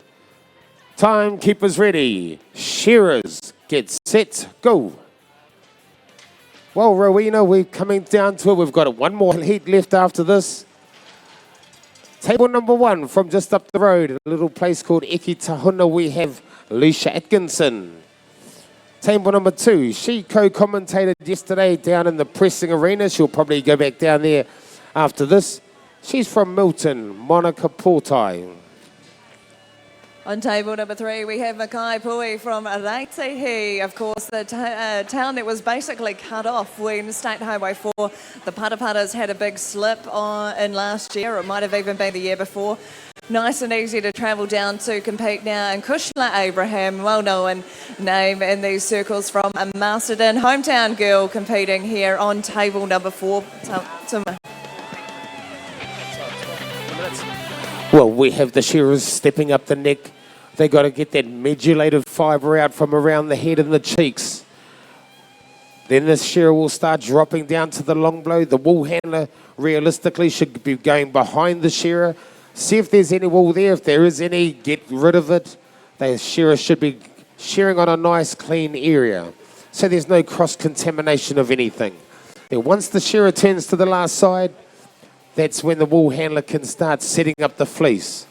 Timekeepers ready. Shearers, get set, go. Well, Rowena, we're coming down to it. We've got one more heat left after this. Table number 1 from just up the road, a little place called Ekitahuna, we have Alicia Atkinson. Table number 2, she co-commentated yesterday down in the pressing arena. She'll probably go back down there after this. She's from Milton, Monica Portai. On table number 3, we have Makai Pui from Reitihi, of course, the town that was basically cut off when State Highway 4, the Patapatas had a big slip in last year, or it might have even been the year before. Nice and easy to travel down to compete now. And Kushla Abraham, well-known name in these circles from a Masterton hometown girl competing here on table number 4. Well, we have the shearers stepping up the neck. They got to get that medullative fibre out from around the head and the cheeks. Then the shearer will start dropping down to the long blow. The wool handler realistically should be going behind the shearer. See if there's any wool there. If there is any, get rid of it. The shearer should be shearing on a nice clean area, so there's no cross-contamination of anything. Then once the shearer turns to the last side, that's when the wool handler can start setting up the fleece.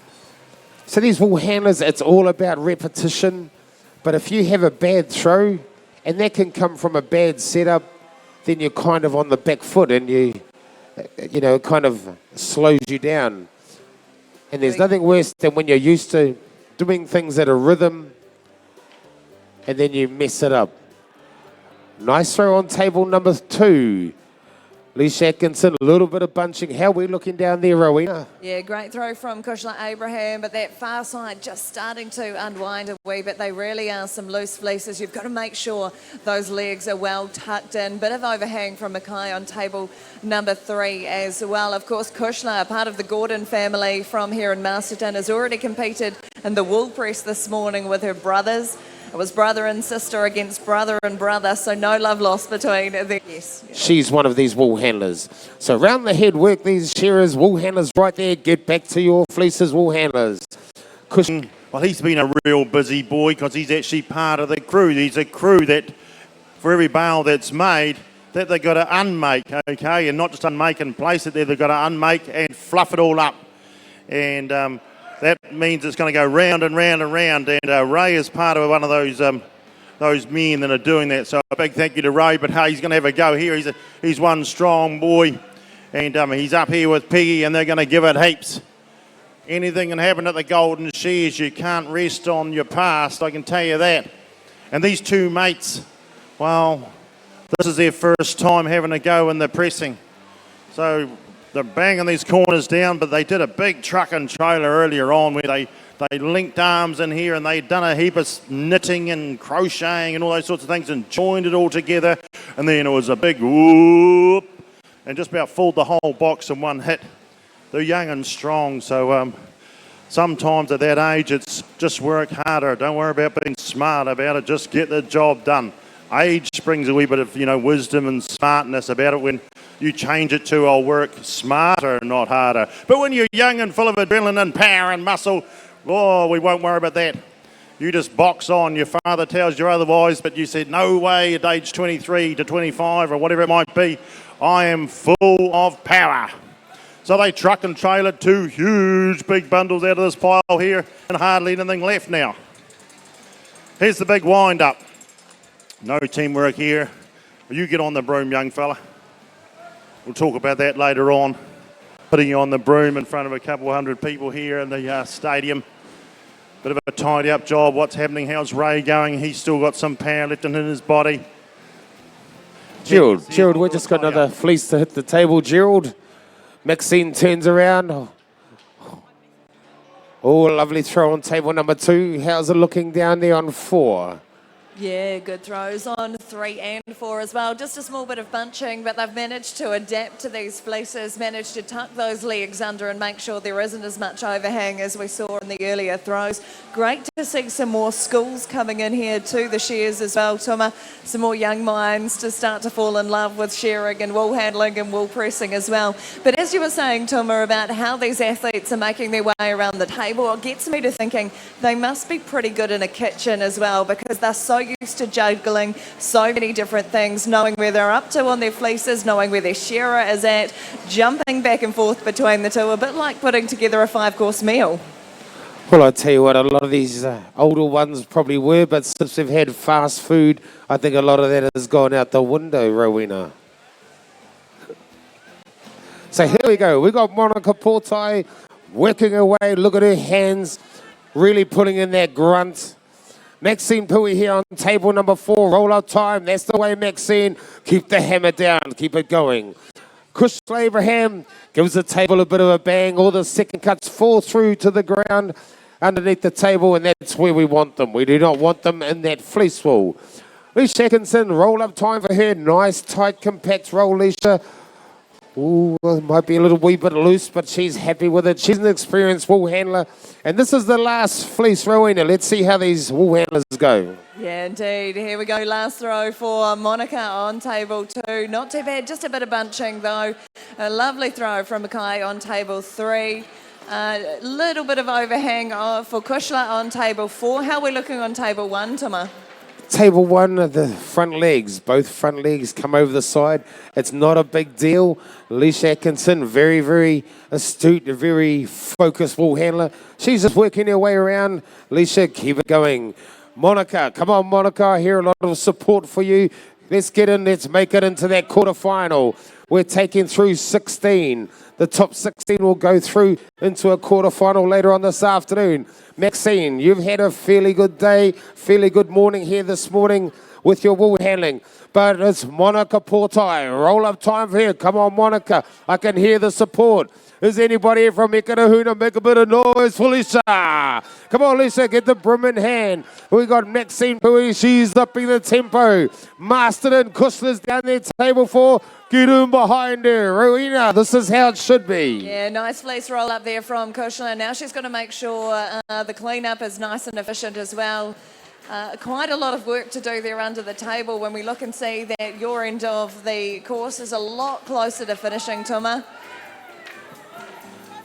So these wool handlers, it's all about repetition. But if you have a bad throw, and that can come from a bad setup, then you're kind of on the back foot and you know, it kind of slows you down. And there's nothing worse than when you're used to doing things at a rhythm and then you mess it up. Nice throw on table number 2. Alicia Atkinson, a little bit of bunching. How are we looking down there, Rowena? Yeah, great throw from Kushla Abraham, but that far side just starting to unwind a wee bit. They really are some loose fleeces. You've got to make sure those legs are well tucked in. Bit of overhang from Mackay on table number 3 as well. Of course, Kushla, part of the Gordon family from here in Masterton, has already competed in the wool press this morning with her brothers. It was brother and sister against brother and brother, so no love lost between them. Yes. She's one of these wool handlers. So round the head work these shearers, wool handlers right there. Get back to your fleeces, wool handlers. Well, he's been a real busy boy because he's actually part of the crew. He's a crew that, for every bale that's made, that they've got to unmake, okay? And not just unmake and place it there, they've got to unmake and fluff it all up. And that means it's going to go round and round and round. And Ray is part of one of those men that are doing that. So a big thank you to Ray. But hey, he's going to have a go here. He's one strong boy. And he's up here with Peggy and they're going to give it heaps. Anything can happen at the Golden Shears. You can't rest on your past, I can tell you that. And these two mates, well, this is their first time having a go in the pressing. So they're banging these corners down, but they did a big truck and trailer earlier on where they linked arms in here and they'd done a heap of knitting and crocheting and all those sorts of things and joined it all together. And then it was a big whoop and just about filled the whole box in one hit. They're young and strong, so sometimes at that age it's just work harder. Don't worry about being smart about it, just get the job done. Age brings a wee bit of, wisdom and smartness about it when you change it to, I'll work smarter, not harder. But when you're young and full of adrenaline and power and muscle, oh, we won't worry about that. You just box on. Your father tells you otherwise, but you said, no way at age 23 to 25 or whatever it might be, I am full of power. So they truck and trailered 2 huge big bundles out of this pile here and hardly anything left now. Here's the big wind up. No teamwork here. You get on the broom, young fella. We'll talk about that later on. Putting you on the broom in front of a couple hundred people here in the stadium. Bit of a tidy up job. What's happening? How's Ray going? He's still got some power left in his body. Gerald, we just got another fleece to hit the table, Gerald. Maxine turns around. Oh, lovely throw on table number 2. How's it looking down there on 4? Yeah, good throws on 3 and 4 as well. Just a small bit of bunching, but they've managed to adapt to these fleeces, managed to tuck those legs under and make sure there isn't as much overhang as we saw in the earlier throws. Great to see some more schools coming in here to the shears as well, Tuma. Some more young minds to start to fall in love with shearing and wool handling and wool pressing as well. But as you were saying, Tuma, about how these athletes are making their way around the table, it gets me to thinking they must be pretty good in a kitchen as well, because they're so used to juggling so many different things, knowing where they're up to on their fleeces, knowing where their shearer is at, jumping back and forth between the two, a bit like putting together a 5-course meal. Well, I tell you what, a lot of these older ones probably were, but since we've had fast food, I think a lot of that has gone out the window, Rowena. So here we go. We've got Monica Portai working away. Look at her hands, really putting in that grunt. Maxine Pui here on table number 4. Roll-up time. That's the way, Maxine. Keep the hammer down. Keep it going. Kushla Abraham gives the table a bit of a bang. All the second cuts fall through to the ground underneath the table, and that's where we want them. We do not want them in that fleece wool. Leisha Atkinson, roll-up time for her. Nice, tight, compact roll, Leisha. Ooh, it might be a little wee bit loose, but she's happy with it. She's an experienced wool handler. And this is the last fleece, Rowena. Let's see how these wool handlers go. Yeah, indeed. Here we go. Last throw for Monica on table 2. Not too bad. Just a bit of bunching, though. A lovely throw from Mackay on table 3. A little bit of overhang for Kushla on table 4. How are we looking on table 1, Tuma? Table 1, the front legs, both front legs come over the side. It's not a big deal. Leisha Atkinson, very, very astute, a very focused wool handler. She's just working her way around. Leisha, keep it going. Monica, come on, Monica. I hear a lot of support for you. Let's get in. Let's make it into that quarterfinal. We're taking through 16. The top 16 will go through into a quarterfinal later on this afternoon. Maxine, you've had a fairly good day, fairly good morning here this morning with your wool handling. But it's Monica Portai. Roll-up time for her. Come on, Monica. I can hear the support. Is anybody here from Ekarahuna? Make a bit of noise for Lisa. Come on, Lisa, get the broom in hand. We got Maxine Pui. She's upping the tempo. Masterton, Kushla's down there, table 4. Get in behind her. Rowena, this is how it should be. Yeah, nice fleece roll up there from Kushla. Now she's going to make sure the clean-up is nice and efficient as well. Quite a lot of work to do there under the table when we look and see that your end of the course is a lot closer to finishing, Tuma.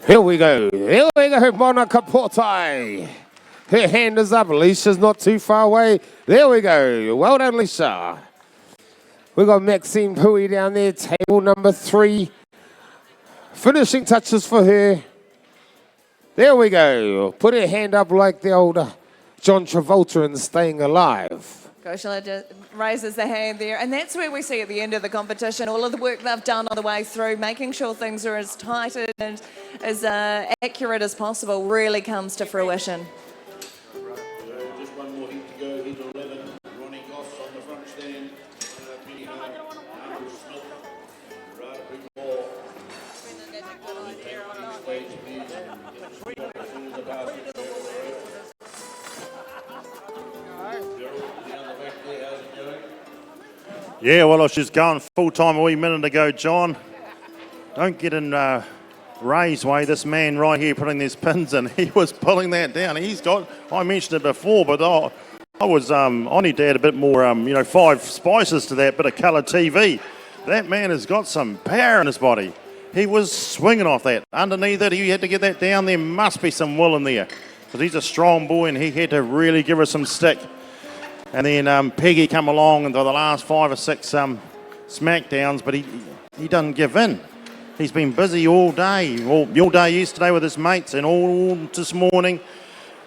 Here we go. Here we go, Monica Portai. Her hand is up. Lisa's not too far away. There we go. Well done, Lisa. We've got Maxine Pui down there, table number 3. Finishing touches for her. There we go. Put her hand up like the old John Travolta in Staying Alive. Kushla just raises the hand there, and that's where we see at the end of the competition all of the work they've done on the way through, making sure things are as tight and as accurate as possible really comes to fruition. Just one more hit to go. Hit 11. Ronnie Goss on the front stand. Penny Andrew Smith. Right, big ball. Yeah, well, she's going full-time a wee minute ago, John. Don't get in Ray's way. This man right here putting these pins in, he was pulling that down. I mentioned it before, but I need to add a bit more, 5 spices to that bit of colour TV. That man has got some power in his body. He was swinging off that. Underneath it, he had to get that down. There must be some will in there, because he's a strong boy and he had to really give her some stick. And then Peggy come along and the last 5 or 6 smackdowns, but he doesn't give in. He's been busy all day yesterday with his mates and all this morning,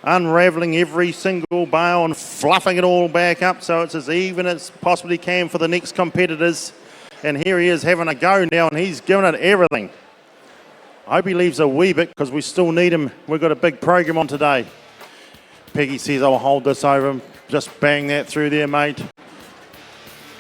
unravelling every single bale and fluffing it all back up so it's as even as possibly can for the next competitors. And here he is having a go now, and he's giving it everything. I hope he leaves a wee bit, because we still need him. We've got a big program on today. Peggy says, I'll hold this over him. Just bang that through there, mate.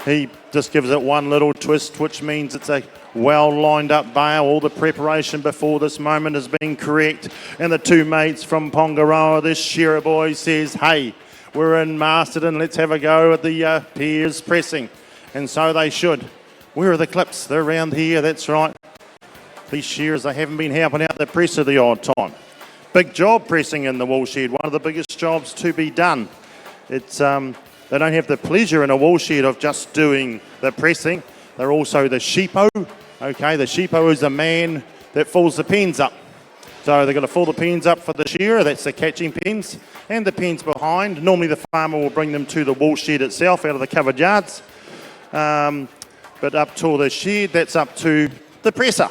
He just gives it one little twist, which means it's a well lined up bale. All the preparation before this moment has been correct. And the 2 mates from Pongaroa, this shearer boy, says, hey, We're in Masterton. Let's have a go at the peers pressing. And so they should. Where are the clips? They're around here, that's right. These shearers, they haven't been helping out the presser the odd time. Big job pressing in the wool shed, one of the biggest jobs to be done. It's they don't have the pleasure in a wool shed of just doing the pressing. They're also the sheepo. Okay, the sheepo is the man that fills the pens up. So they've got to fill the pens up for the shearer, that's the catching pens, and the pens behind. Normally the farmer will bring them to the wool shed itself out of the covered yards. But up to the shed, that's up to the presser.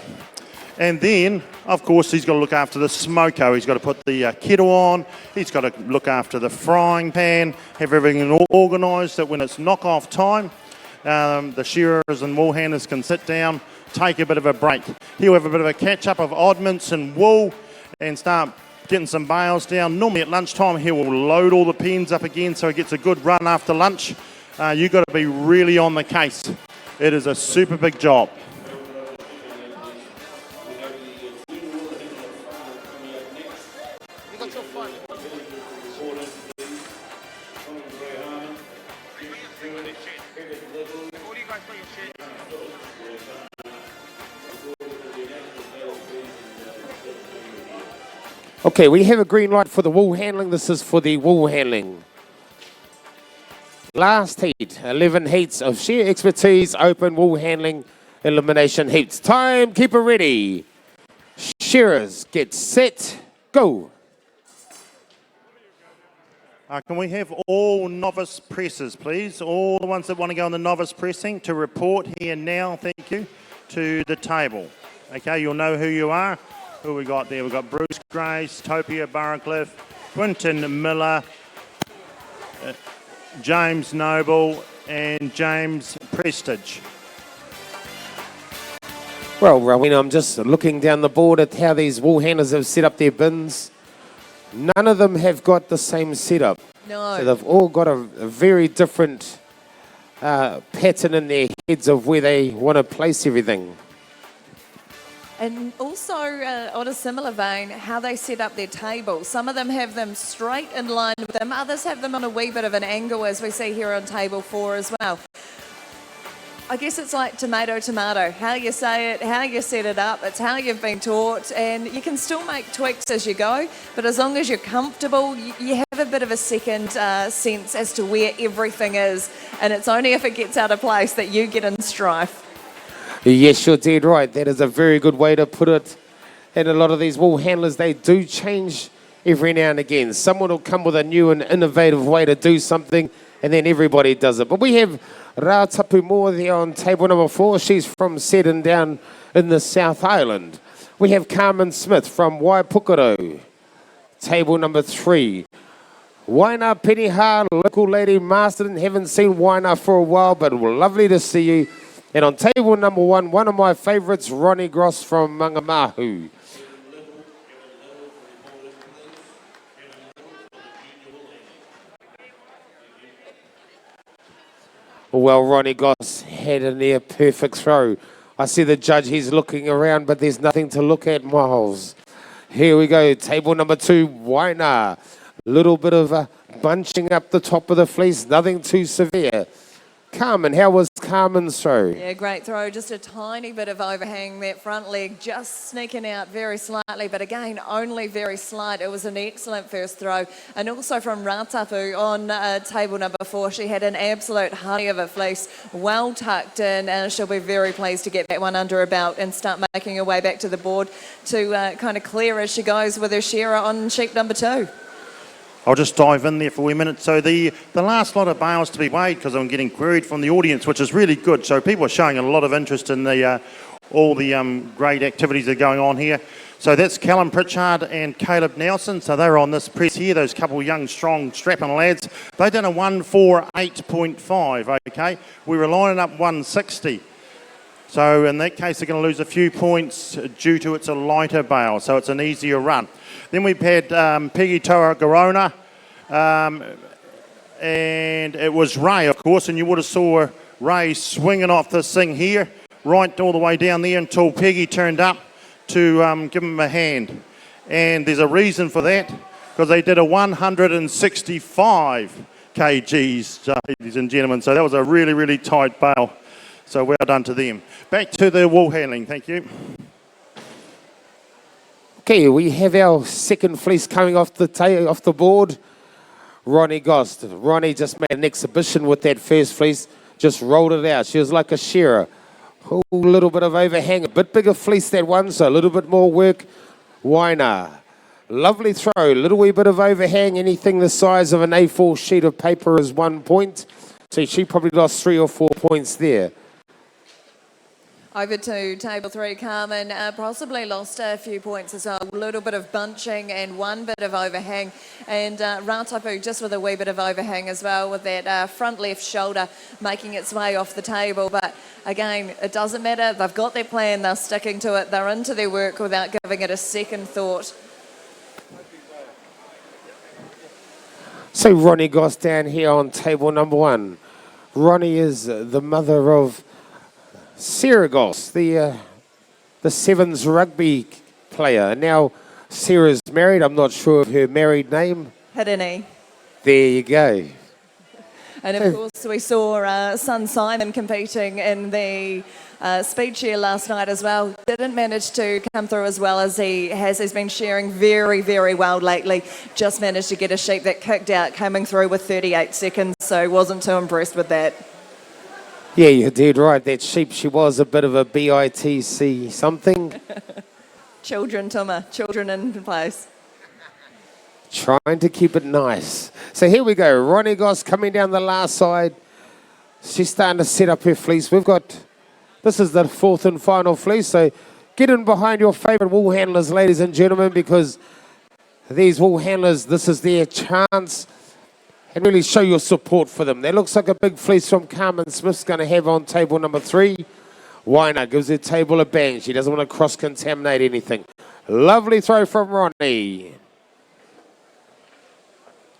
And then, of course, he's got to look after the smoko. He's got to put the kettle on. He's got to look after the frying pan, have everything all organised that when it's knock-off time, the shearers and wool handlers can sit down, take a bit of a break. He'll have a bit of a catch-up of oddments and wool and start getting some bales down. Normally at lunchtime, he will load all the pens up again so he gets a good run after lunch. You've got to be really on the case. It is a super big job. Okay, we have a green light for the wool handling. This is for the wool handling. Last heat, 11 heats of sheer expertise, open wool handling, elimination heats. Timekeeper ready. Shearers, get set, go. Can we have all novice pressers, please? All the ones that want to go on the novice pressing to report here now, thank you, to the table. Okay, you'll know who you are. Who we got there? We've got Bruce Grace, Topia Barracliff, Quinton Miller, James Noble and James Prestige. Well, Rowena, I'm just looking down the board at how these wool handlers have set up their bins. None of them have got the same setup. No. So they've all got a very different pattern in their heads of where they want to place everything. And also, on a similar vein, how they set up their tables. Some of them have them straight in line with them. Others have them on a wee bit of an angle, as we see here on table 4 as well. I guess it's like tomato, tomato. How you say it, how you set it up, it's how you've been taught. And you can still make tweaks as you go, but as long as you're comfortable, you have a bit of a second sense as to where everything is. And it's only if it gets out of place that you get in strife. Yes, you're dead right. That is a very good way to put it. And a lot of these wool handlers, they do change every now and again. Someone will come with a new and innovative way to do something, and then everybody does it. But we have Rautapu Moore there on table number 4. She's from Seddon down in the South Island. We have Carmen Smith from Waipukaro. Table number 3. Waina Peniha, local lady Masterton. Haven't seen Waina for a while, but lovely to see you. And on table number 1, one of my favourites, Ronnie Gross from Mangamahu. Well, Ronnie Gross had a near perfect throw. I see the judge, he's looking around, but there's nothing to look at, Miles. Here we go, table number 2, Waina. Little bit of a bunching up the top of the fleece, nothing too severe. Carmen, how was Carmen's throw? Yeah, great throw. Just a tiny bit of overhang. That front leg just sneaking out very slightly, but again, only very slight. It was an excellent first throw. And also from Ratapu on table number 4, she had an absolute honey of a fleece, well tucked in, and she'll be very pleased to get that one under her belt and start making her way back to the board to kind of clear as she goes with her shearer on sheep number 2. I'll just dive in there for a wee minute. So the last lot of bales to be weighed, because I'm getting queried from the audience, which is really good. So people are showing a lot of interest in the all the great activities that are going on here. So that's Callum Pritchard and Caleb Nelson. So they're on this press here, those couple young, strong, strapping lads. They've done a 148.5, okay? We were lining up 160. So in that case, they're going to lose a few points due to it's a lighter bale, so it's an easier run. Then we've had Peggy Toa Garona, and it was Ray, of course, and you would have saw Ray swinging off this thing here, right all the way down there until Peggy turned up to give him a hand. And there's a reason for that, because they did a 165 kgs, ladies and gentlemen. So that was a really, really tight bale. So well done to them. Back to the wool handling. Thank you. Okay, we have our second fleece coming off the board. Ronnie Gost. Ronnie just made an exhibition with that first fleece, just rolled it out. She was like a shearer. A little bit of overhang, a bit bigger fleece that one, so a little bit more work. Waina. Lovely throw, a little wee bit of overhang. Anything the size of an A4 sheet of paper is 1 point. So she probably lost 3 or 4 points there. Over to table 3, Carmen. Possibly lost a few points as well. A little bit of bunching and 1 bit of overhang. And Ratapu just with a wee bit of overhang as well, with that front left shoulder making its way off the table. But again, it doesn't matter. They've got their plan. They're sticking to it. They're into their work without giving it a second thought. So Ronnie Goss down here on table number 1. Ronnie is the mother of Sarah Goss, the Sevens rugby player. Now, Sarah's married. I'm not sure of her married name. Hirini. There you go. And of course, we saw son Simon competing in the speed shear last night as well. Didn't manage to come through as well as he has. He's been shearing very, very well lately. Just managed to get a sheep that kicked out, coming through with 38 seconds, so wasn't too impressed with that. Yeah, you did right. That sheep, she was a bit of a BITC something. Children, Tuma. Children in place. Trying to keep it nice. So here we go. Ronnie Goss coming down the last side. She's starting to set up her fleece. This is the 4th and final fleece. So get in behind your favourite wool handlers, ladies and gentlemen, because these wool handlers, this is their chance. And really show your support for them. That looks like a big fleece from Carmen Smith's going to have on table number 3. Waina gives her table a bang. She doesn't want to cross-contaminate anything. Lovely throw from Ronnie.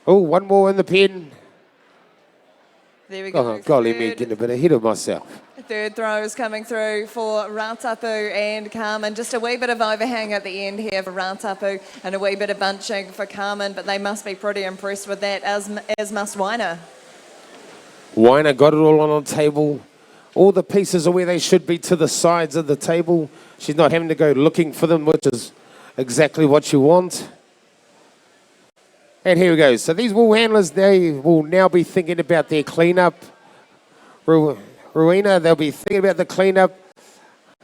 Oh, 1 more in the pen. There we go. Oh, golly, me getting a bit ahead of myself. Third throw is coming through for Ratapu and Carmen. Just a wee bit of overhang at the end here for Ratapu and a wee bit of bunching for Carmen, but they must be pretty impressed with that, as must Waina. Waina got it all on the table. All the pieces are where they should be, to the sides of the table. She's not having to go looking for them, which is exactly what you want. And here we go. So these wool handlers, they will now be thinking about their cleanup. Rowena, they'll be thinking about the cleanup.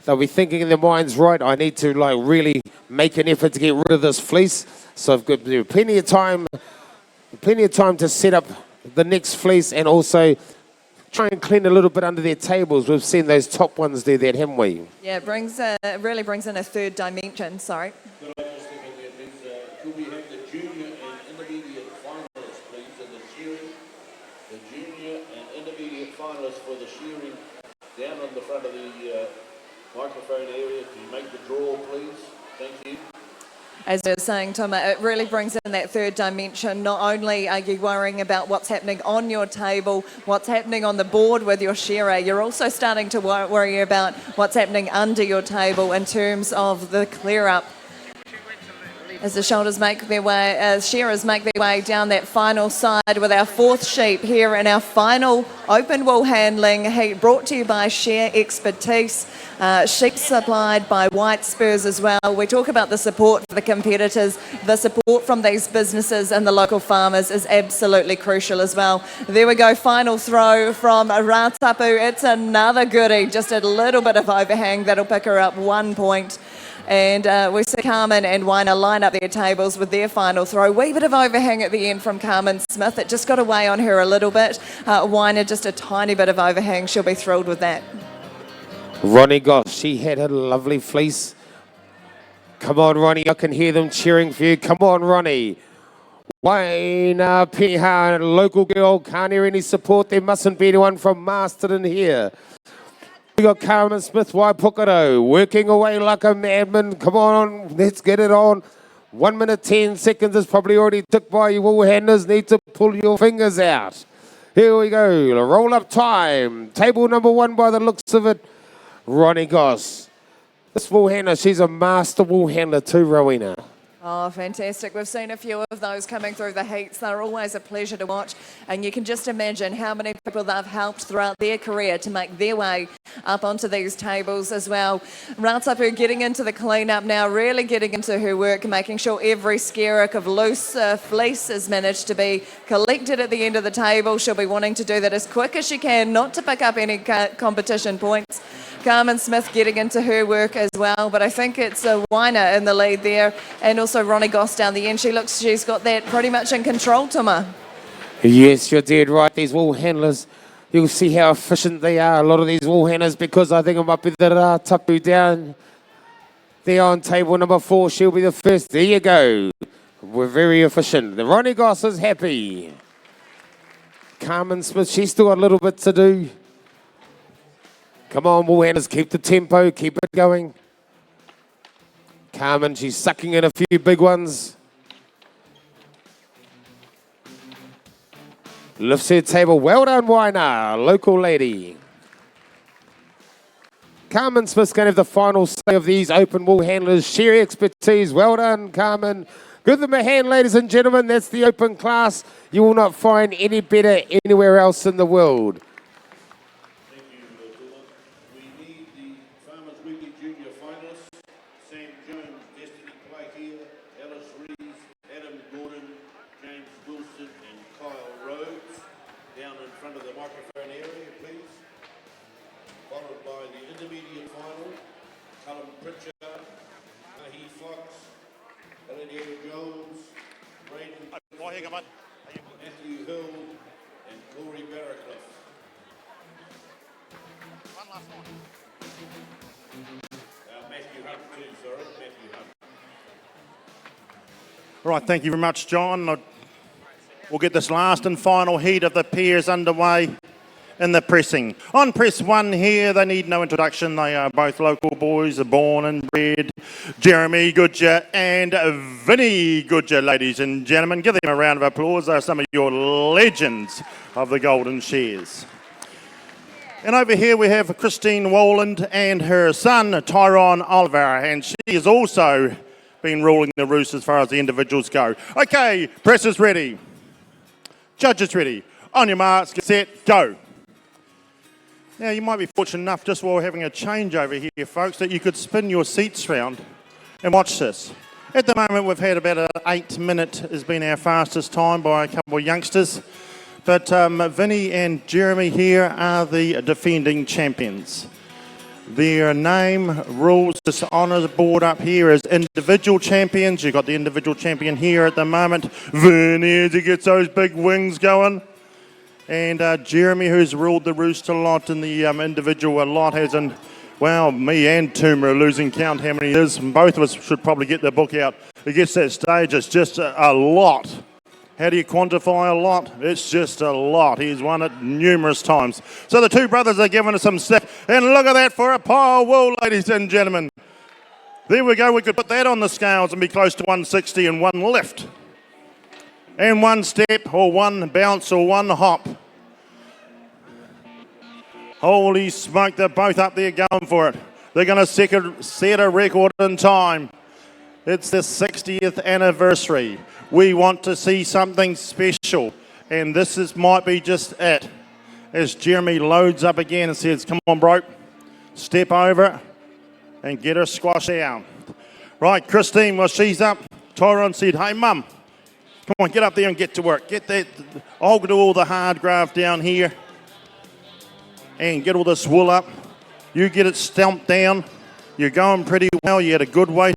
They'll be thinking in their minds, right, I need to really make an effort to get rid of this fleece. So I've got plenty of time to set up the next fleece and also try and clean a little bit under their tables. We've seen those top ones do that, haven't we? Yeah, it really brings in a third dimension, sorry. Could I just think of that, Liz, could we have the junior and intermediate finalists, please, in the shearing? The junior and intermediate finalists for the shearing down on the front of the microphone area. Can you make the draw, please? Thank you. As I was saying, Toma, it really brings in that third dimension. Not only are you worrying about what's happening on your table, what's happening on the board with your shearer, you're also starting to worry about what's happening under your table in terms of the clear-up. As the shoulders make their way, as shearers make their way down that final side with our 4th sheep here in our final open wool handling heat, brought to you by Shear Expertise. Sheep supplied by White Spurs as well. We talk about the support for the competitors. The support from these businesses and the local farmers is absolutely crucial as well. There we go, final throw from Ratapu. It's another goodie, just a little bit of overhang that'll pick her up 1 point. And we see Carmen and Waina line up their tables with their final throw. Wee bit of overhang at the end from Carmen Smith. It just got away on her a little bit. Waina, just a tiny bit of overhang. She'll be thrilled with that. Ronnie Goss, she had a lovely fleece. Come on, Ronnie, I can hear them cheering for you. Come on, Ronnie. Waina Piha, local girl, can't hear any support. There mustn't be anyone from Masterton here. We got Carmen Smith, Waipukaro, working away like a madman. Come on, let's get it on. 1 minute, 10 seconds is probably already took by you. Wool handlers need to pull your fingers out. Here we go, roll up time. Table number 1 by the looks of it, Ronnie Goss. This wool handler, she's a master wool handler too, Rowena. Oh, fantastic. We've seen a few of those coming through the heats. They're always a pleasure to watch. And you can just imagine how many people they've helped throughout their career to make their way up onto these tables as well. Ratapu getting into the clean-up now, really getting into her work, making sure every skerrick of loose fleece is managed to be collected at the end of the table. She'll be wanting to do that as quick as she can, not to pick up any competition points. Carmen Smith getting into her work as well, but I think it's Weiner in the lead there, and also Ronnie Goss down the end. She's got that pretty much in control, Tuma. Yes, you're dead right. These wool handlers, you'll see how efficient they are, a lot of these wool handlers, because I think it might be the Ratapu down there on table number 4. She'll be the first. There you go. We're very efficient. The Ronnie Goss is happy. Carmen Smith, she's still got a little bit to do. Come on, wool handlers, keep the tempo, keep it going. Carmen, she's sucking in a few big ones. Lifts her table. Well done, Waina, local lady. Carmen Smith's going to have the final say of these open wool handlers. Sheer expertise. Well done, Carmen. Give them a hand, ladies and gentlemen. That's the open class. You will not find any better anywhere else in the world. Matthew Hill and Corey Barracliff. One last one. Matthew Hunt too, sorry. Matthew Hunt. Right, thank you very much, John. We'll get this last and final heat of the pairs underway in the pressing. On press 1 here, they need no introduction. They are both local boys, born and bred. Jeremy Goodger and Vinny Goodger, ladies and gentlemen. Give them a round of applause. They are some of your legends of the Golden Shears. And over here we have Christine Woland and her son, Tyrone Oliver, and she has also been ruling the roost as far as the individuals go. Okay, press is ready. Judges ready. On your marks, get set, go. Now, you might be fortunate enough, just while we're having a change over here, folks, that you could spin your seats round and watch this. At the moment, we've had about an 8-minute has been our fastest time by a couple of youngsters. But Vinny and Jeremy here are the defending champions. Their name, rules, this honours board up here is individual champions. You've got the individual champion here at the moment. Vinny, as he gets those big wings going. And Jeremy, who's ruled the roost a lot in the individual a lot, has in, well, me and Tuma are losing count how many it is. And both of us should probably get the book out. It gets to that stage, it's just a lot. How do you quantify a lot? It's just a lot. He's won it numerous times. So the two brothers are giving us some stuff. And look at that for a pile of wool, ladies and gentlemen. There we go. We could put that on the scales and be close to 160 in one lift. And one step or one bounce or one hop. Holy smoke, they're both up there going for it. They're going to set a record in time. It's the 60th anniversary. We want to see something special. And this might be just it. As Jeremy loads up again and says, come on, bro. Step over it and get her squash down. Right, Christine, well, she's up. Tyrone said, hey, mum. Come on, get up there and get to work. Get that. I'll do all the hard graft down here and get all this wool up. You get it stomped down. You're going pretty well. You had a good weight